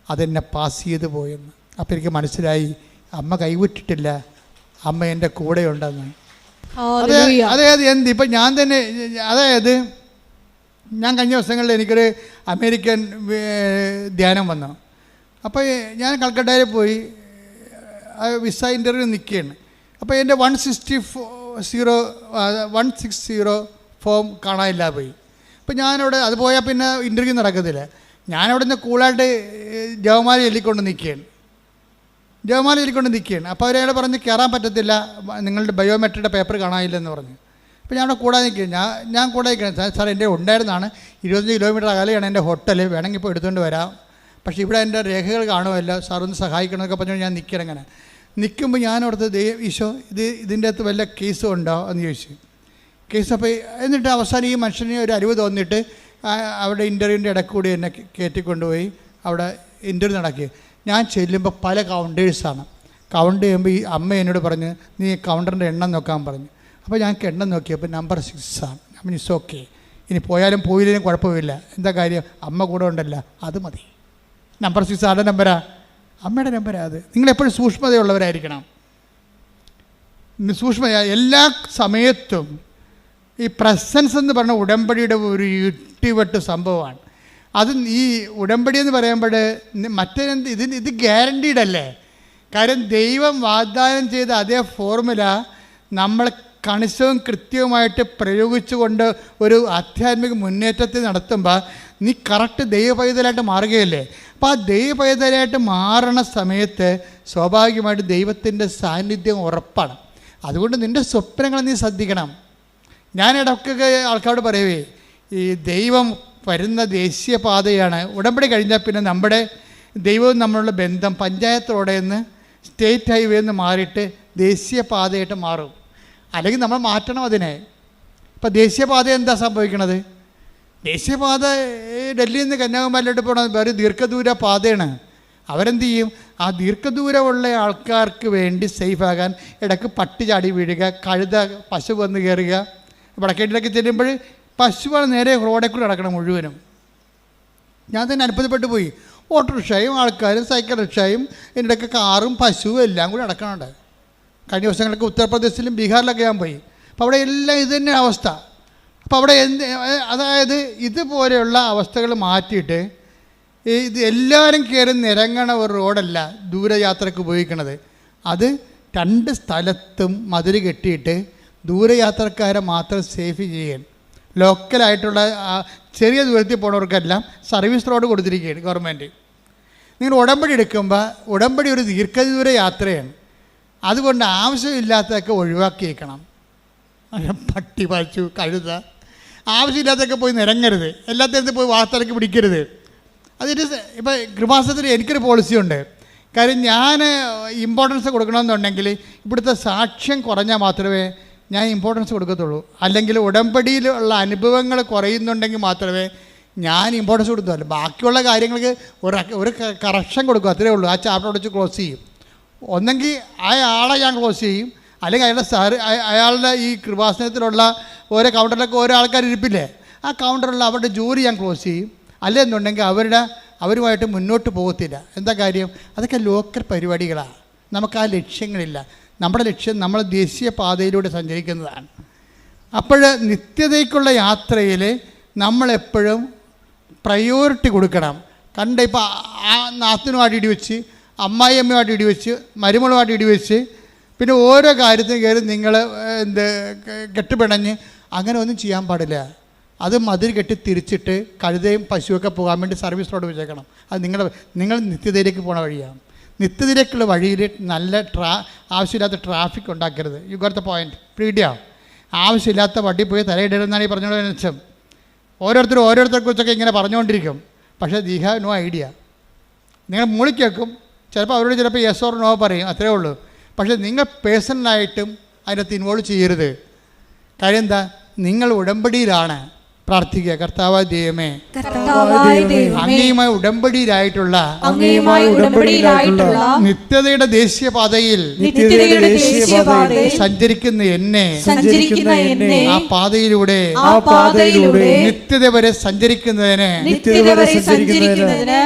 അതെന്നെ പാസ് ചെയ്ത് പോയെന്ന്. അപ്പോൾ എനിക്ക് മനസ്സിലായി, അമ്മ കൈവിട്ടിട്ടില്ല, അമ്മ എൻ്റെ കൂടെയുണ്ടെന്ന്. അതായത് എന്ത് ഇപ്പം ഞാൻ തന്നെ, അതായത് ഞാൻ കഴിഞ്ഞ ദിവസങ്ങളിൽ എനിക്കൊരു അമേരിക്കൻ ധ്യാനം വന്നു. അപ്പോൾ ഞാൻ കൽക്കട്ടയിൽ പോയി വിസ ഇൻ്റർവ്യൂ നിൽക്കുകയാണ്. അപ്പോൾ എൻ്റെ 160 ഫോം കാണാനില്ല പോയി. അപ്പോൾ ഞാനവിടെ അത് പോയാൽ പിന്നെ ഇൻ്റർവ്യൂ നടക്കത്തില്ല. ഞാനവിടെ നിന്ന് കൂളായിട്ട് ജവമാല ചൊല്ലിക്കൊണ്ട് നിൽക്കുകയാണ്. അപ്പോൾ അവരയാൾ പറഞ്ഞ് കയറാൻ പറ്റത്തില്ല, നിങ്ങളുടെ ബയോമെട്രിയുടെ പേപ്പർ കാണാനില്ലെന്ന് പറഞ്ഞു. അപ്പോൾ ഞാൻ അവിടെ കൂടാതെ നിൽക്കുകയാണ്. ഞാൻ കൂടെ നിൽക്കുകയാണ്. സാർ എൻ്റെ ഉണ്ടായിരുന്നതാണ്, 25 കിലോമീറ്റർ അകലെയാണ് എൻ്റെ ഹോട്ടൽ, വേണമെങ്കിൽ ഇപ്പോൾ എടുത്തുകൊണ്ട് വരാം, പക്ഷേ ഇവിടെ എൻ്റെ രേഖകൾ കാണുമല്ലോ, സാർ ഒന്ന് സഹായിക്കണമെന്നൊക്കെ പറഞ്ഞു. ഞാൻ നിൽക്കണം. അങ്ങനെ നിൽക്കുമ്പോൾ ഞാനോടത്ത് ഈശോ ഇതിൻ്റെ അകത്ത് വല്ല കേസും ഉണ്ടോ എന്ന് ചോദിച്ചു. കേസ് അപ്പോൾ എന്നിട്ട് അവസാനം ഈ മനുഷ്യന് ഒരു അറിവ് തോന്നിയിട്ട് അവിടെ ഇൻ്റർവ്യൂവിൻ്റെ ഇടയ്ക്ക് കൂടി എന്നെ കയറ്റിക്കൊണ്ടുപോയി അവിടെ ഇൻ്റർവ്യൂ നടക്കി. ഞാൻ ചെല്ലുമ്പോൾ പല കൗണ്ടേഴ്സാണ്. കൗണ്ട് ചെയ്യുമ്പോൾ ഈ അമ്മ എന്നോട് പറഞ്ഞ് നീ കൗണ്ടറിൻ്റെ എണ്ണം നോക്കാൻ പറഞ്ഞു. അപ്പോൾ ഞങ്ങൾക്ക് എണ്ണം നോക്കിയപ്പോൾ നമ്പർ 6 ആണ്. അപ്പം ഇറ്റ്സ് ഓക്കെ, ഇനി പോയാലും പോയില്ലെങ്കിലും കുഴപ്പമില്ല, എന്താ കാര്യം അമ്മ കൂടെ ഉണ്ടല്ലോ, അത് മതി. നമ്പർ 6 ആരുടെ നമ്പരാ? അമ്മയുടെ നമ്പരാ. അത് നിങ്ങളെപ്പോഴും സൂക്ഷ്മതയുള്ളവരായിരിക്കണം. എല്ലാ സമയത്തും ഈ പ്രസൻസ് എന്ന് പറഞ്ഞ ഉടമ്പടിയുടെ ഒരു ഇട്ടിവെട്ട് സംഭവമാണ്. അത് ഈ ഉടമ്പടി എന്ന് പറയുമ്പോൾ മറ്റേതെന്ത് ഇത് ഗ്യാരണ്ടീഡ് അല്ലേ? കാര്യം ദൈവം വാഗ്ദാനം ചെയ്ത അതേ ഫോർമുല നമ്മൾ കണിശവും കൃത്യവുമായിട്ട് പ്രയോഗിച്ചുകൊണ്ട് ഒരു ആധ്യാത്മിക മുന്നേറ്റത്തിൽ നടത്തുമ്പോൾ നീ കറക്റ്റ് ദൈവപൈതലായിട്ട് മാറുകയല്ലേ. അപ്പോൾ ആ ദൈവപൈതലായിട്ട് മാറണ സമയത്ത് സ്വാഭാവികമായിട്ട് ദൈവത്തിൻ്റെ സാന്നിധ്യം ഉറപ്പാണ്. അതുകൊണ്ട് നിൻ്റെ സ്വപ്നങ്ങൾ നീ ശ്രദ്ധിക്കണം. ഞാൻ ഇടയ്ക്കൊക്കെ ആൾക്കാരോട് പറയുവേ, ഈ ദൈവം വരുന്ന ദേശീയപാതയാണ്. ഉടമ്പടി കഴിഞ്ഞാൽ പിന്നെ നമ്മുടെ ദൈവവും നമ്മളുടെ ബന്ധം പഞ്ചായത്ത് റോഡിൽ നിന്ന് സ്റ്റേറ്റ് ഹൈവേ നിന്ന് മാറിയിട്ട് ദേശീയപാതയായിട്ട് മാറും. അല്ലെങ്കിൽ നമ്മൾ മാറ്റണം അതിനെ. ഇപ്പം ദേശീയപാത എന്താ സംഭവിക്കണത്? ദേശീയപാത ഡൽഹിയിൽ നിന്ന് കന്യാകുമാരിയിലോട്ട് പോകണം, വേറെ ദീർഘദൂര പാതയാണ്. അവരെന്ത് ചെയ്യും? ആ ദീർഘദൂരമുള്ള ആൾക്കാർക്ക് വേണ്ടി സേഫാകാൻ ഇടയ്ക്ക് പട്ടി ചാടി വീഴുക, കഴുത പശു വന്ന് കയറുക. വടക്കേട്ടിലൊക്കെ ചെല്ലുമ്പോൾ പശുവാണ് നേരെ റോഡിൽ കൂടെ നടക്കണം മുഴുവനും. ഞാൻ തന്നെ അത്ഭുതപ്പെട്ടു പോയി. ഓട്ടോറിക്ഷയും ആൾക്കാരും സൈക്കിൾ റിക്ഷയും ഇതിൻ്റെയൊക്കെ കാറും പശുവും എല്ലാം കൂടി നടക്കണുണ്ട്. കഴിഞ്ഞ ദിവസങ്ങളൊക്കെ ഉത്തർപ്രദേശിലും ബീഹാറിലൊക്കെ ഞാൻ പോയി. അപ്പോൾ അവിടെ എല്ലാം ഇത് തന്നെ അവസ്ഥ. അപ്പോൾ അവിടെ അതായത് ഇതുപോലെയുള്ള അവസ്ഥകൾ മാറ്റിയിട്ട് ഇത് എല്ലാവരും കയറി നിരങ്ങണ ഒരു റോഡല്ല ദൂരയാത്രയ്ക്ക് ഉപയോഗിക്കണത്. അത് 2 സ്ഥലത്തും മതിൽ കെട്ടിയിട്ട് ദൂരയാത്രക്കാരെ മാത്രം സേഫ് ചെയ്യാൻ, ലോക്കലായിട്ടുള്ള ചെറിയ ദൂരത്തിൽ പോകുന്നവർക്കെല്ലാം സർവീസ് റോഡ് കൊടുത്തിരിക്കുകയാണ് ഗവൺമെൻറ്. നിങ്ങൾ ഉടമ്പടി എടുക്കുമ്പോൾ ഉടമ്പടി ഒരു ദീർഘദൂര യാത്രയാണ്. അതുകൊണ്ട് ആവശ്യമില്ലാത്തതൊക്കെ ഒഴിവാക്കിയേക്കണം. പട്ടി പശു കഴുത ആവശ്യമില്ലാത്തൊക്കെ പോയി നിരങ്ങരുത്. എല്ലാത്തിനകത്ത് പോയി വാർത്തലൊക്കെ പിടിക്കരുത്. അതിൻ്റെ ഇപ്പം കൃപാസനത്തിൽ എനിക്കൊരു പോളിസിയുണ്ട്. കാര്യം ഞാൻ ഇമ്പോർട്ടൻസ് കൊടുക്കണമെന്നുണ്ടെങ്കിൽ ഇവിടുത്തെ സാക്ഷ്യം കുറഞ്ഞാൽ മാത്രമേ ഞാൻ ഇമ്പോർട്ടൻസ് കൊടുക്കത്തുള്ളൂ. അല്ലെങ്കിൽ ഉടമ്പടിയിലുള്ള അനുഭവങ്ങൾ കുറയുന്നുണ്ടെങ്കിൽ മാത്രമേ ഞാൻ ഇമ്പോർട്ടൻസ് കൊടുത്തുള്ളൂ. ബാക്കിയുള്ള കാര്യങ്ങൾക്ക് ഒരു കറക്ഷൻ കൊടുക്കും, അത്രേ ഉള്ളൂ. ആ ചാപ്റ്റർ അടച്ച് ക്ലോസ് ചെയ്യും. ഒന്നെങ്കിൽ അയാളെ ഞാൻ ക്ലോസ് ചെയ്യും, അല്ലെങ്കിൽ അയാളുടെ ഈ കൃപാസനത്തിലുള്ള ഓരോ കൗണ്ടറിലൊക്കെ ഓരോ ആൾക്കാർ ഇരിപ്പില്ലേ, ആ കൗണ്ടറിലുള്ള അവരുടെ ജോലി ഞാൻ ക്ലോസ് ചെയ്യും. അല്ലെന്നുണ്ടെങ്കിൽ അവരുമായിട്ട് മുന്നോട്ട് പോകത്തില്ല. എന്താ കാര്യം? അതൊക്കെ ലോക്കൽ പരിപാടികളാണ്. നമുക്ക് ആ ലക്ഷ്യങ്ങളില്ല. നമ്മുടെ ലക്ഷ്യം നമ്മൾ ദേശീയ പാതയിലൂടെ സഞ്ചരിക്കുന്നതാണ്. അപ്പോൾ നിത്യതയ്ക്കുള്ള യാത്രയിൽ നമ്മളെപ്പോഴും പ്രയോറിറ്റി കൊടുക്കണം. ഇപ്പോൾ ആ നാത്തിനുമായിട്ട് ഇടിവെച്ച്, അമ്മായിയമ്മയുമായിട്ട് ഇടിവെച്ച്, മരുമകളുമായിട്ട് ഇടിവെച്ച്, പിന്നെ ഓരോ കാര്യത്തിനും കയറി നിങ്ങൾ കെട്ടുപിണഞ്ഞ് അങ്ങനെ ഒന്നും ചെയ്യാൻ പാടില്ല. അത് മതിൽ കെട്ടി തിരിച്ചിട്ട് കഴുതയും പശുവൊക്കെ പോകാൻ വേണ്ടി സർവീസ് റോഡ് വെച്ചേക്കണം. അത് നിങ്ങൾ നിത്യതയിലേക്ക് പോണ വഴിയാണ്. നിത്യതയിലേക്കുള്ള വഴിയിൽ നല്ല ആവശ്യമില്ലാത്ത ട്രാഫിക് ഉണ്ടാക്കരുത്. U got the point. Pedia ആവശ്യമില്ലാത്ത വണ്ടി പോയി തലയിടരുതെന്നാണ് ഈ പറഞ്ഞോളൂ വെച്ചാൽ. ഓരോരുത്തരെ കുറിച്ചൊക്കെ ഇങ്ങനെ പറഞ്ഞുകൊണ്ടിരിക്കും. പക്ഷേ ദി ഹാവ് നോ ഐഡിയ. നിങ്ങൾ മൂളിക്ക് വെക്കും, ചിലപ്പോൾ അവരോട് ചിലപ്പോൾ യെസ് ഓർ നോ പറയും, അത്രേ ഉള്ളൂ. പക്ഷേ നിങ്ങൾ പേഴ്സണലായിട്ടും അതിനകത്ത് ഇൻവോൾവ് ചെയ്യരുത്. കാര്യം എന്താ? നിങ്ങൾ ഉടമ്പടിയിലാണ്. പ്രാർത്ഥിക്കുക. കർത്താവായ ദൈവമേ, കർത്താവായ ദൈവമേ, അങ്ങയുമായി ഉടമ്പടിയിലായിട്ടുള്ള നിത്യതയുടെ ദേശീയപാതയിൽ സഞ്ചരിക്കുന്ന എന്നെ ആ പാതയിലൂടെ നിത്യത വരെ സഞ്ചരിക്കുന്നതിന്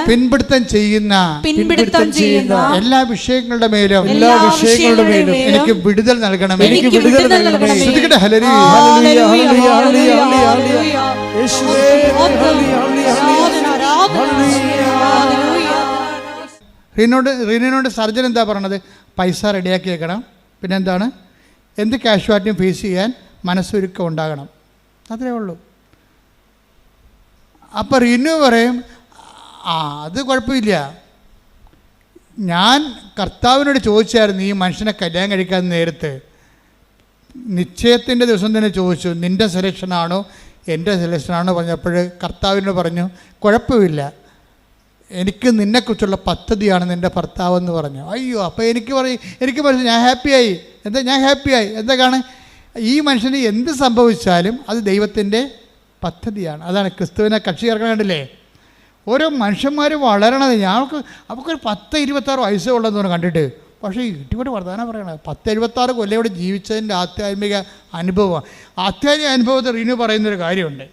പിൻപിടുത്തം ചെയ്യുന്ന എല്ലാ വിഷയങ്ങളുടെ മേലും എനിക്ക് വിടുതൽ നൽകണമേ. ശ്രദ്ധിക്കട്ടെ. റീനോട് സർജൻ എന്താ പറയണത്? പൈസ റെഡിയാക്കി വെക്കണം, പിന്നെ എന്താണ്, എന്ത് കാഷ്വാലിറ്റിയും ഫേസ് ചെയ്യാൻ മനസ്സൊരുക്കം ഉണ്ടാകണം. അത്രേ ഉള്ളൂ. അപ്പം റീനു പറയും, അത് കുഴപ്പമില്ല, ഞാൻ കർത്താവിനോട് ചോദിച്ചായിരുന്നു ഈ മനുഷ്യനെ കല്യാണം കഴിക്കാൻ നേരത്ത്, നിശ്ചയത്തിൻ്റെ ദിവസം തന്നെ ചോദിച്ചു, നിൻ്റെ സെലക്ഷനാണോ എൻ്റെ സെലക്ഷനാണോ പറഞ്ഞപ്പോൾ കർത്താവിനോട് പറഞ്ഞു, കുഴപ്പമില്ല, എനിക്ക് നിന്നെക്കുറിച്ചുള്ള പദ്ധതിയാണ് നിൻ്റെ ഭർത്താവെന്ന് പറഞ്ഞു. അയ്യോ, അപ്പോൾ എനിക്ക് പറഞ്ഞു ഞാൻ ഹാപ്പിയായി. ഞാൻ ഹാപ്പിയായി. എന്തൊക്കെയാണ്, ഈ മനുഷ്യന് എന്ത് സംഭവിച്ചാലും അത് ദൈവത്തിൻ്റെ പദ്ധതിയാണ്. അതാണ് ക്രിസ്തുവിനെ കക്ഷി ചേർക്കാൻ. കണ്ടില്ലേ, ഓരോ മനുഷ്യന്മാർ വളരണത്. അവർക്കൊരു 10-26 വയസ്സേ ഉള്ളതെന്ന് പറഞ്ഞു കണ്ടിട്ട്. പക്ഷേ ഇട്ടിവിടെ വർദ്ധന പറയണത് 10-76 കൊല്ലം ഇവിടെ ജീവിച്ചതിൻ്റെ ആധ്യാത്മിക അനുഭവമാണ്. ആധ്യാത്മിക അനുഭവത്തിൽ റീനു പറയുന്നൊരു കാര്യമുണ്ട്.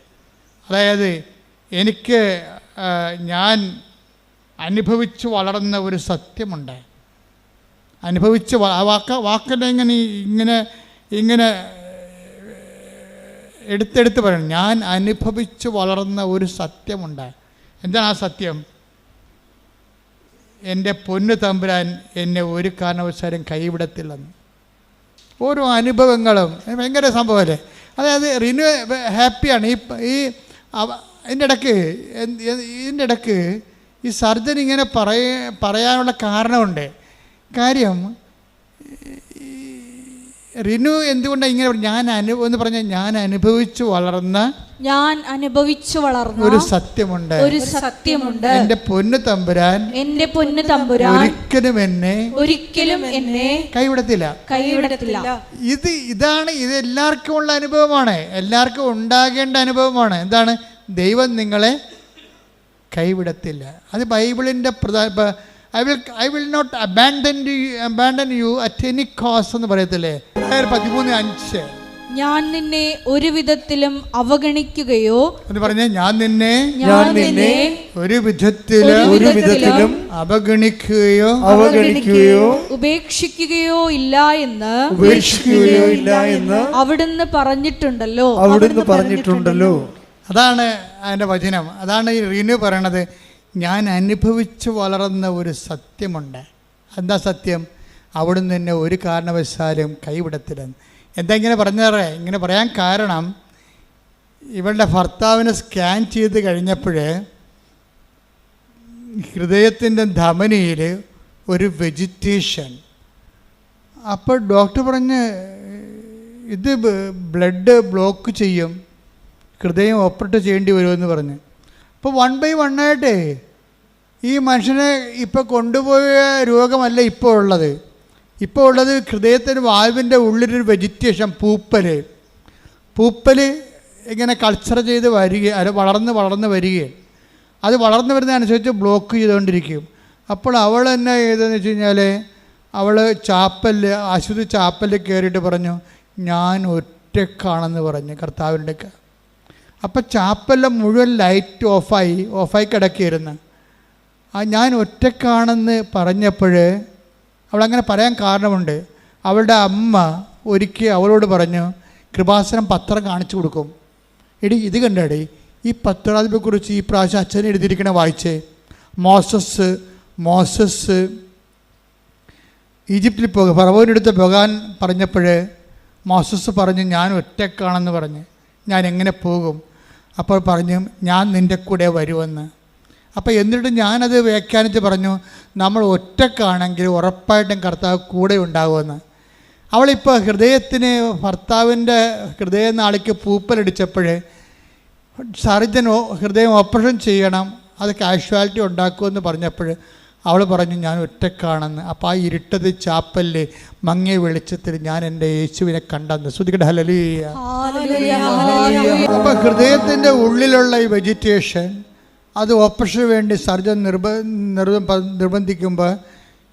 അതായത് ഞാൻ അനുഭവിച്ച് വളർന്ന ഒരു സത്യമുണ്ട്. അനുഭവിച്ച് വാക്കല്ല ഇങ്ങനെ എടുത്തെടുത്ത് പറയണം. ഞാൻ അനുഭവിച്ച് വളർന്ന ഒരു സത്യമുണ്ട്. എന്താണ് ആ സത്യം? എൻ്റെ പൊന്നു തമ്പുരാൻ എന്നെ ഒരു കാരണവശാലും കൈവിടത്തില്ലെന്ന്. ഓരോ അനുഭവങ്ങളും ഭയങ്കര സംഭവമല്ലേ. അതായത് റിനു ഹാപ്പിയാണ്. ഇതിൻ്റെ ഇടയ്ക്ക് ഈ സർജൻ ഇങ്ങനെ പറയാനുള്ള കാരണമുണ്ട്. കാര്യം റിനു എന്തുകൊണ്ടാണ് ഇങ്ങനെ എന്ന് പറഞ്ഞാൽ ഞാൻ അനുഭവിച്ചു വളർന്ന ഒരു സത്യമുണ്ട്. എന്റെ പൊന്നു തമ്പുരാൻ ഒരിക്കലും എന്നെ കൈവിടത്തില്ല. ഇതാണ് ഇത് എല്ലാവർക്കും ഉള്ള അനുഭവമാണ്, എല്ലാവർക്കും ഉണ്ടാകേണ്ട അനുഭവമാണ്. എന്താണ്? ദൈവം നിങ്ങളെ കൈവിടത്തില്ല. അത് ബൈബിളിൻ്റെ I will not abandon you at any cost എന്ന് പറയത്തില്ലേ? 13:5 ഞാൻ നിന്നെ ഒരു വിധത്തിലും അവഗണിക്കുകയോ എന്ന് പറഞ്ഞ ഞാൻ നിന്നെ ഒരു വിധത്തിലും അവഗണിക്കുകയോ ഉപേക്ഷിക്കുകയോ ഇല്ല എന്ന് അവിടുന്ന് പറഞ്ഞിട്ടുണ്ടല്ലോ. അതാണ് അതിൻ്റെ വചനം. അതാണ് ഈ റീനു പറയണത്. ഞാൻ അനുഭവിച്ച് വളർന്ന ഒരു സത്യമുണ്ട്. എന്താ സത്യം? അവിടുന്ന് എന്നെ ഒരു കാരണവശാലും കൈവിടത്തില്ലെന്ന്. എന്താ ഇങ്ങനെ പറഞ്ഞാറേ? ഇങ്ങനെ പറയാൻ കാരണം ഇവളുടെ ഭർത്താവിനെ സ്കാൻ ചെയ്ത് കഴിഞ്ഞപ്പോൾ ഹൃദയത്തിൻ്റെ ധമനിയിൽ ഒരു വെജിറ്റേഷൻ. അപ്പോൾ ഡോക്ടർ പറഞ്ഞ് ഇത് ബ്ലഡ് ബ്ലോക്ക് ചെയ്യും, ഹൃദയം ഓപ്പറേറ്റ് ചെയ്യേണ്ടി വരുമെന്ന് പറഞ്ഞ്. അപ്പോൾ 1 by 1 ആയിട്ട് ഈ മനുഷ്യനെ ഇപ്പോൾ കൊണ്ടുപോയ രോഗമല്ല ഇപ്പോൾ ഉള്ളത്. ഇപ്പോൾ ഉള്ളത് ഹൃദയത്തിന് വാൽവിൻ്റെ ഉള്ളിലൊരു വെജിറ്റേഷൻ, പൂപ്പൽ ഇങ്ങനെ കൾച്ചർ ചെയ്ത് വളർന്ന് വരികയാണ്. അത് വളർന്നു വരുന്നതനുസരിച്ച് ബ്ലോക്ക് ചെയ്തുകൊണ്ടിരിക്കും. അപ്പോൾ അവൾ എന്നാ ചെയ്തതെന്ന് വെച്ച് കഴിഞ്ഞാൽ അവൾ ആശുപത്രി ചാപ്പലിൽ കയറിയിട്ട് പറഞ്ഞു, ഞാൻ ഒറ്റക്കാണെന്ന് പറഞ്ഞു കർത്താവിൻ്റെ. അപ്പം ചാപ്പലിലെ മുഴുവൻ ലൈറ്റ് ഓഫായി കിടക്കിയിരുന്നു. ഞാൻ ഒറ്റക്കാണെന്ന് പറഞ്ഞപ്പോൾ അവളങ്ങനെ പറയാൻ കാരണമുണ്ട്. അവളുടെ അമ്മ ഒരിക്കൽ അവളോട് പറഞ്ഞു, കൃപാസനം പത്രം കാണിച്ചു കൊടുക്കും. എടി ഇത് കണ്ടേടി, ഈ പത്രാധിപെക്കുറിച്ച് ഈ പ്രാവശ്യം അച്ഛൻ എഴുതിയിരിക്കണ വായിച്ചേ. മോസസ് ഈജിപ്തിൽ ഫറവോനടുത്ത് പോകാൻ പറഞ്ഞപ്പോൾ മോസസ് പറഞ്ഞു, ഞാൻ ഒറ്റക്കാണെന്ന് പറഞ്ഞ്, ഞാൻ എങ്ങനെ പോകും? അപ്പോൾ പറഞ്ഞു, ഞാൻ നിൻ്റെ കൂടെ വരുമെന്ന്. അപ്പോൾ എന്നിട്ട് ഞാനത് വ്യാഖ്യാനിച്ച് പറഞ്ഞു, നമ്മൾ ഒറ്റക്കാണെങ്കിൽ ഉറപ്പായിട്ടും കർത്താവ് കൂടെ ഉണ്ടാകുമെന്ന്. അവളിപ്പോൾ ഭർത്താവിൻ്റെ ഹൃദയനാളിക്ക് പൂപ്പലടിച്ചപ്പോൾ സർജൻ ഹൃദയം ഓപ്പറേഷൻ ചെയ്യണം, അത് കാഷ്വാലിറ്റി ഉണ്ടാക്കുമെന്ന് പറഞ്ഞപ്പോൾ അവൾ പറഞ്ഞു ഞാൻ ഒറ്റക്കാണെന്ന്. അപ്പോൾ ആ ഇരുട്ടത് ചാപ്പലിൽ മങ്ങിയ വെളിച്ചത്തിൽ ഞാൻ എൻ്റെ യേശുവിനെ കണ്ടെന്ന്. ശ്രുതികട ഹല്ലേലൂയ. അപ്പോൾ ഹൃദയത്തിൻ്റെ ഉള്ളിലുള്ള ഈ വെജിറ്റേഷൻ അത് ഓപ്പറേഷന് വേണ്ടി സർജൻ നിർബന്ധിക്കുമ്പോൾ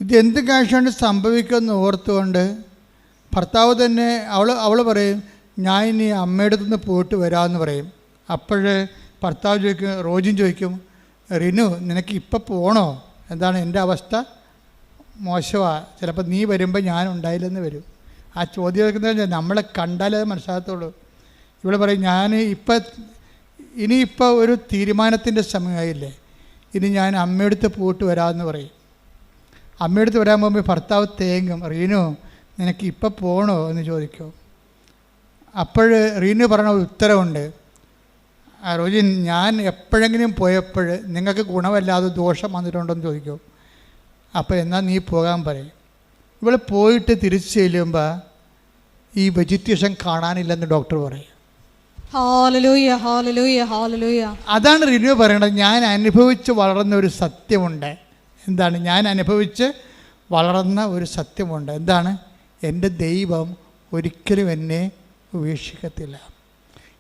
ഇത് എന്ത് കാഴ്ചയാണ് സംഭവിക്കുമെന്ന് ഓർത്തുകൊണ്ട് ഭർത്താവ് തന്നെ അവൾ പറയും ഞാൻ ഇനി അമ്മയുടെ അടുത്തുനിന്ന് പോയിട്ട് വരാമെന്ന് പറയും. അപ്പോൾ ഭർത്താവ് ചോദിക്കും, റോജിൻ ചോദിക്കും, റിനു നിനക്ക് ഇപ്പം പോകണോ? എന്താണ് എൻ്റെ അവസ്ഥ മോശമാണ്, ചിലപ്പോൾ നീ വരുമ്പോൾ ഞാൻ ഉണ്ടായില്ലെന്ന് വരും. ആ ചോദ്യം കേൾക്കുന്നത് നമ്മളെ കണ്ടാലേ അത് മനസ്സിലാകത്തുള്ളൂ. ഇവിടെ പറയും ഞാൻ ഇനിയിപ്പോൾ ഒരു തീരുമാനത്തിൻ്റെ സമയമായില്ലേ, ഇനി ഞാൻ അമ്മയെടുത്ത് പോയിട്ട് വരാമെന്ന് പറയും. അമ്മയെടുത്ത് വരാൻ പോകുമ്പോൾ ഭർത്താവ് തേങ്ങും, റീനു നിനക്ക് ഇപ്പം പോകണോ എന്ന് ചോദിക്കും. അപ്പോൾ റീനു പറഞ്ഞ ഉത്തരവുണ്ട്, റോജിൻ ഞാൻ എപ്പോഴെങ്കിലും പോയപ്പോൾ നിങ്ങൾക്ക് ഗുണമല്ലാതെ ദോഷം വന്നിട്ടുണ്ടോയെന്ന് ചോദിക്കും. അപ്പോൾ എന്നാൽ നീ പോകാൻ പറയും. ഇവൾ പോയിട്ട് തിരിച്ചു ചെല്ലുമ്പോൾ ഈ വെജിറ്റേഷൻ കാണാനില്ലെന്ന് ഡോക്ടർ പറയും. ഹല്ലേലൂയ ഹല്ലേലൂയ ഹല്ലേലൂയ. അതാണ് റിന്യൂ പറയണത്. ഞാൻ അനുഭവിച്ച് വളർന്ന ഒരു സത്യമുണ്ട്. എന്താണ്? ഞാൻ അനുഭവിച്ച് വളർന്ന ഒരു സത്യമുണ്ട്. എന്താണ്? എൻ്റെ ദൈവം ഒരിക്കലും എന്നെ ഉപേക്ഷിക്കത്തില്ല.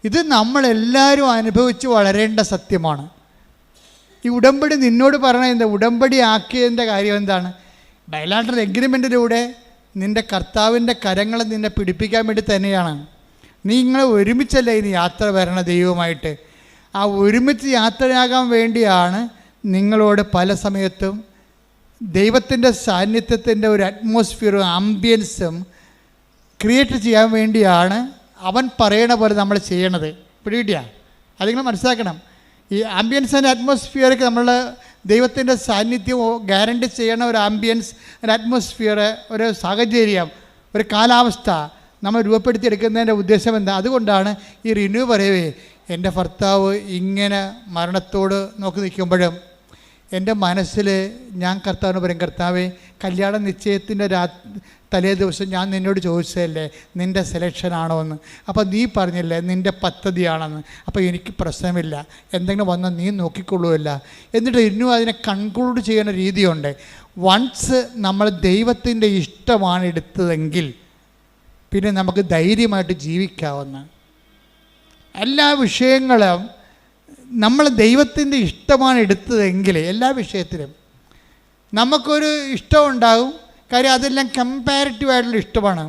ഇത് നമ്മളെല്ലാവരും അനുഭവിച്ച് വളരേണ്ട സത്യമാണ്. ഈ ഉടമ്പടി നിന്നോട് പറയണ എന്താ? ഉടമ്പടി ആക്കിയതിൻ്റെ കാര്യം എന്താണ്? ബൈലാറ്ററൽ എഗ്രിമെൻറ്റിലൂടെ നിൻ്റെ കർത്താവിൻ്റെ കരങ്ങളെ നിന്നെ പിടിപ്പിക്കാൻ വേണ്ടി തന്നെയാണ്. നിങ്ങൾ ഒരുമിച്ചല്ല ഇനി യാത്ര വരണ ദൈവമായിട്ട്. ആ ഒരുമിച്ച് യാത്രയാകാൻ വേണ്ടിയാണ് നിങ്ങളോട് പല സമയത്തും ദൈവത്തിൻ്റെ സാന്നിധ്യത്തിൻ്റെ ഒരു അറ്റ്മോസ്ഫിയറും ആംബിയൻസും ക്രിയേറ്റ് ചെയ്യാൻ വേണ്ടിയാണ് അവൻ പറയണ പോലെ നമ്മൾ ചെയ്യണത്. പിടികിട്ടിയാ? അത് നിങ്ങൾ മനസ്സിലാക്കണം. ഈ ആംബിയൻസ് ആൻഡ് അറ്റ്മോസ്ഫിയർക്ക് നമ്മൾ ദൈവത്തിൻ്റെ സാന്നിധ്യം ഗ്യാരണ്ടി ചെയ്യണ ഒരു ആംബിയൻസ്, ഒരു അറ്റ്മോസ്ഫിയർ, ഒരു സാഹചര്യം, ഒരു കാലാവസ്ഥ നമ്മൾ രൂപപ്പെടുത്തിയെടുക്കുന്നതിൻ്റെ ഉദ്ദേശം എന്താ? അതുകൊണ്ടാണ് ഈ റിന്യൂ പറയവേ, എൻ്റെ ഭർത്താവ് ഇങ്ങനെ മരണത്തോട് നോക്കി നിൽക്കുമ്പോഴും എൻ്റെ മനസ്സിൽ ഞാൻ കർത്താവിന് പറയും, കർത്താവേ കല്യാണ നിശ്ചയത്തിൻ്റെ തലേ ദിവസം ഞാൻ നിന്നോട് ചോദിച്ചതല്ലേ നിൻ്റെ സെലക്ഷനാണോ എന്ന്. അപ്പോൾ നീ പറഞ്ഞില്ലേ നിൻ്റെ പദ്ധതിയാണെന്ന്. അപ്പോൾ എനിക്ക് പ്രശ്നമില്ല, എന്തെങ്കിലും വന്നാൽ നീ നോക്കിക്കൊള്ളുമല്ല. എന്നിട്ട് ഇന്നും അതിനെ കൺക്ലൂഡ് ചെയ്യുന്ന രീതിയുണ്ട്. വൺസ് നമ്മൾ ദൈവത്തിൻ്റെ ഇഷ്ടമാണ് എടുത്തതെങ്കിൽ പിന്നെ നമുക്ക് ധൈര്യമായിട്ട് ജീവിക്കാവുന്ന എല്ലാ വിഷയങ്ങളും നമ്മൾ ദൈവത്തിൻ്റെ ഇഷ്ടമാണ് എടുത്തതെങ്കിൽ എല്ലാ വിഷയത്തിലും നമുക്കൊരു ഇഷ്ടമുണ്ടാകും. കാര്യം അതെല്ലാം കമ്പാരിറ്റീവായിട്ടുള്ള ഇഷ്ടമാണ്.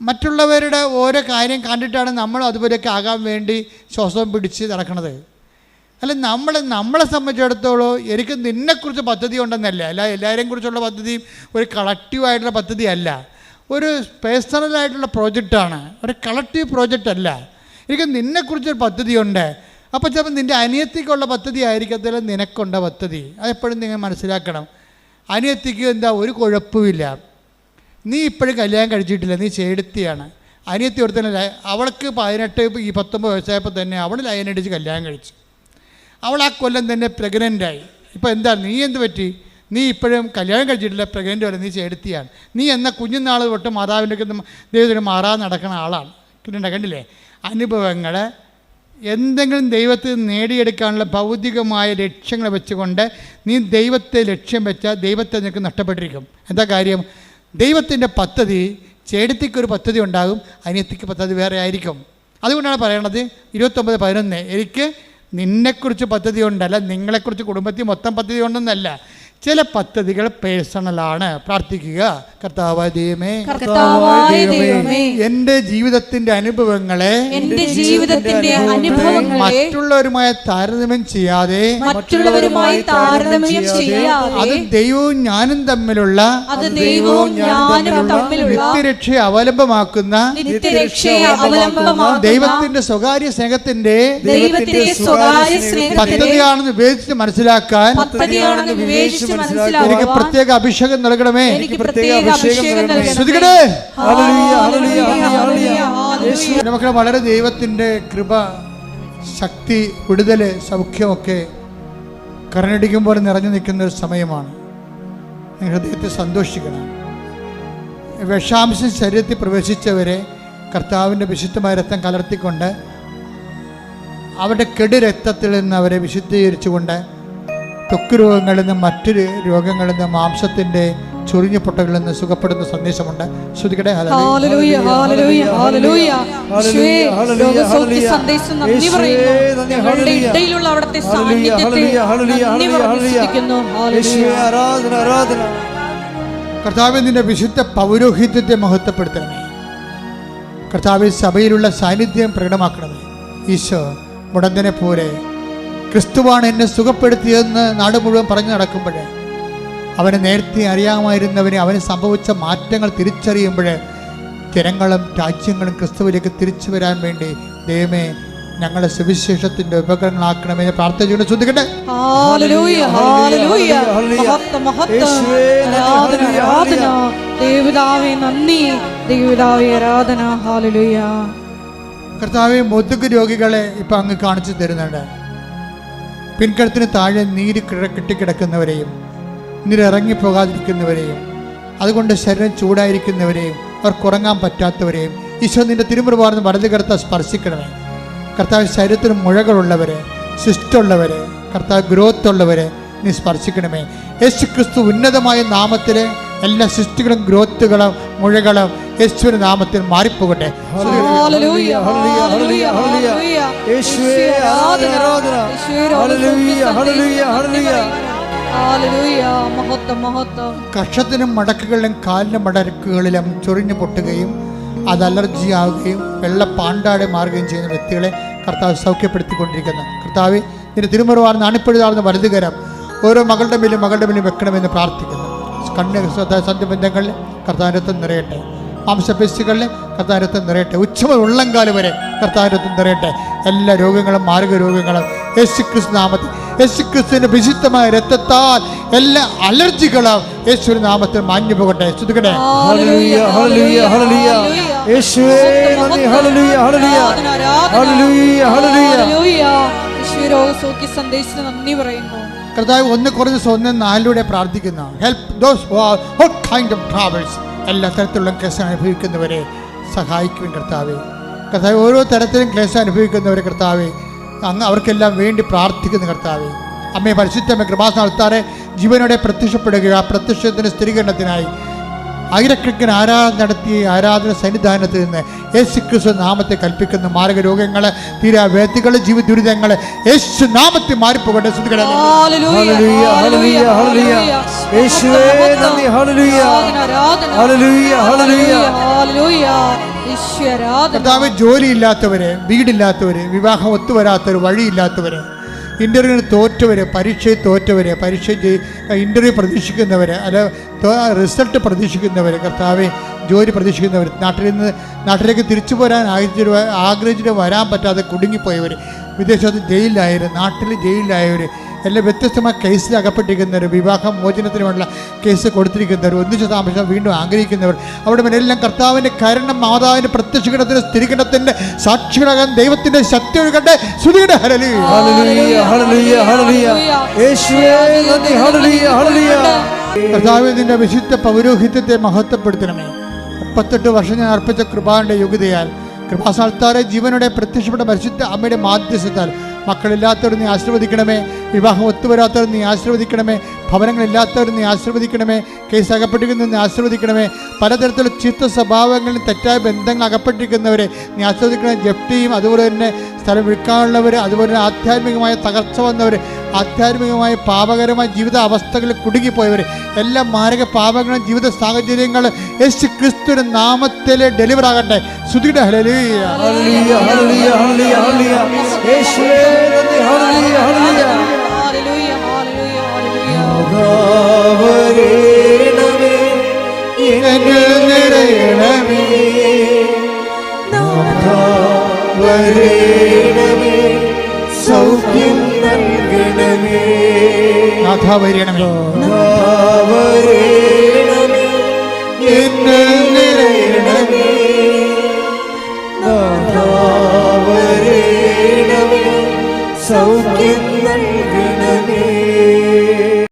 മറ്റുള്ളവരുടെ ഓരോ കാര്യം കണ്ടിട്ടാണ് നമ്മൾ അതുപോലെയൊക്കെ ആകാൻ വേണ്ടി ശ്വാസം പിടിച്ച് നടക്കുന്നത്. അല്ല നമ്മളെ സംബന്ധിച്ചിടത്തോളം എനിക്ക് നിന്നെക്കുറിച്ച് പദ്ധതി ഉണ്ടെന്നല്ല, അല്ല എല്ലാവരെയും കുറിച്ചുള്ള പദ്ധതിയും ഒരു കളക്റ്റീവായിട്ടുള്ള പദ്ധതി അല്ല, ഒരു പേഴ്സണലായിട്ടുള്ള പ്രോജക്റ്റാണ്, ഒരു കളക്റ്റീവ് പ്രോജക്റ്റ് അല്ല. എനിക്ക് നിന്നെക്കുറിച്ചൊരു പദ്ധതിയുണ്ട്. അപ്പോൾ ചിലപ്പോൾ നിൻ്റെ അനിയത്തിക്കുള്ള പദ്ധതി ആയിരിക്കത്തില്ല നിനക്കുണ്ട പദ്ധതി. അതെപ്പോഴും നിങ്ങൾ മനസ്സിലാക്കണം. അനിയത്തിക്ക് എന്താ ഒരു കുഴപ്പമില്ല, നീ ഇപ്പോഴും കല്യാണം കഴിച്ചിട്ടില്ല, നീ ചേടത്തിയാണ്. അനിയത്തി ഒരുത്തനല്ല, അവൾക്ക് 19 വയസ്സായപ്പോൾ തന്നെ അവൾ ലൈനടിച്ച് കല്യാണം കഴിച്ചു. അവൾ ആ കൊല്ലം തന്നെ പ്രഗ്നൻ്റായി. ഇപ്പോൾ എന്താ നീ എന്ത് പറ്റി? നീ ഇപ്പോഴും കല്യാണം കഴിച്ചിട്ടില്ല, പ്രഗ്നൻ്റ് വരെ, നീ ചേടത്തിയാണ്. നീ എന്ന കുഞ്ഞുനാൾ തൊട്ട് മാതാവിൻ്റെ ദൈവത്തിന് മാറാതെ നടക്കുന്ന ആളാണ്. കണ്ടില്ലേ? അനുഭവങ്ങൾ എന്തെങ്കിലും ദൈവത്തിൽ നേടിയെടുക്കാനുള്ള ഭൗതികമായ ലക്ഷ്യങ്ങൾ വെച്ചുകൊണ്ട് നീ ദൈവത്തെ ലക്ഷ്യം വെച്ചാൽ ദൈവത്തെ നിനക്ക് നഷ്ടപ്പെട്ടിരിക്കും. എന്താ കാര്യം? ദൈവത്തിൻ്റെ പദ്ധതി, ചേടത്തിക്കൊരു പദ്ധതി ഉണ്ടാകും, അനിയത്തിക്ക് പദ്ധതി വേറെ ആയിരിക്കും. അതുകൊണ്ടാണ് പറയണത് 29:11 എനിക്ക് നിന്നെക്കുറിച്ച് പദ്ധതി ഉണ്ടല്ല, നിങ്ങളെക്കുറിച്ച് കുടുംബത്തിൽ മൊത്തം പദ്ധതി ഉണ്ടെന്നല്ല, ചില പദ്ധതികൾ പേഴ്സണലാണ്. പ്രാർത്ഥിക്കുക, കർത്താവായ ദൈവമേ, എൻ്റെ ജീവിതത്തിന്റെ അനുഭവങ്ങളെ മറ്റുള്ളവരുമായി താരതമ്യം ചെയ്യാതെ അത് ദൈവവും ഞാനും തമ്മിലുള്ള നിത്യരക്ഷയെ അവലംബമാക്കുന്ന ദൈവത്തിന്റെ സ്വകാര്യ സ്നേഹത്തിന്റെ പദ്ധതിയാണെന്ന് വിവേചിച്ച് മനസ്സിലാക്കാൻ എനിക്ക് പ്രത്യേക അഭിഷേകം നൽകണമേ. ശ്രദ്ധിക്കണേ. നമുക്ക് വളരെ ദൈവത്തിൻ്റെ കൃപ, ശക്തി, വിടുതൽ, സൗഖ്യമൊക്കെ കരഞ്ഞടിക്കുമ്പോൾ നിറഞ്ഞു നിൽക്കുന്ന ഒരു സമയമാണ്. ഹൃദയത്തെ സന്തോഷിക്കണം. വിഷാംശം ശരീരത്തിൽ പ്രവേശിച്ചവരെ കർത്താവിൻ്റെ വിശുദ്ധമായ രക്തം കലർത്തിക്കൊണ്ട് അവരുടെ കെടു രക്തത്തിൽ നിന്ന് അവരെ വിശുദ്ധീകരിച്ചുകൊണ്ട് ത്വക്ക് രോഗങ്ങളിൽ നിന്ന് മറ്റൊരു രോഗങ്ങളിൽ നിന്ന് മാംസത്തിൻ്റെ ചൊറിഞ്ഞ പൊട്ടകളിൽ നിന്ന് സുഖപ്പെടുന്ന സന്ദേശമുണ്ട്. ശ്രുതിക്കട്ടെ. ഹല്ലേലൂയ ഹല്ലേലൂയ ഹല്ലേലൂയ. യേശുവേ, രോഗസൗഖ്യ സന്ദേശം നന്ദി പറയുന്നു. ഞങ്ങളുടെ ഇടയിലുള്ള അവിടുത്തെ സാന്നിധ്യത്തെ നന്ദി പറഞ്ഞു സ്തുതിക്കുന്നു. ഹല്ലേലൂയ. ആരാധന ആരാധന. കർത്താവേ, നിന്റെ വിശുദ്ധ പൗരോഹിത്യത്തെ മഹത്വപ്പെടുത്തണമേ. കർത്താവേ, സഭയിലുള്ള സാന്നിധ്യം പ്രകടമാക്കണമേ. ഈശോ മുടന്തനെ പോലെ ക്രിസ്തുവാണ് എന്നെ സുഖപ്പെടുത്തിയതെന്ന് നാട് മുഴുവൻ പറഞ്ഞു നടക്കുമ്പോൾ, അവനെ നേരത്തെ അറിയാമായിരുന്നവനെ അവന് സംഭവിച്ച മാറ്റങ്ങൾ തിരിച്ചറിയുമ്പോൾ ജനങ്ങളും രാജ്യങ്ങളും ക്രിസ്തുവിലേക്ക് തിരിച്ചു വരാൻ വേണ്ടി ദൈവമേ ഞങ്ങളെ സുവിശേഷത്തിന്റെ ഉപകരണങ്ങളാക്കണമെന്ന് പ്രാർത്ഥിച്ചുകൊണ്ട് ശ്രദ്ധിക്കട്ടെ. ഹല്ലേലൂയ ഹല്ലേലൂയ. മഹത്വം മഹത്വം. ആരാധന ആരാധന. ദൈവപിതാവേ നന്ദി. ദൈവപിതാവേ ആരാധന. ഹല്ലേലൂയ. കർത്താവേ, മുതുക് രോഗികളെ ഇപ്പം അങ്ങ് കാണിച്ചു തരുന്നുണ്ട്. പിൻകഴുത്തിന് താഴെ നീര് കെട്ടിക്കിടക്കുന്നവരെയും നീരിറങ്ങിപ്പോകാതിരിക്കുന്നവരെയും അതുകൊണ്ട് ശരീരം ചൂടായിരിക്കുന്നവരെയും അവർക്ക് ഉറങ്ങാൻ പറ്റാത്തവരെയും ഈശോ നിന്റെ തിരുമുറുപാർന്ന് വലത് കർത്താവ് സ്പർശിക്കണമേ. കർത്താവ് ശരീരത്തിന് മുഴകളുള്ളവരെ, സിസ്റ്റുള്ളവരെ, കർത്താവ് ഗ്രോത്ത് ഉള്ളവരെ നീ സ്പർശിക്കണമേ. യേശു ക്രിസ്തു ഉന്നതമായ നാമത്തിൽ എല്ലാ സിസ്റ്റുകളും ഗ്രോത്തുകളും മുഴകളും യേശുവിന്റെ നാമത്തിൽ മാറിപ്പോകട്ടെ. ഹല്ലേലൂയ ഹല്ലേലൂയ ഹല്ലേലൂയ. യേശുവേ ആരാധന ആരാധന. ഹല്ലേലൂയ ഹല്ലേലൂയ ഹല്ലേലൂയ. ഹല്ലേലൂയ. മഹത്വം മഹത്വം. കക്ഷത്തിനും മടക്കുകളിലും കാലിനും മടക്കുകളിലും ചൊറിഞ്ഞു പൊട്ടുകയും അത് അലർജി ആവുകയും വെള്ള പാണ്ടാടെ മാറുകയും ചെയ്യുന്ന വ്യക്തികളെ കർത്താവ് സൗഖ്യപ്പെടുത്തിക്കൊണ്ടിരിക്കുന്നു. കർത്താവ് നിന്റെ തിരുമുറുവാർന്ന് അണിപ്പെടുതാർന്ന വലതുകരം ഓരോ മകളുടെ മേലും വെക്കണമെന്ന് പ്രാർത്ഥിക്കുന്നു. കണ്ണ് സന്ധ്യബന്ധങ്ങളിൽ കർത്താവിനത്വം നിറയട്ടെ. മാംസപേശികളിൽ കർത്താവിനത്വം നിറയട്ടെ. ഉച്ചമുതൽ ഉള്ളംകാല് വരെ കർത്താവിനത്വം നിറയട്ടെ. എല്ലാ രോഗങ്ങളും മാർഗ രോഗങ്ങളും യേശുക്രിസ്തു നാമത്തിൽ, യേശുക്രിസ്തുവിന്റെ വിശുദ്ധമായ രക്തത്താൽ എല്ലാ അലർജികളും യേശുവിന്റെ നാമത്തിൽ മാഞ്ഞു പോകട്ടെ. ശ്രുതിക്കട്ടെ. ഹല്ലേലൂയ ഹല്ലേലൂയ ഹല്ലേലൂയ. യേശുവേ നന്ദി. ഹല്ലേലൂയ ഹല്ലേലൂയ ഹല്ലേലൂയ ഹല്ലേലൂയ. യേശുവേ, രോഗസൗഖ്യ സന്ദേശത്തിന് നന്ദി പറയുന്നു. കർത്താവ് 1 Corinthians 1:4 പ്രാർത്ഥിക്കുന്നു. Help those who are all kind of travels. എല്ലാ തരത്തിലുള്ള ക്ലേശം അനുഭവിക്കുന്നവരെ സഹായിക്കുവാൻ കർത്താവേ. കർത്താവ് ഓരോ തരത്തിലും ക്ലേശം അനുഭവിക്കുന്നവരെ കർത്താവേ അങ്ങ് അവർക്കെല്ലാം വേണ്ടി പ്രാർത്ഥിക്കുന്ന കർത്താവേ. അമ്മയെ പരിശുദ്ധമ്മ കൃപാസനത്താറെ ജീവനോടെ പ്രത്യക്ഷപ്പെടുക. ആ പ്രത്യക്ഷത്തിൻ്റെ സ്ഥിരീകരണത്തിനായി ആയിരക്കണക്കിന് ആരാധന നടത്തിയ ആരാധന സന്നിധാനത്തിൽ നിന്ന് യേശുക്രിസ്തു നാമത്തെ കൽപ്പിക്കുന്ന മാരകരോഗങ്ങൾ, തീരാവേദികൾ, ജീവിത ദുരിതങ്ങൾ യേശു നാമത്തിൽ മാറിപ്പോകട്ടെ. ഹല്ലേലൂയ ഹല്ലേലൂയ ഹല്ലേലൂയ. യേശുവേ നന്ദി. ഹല്ലേലൂയ ഹല്ലേലൂയ ഹല്ലേലൂയ ഹല്ലേലൂയ. യേശുവേ ആരാധന. കർത്താവ്, ജോലിയില്ലാത്തവര്, വീടില്ലാത്തവര്, വിവാഹം ഒത്തുവരാത്തവര്, വഴിയില്ലാത്തവര്, ഇൻ്റർവ്യൂവിന് തോറ്റവര്, പരീക്ഷയിൽ തോറ്റവര്, ഇൻ്റർവ്യൂ പ്രതീക്ഷിക്കുന്നവർ, അല്ല റിസൾട്ട് പ്രതീക്ഷിക്കുന്നവർ, കർത്താവെ ജോലി പ്രതീക്ഷിക്കുന്നവർ, നാട്ടിലേക്ക് തിരിച്ചു പോരാൻ ആഗ്രഹിച്ചിട്ട് വരാൻ പറ്റാതെ കുടുങ്ങിപ്പോയവർ, വിദേശത്ത് ജയിലിലായവർ, നാട്ടിൽ ജയിലിലായവർ, എല്ലാം വ്യത്യസ്തമായ കേസിൽ അകപ്പെട്ടിരിക്കുന്നവർ, വിവാഹ മോചനത്തിന് വേണ്ട കേസ് കൊടുത്തിരിക്കുന്നവർ, ഒന്നിച്ച് താമസം വീണ്ടും ആഗ്രഹിക്കുന്നവർ, അവിടെ എല്ലാം കർത്താവിൻ്റെ കരുണ, മാതാവിൻ്റെ പ്രത്യക്ഷീകരണത്തിൻ്റെ സ്ഥിരീകരണത്തിൻ്റെ സാക്ഷികളാകാൻ ദൈവത്തിൻ്റെ ശക്തി ഒഴുകട്ടെ. ശ്രുതിയുടെ ഹല്ലേലൂയ ഹല്ലേലൂയ ഹല്ലേലൂയ ഹല്ലേലൂയ. യേശുവേ നന്ദി. ഹല്ലേലൂയ ഹല്ലേലൂയ. കർത്താവേ, നിന്റെ വിശുദ്ധ പൗരോഹിത്യത്തെ മഹത്വപ്പെടുത്തണമേ. 38 വർഷം ഞാൻ അർപ്പിച്ച കൃപാന്റെ യോഗ്യതയാൽ കൃപാസ്ഥാനത്താറെ ജീവനോടെ പ്രത്യക്ഷപ്പെട്ട പരിശുദ്ധ അമ്മയുടെ മാധ്യസ്ഥത്താൽ മക്കളില്ലാത്തവർ നീ ആശീർവദിക്കണമേ. വിവാഹം ഒത്തുവരാത്തവർ നീ ആശീർവദിക്കണമേ. ഭവനങ്ങളില്ലാത്തവർ നീ ആശീർവദിക്കണമേ. കേസ് അകപ്പെട്ടിരിക്കുന്നവർ നീ ആശീർവദിക്കണമേ. പലതരത്തിലുള്ള ചീത്ത സ്വഭാവങ്ങളിൽ തെറ്റായ ബന്ധങ്ങൾ അകപ്പെട്ടിരിക്കുന്നവരെ നീ ആശീർവദിക്കണമേ. ജപ്തിയും അതുപോലെ തന്നെ സ്ഥലം വിൽക്കാനുള്ളവർ, അതുപോലെ തന്നെ ആധ്യാത്മികമായ തകർച്ച വന്നവർ, ആധ്യാത്മികമായ പാപകരമായ ജീവിത അവസ്ഥകളിൽ കുടുങ്ങിപ്പോയവർ, എല്ലാ മാരക പാപങ്ങളും ജീവിത സാഹചര്യങ്ങളും യേശു ക്രിസ്തുവിന്റെ നാമത്തിൽ ഡെലിവർ ആകട്ടെ. ശ്രുതിയുടെ ഹല്ലേലൂയ ഹല്ലേലൂയ ഹല്ലേലൂയ ഹല്ലേലൂയ ഹല്ലേലൂയ. യേശുവേ നന്ദി. ഹല്ലേലൂയ ഹല്ലേലൂയ. ഹല്ലേലൂയ ഹല്ലേലൂയ ഹല്ലേലൂയ. നാഥാവരേണമേ എന്നിൽ നിറയണമേ. നാഥാവരേണമേ സൗഖ്യം നൽകണമേ. നാഥാ വരണമേ. നാഥാവരേ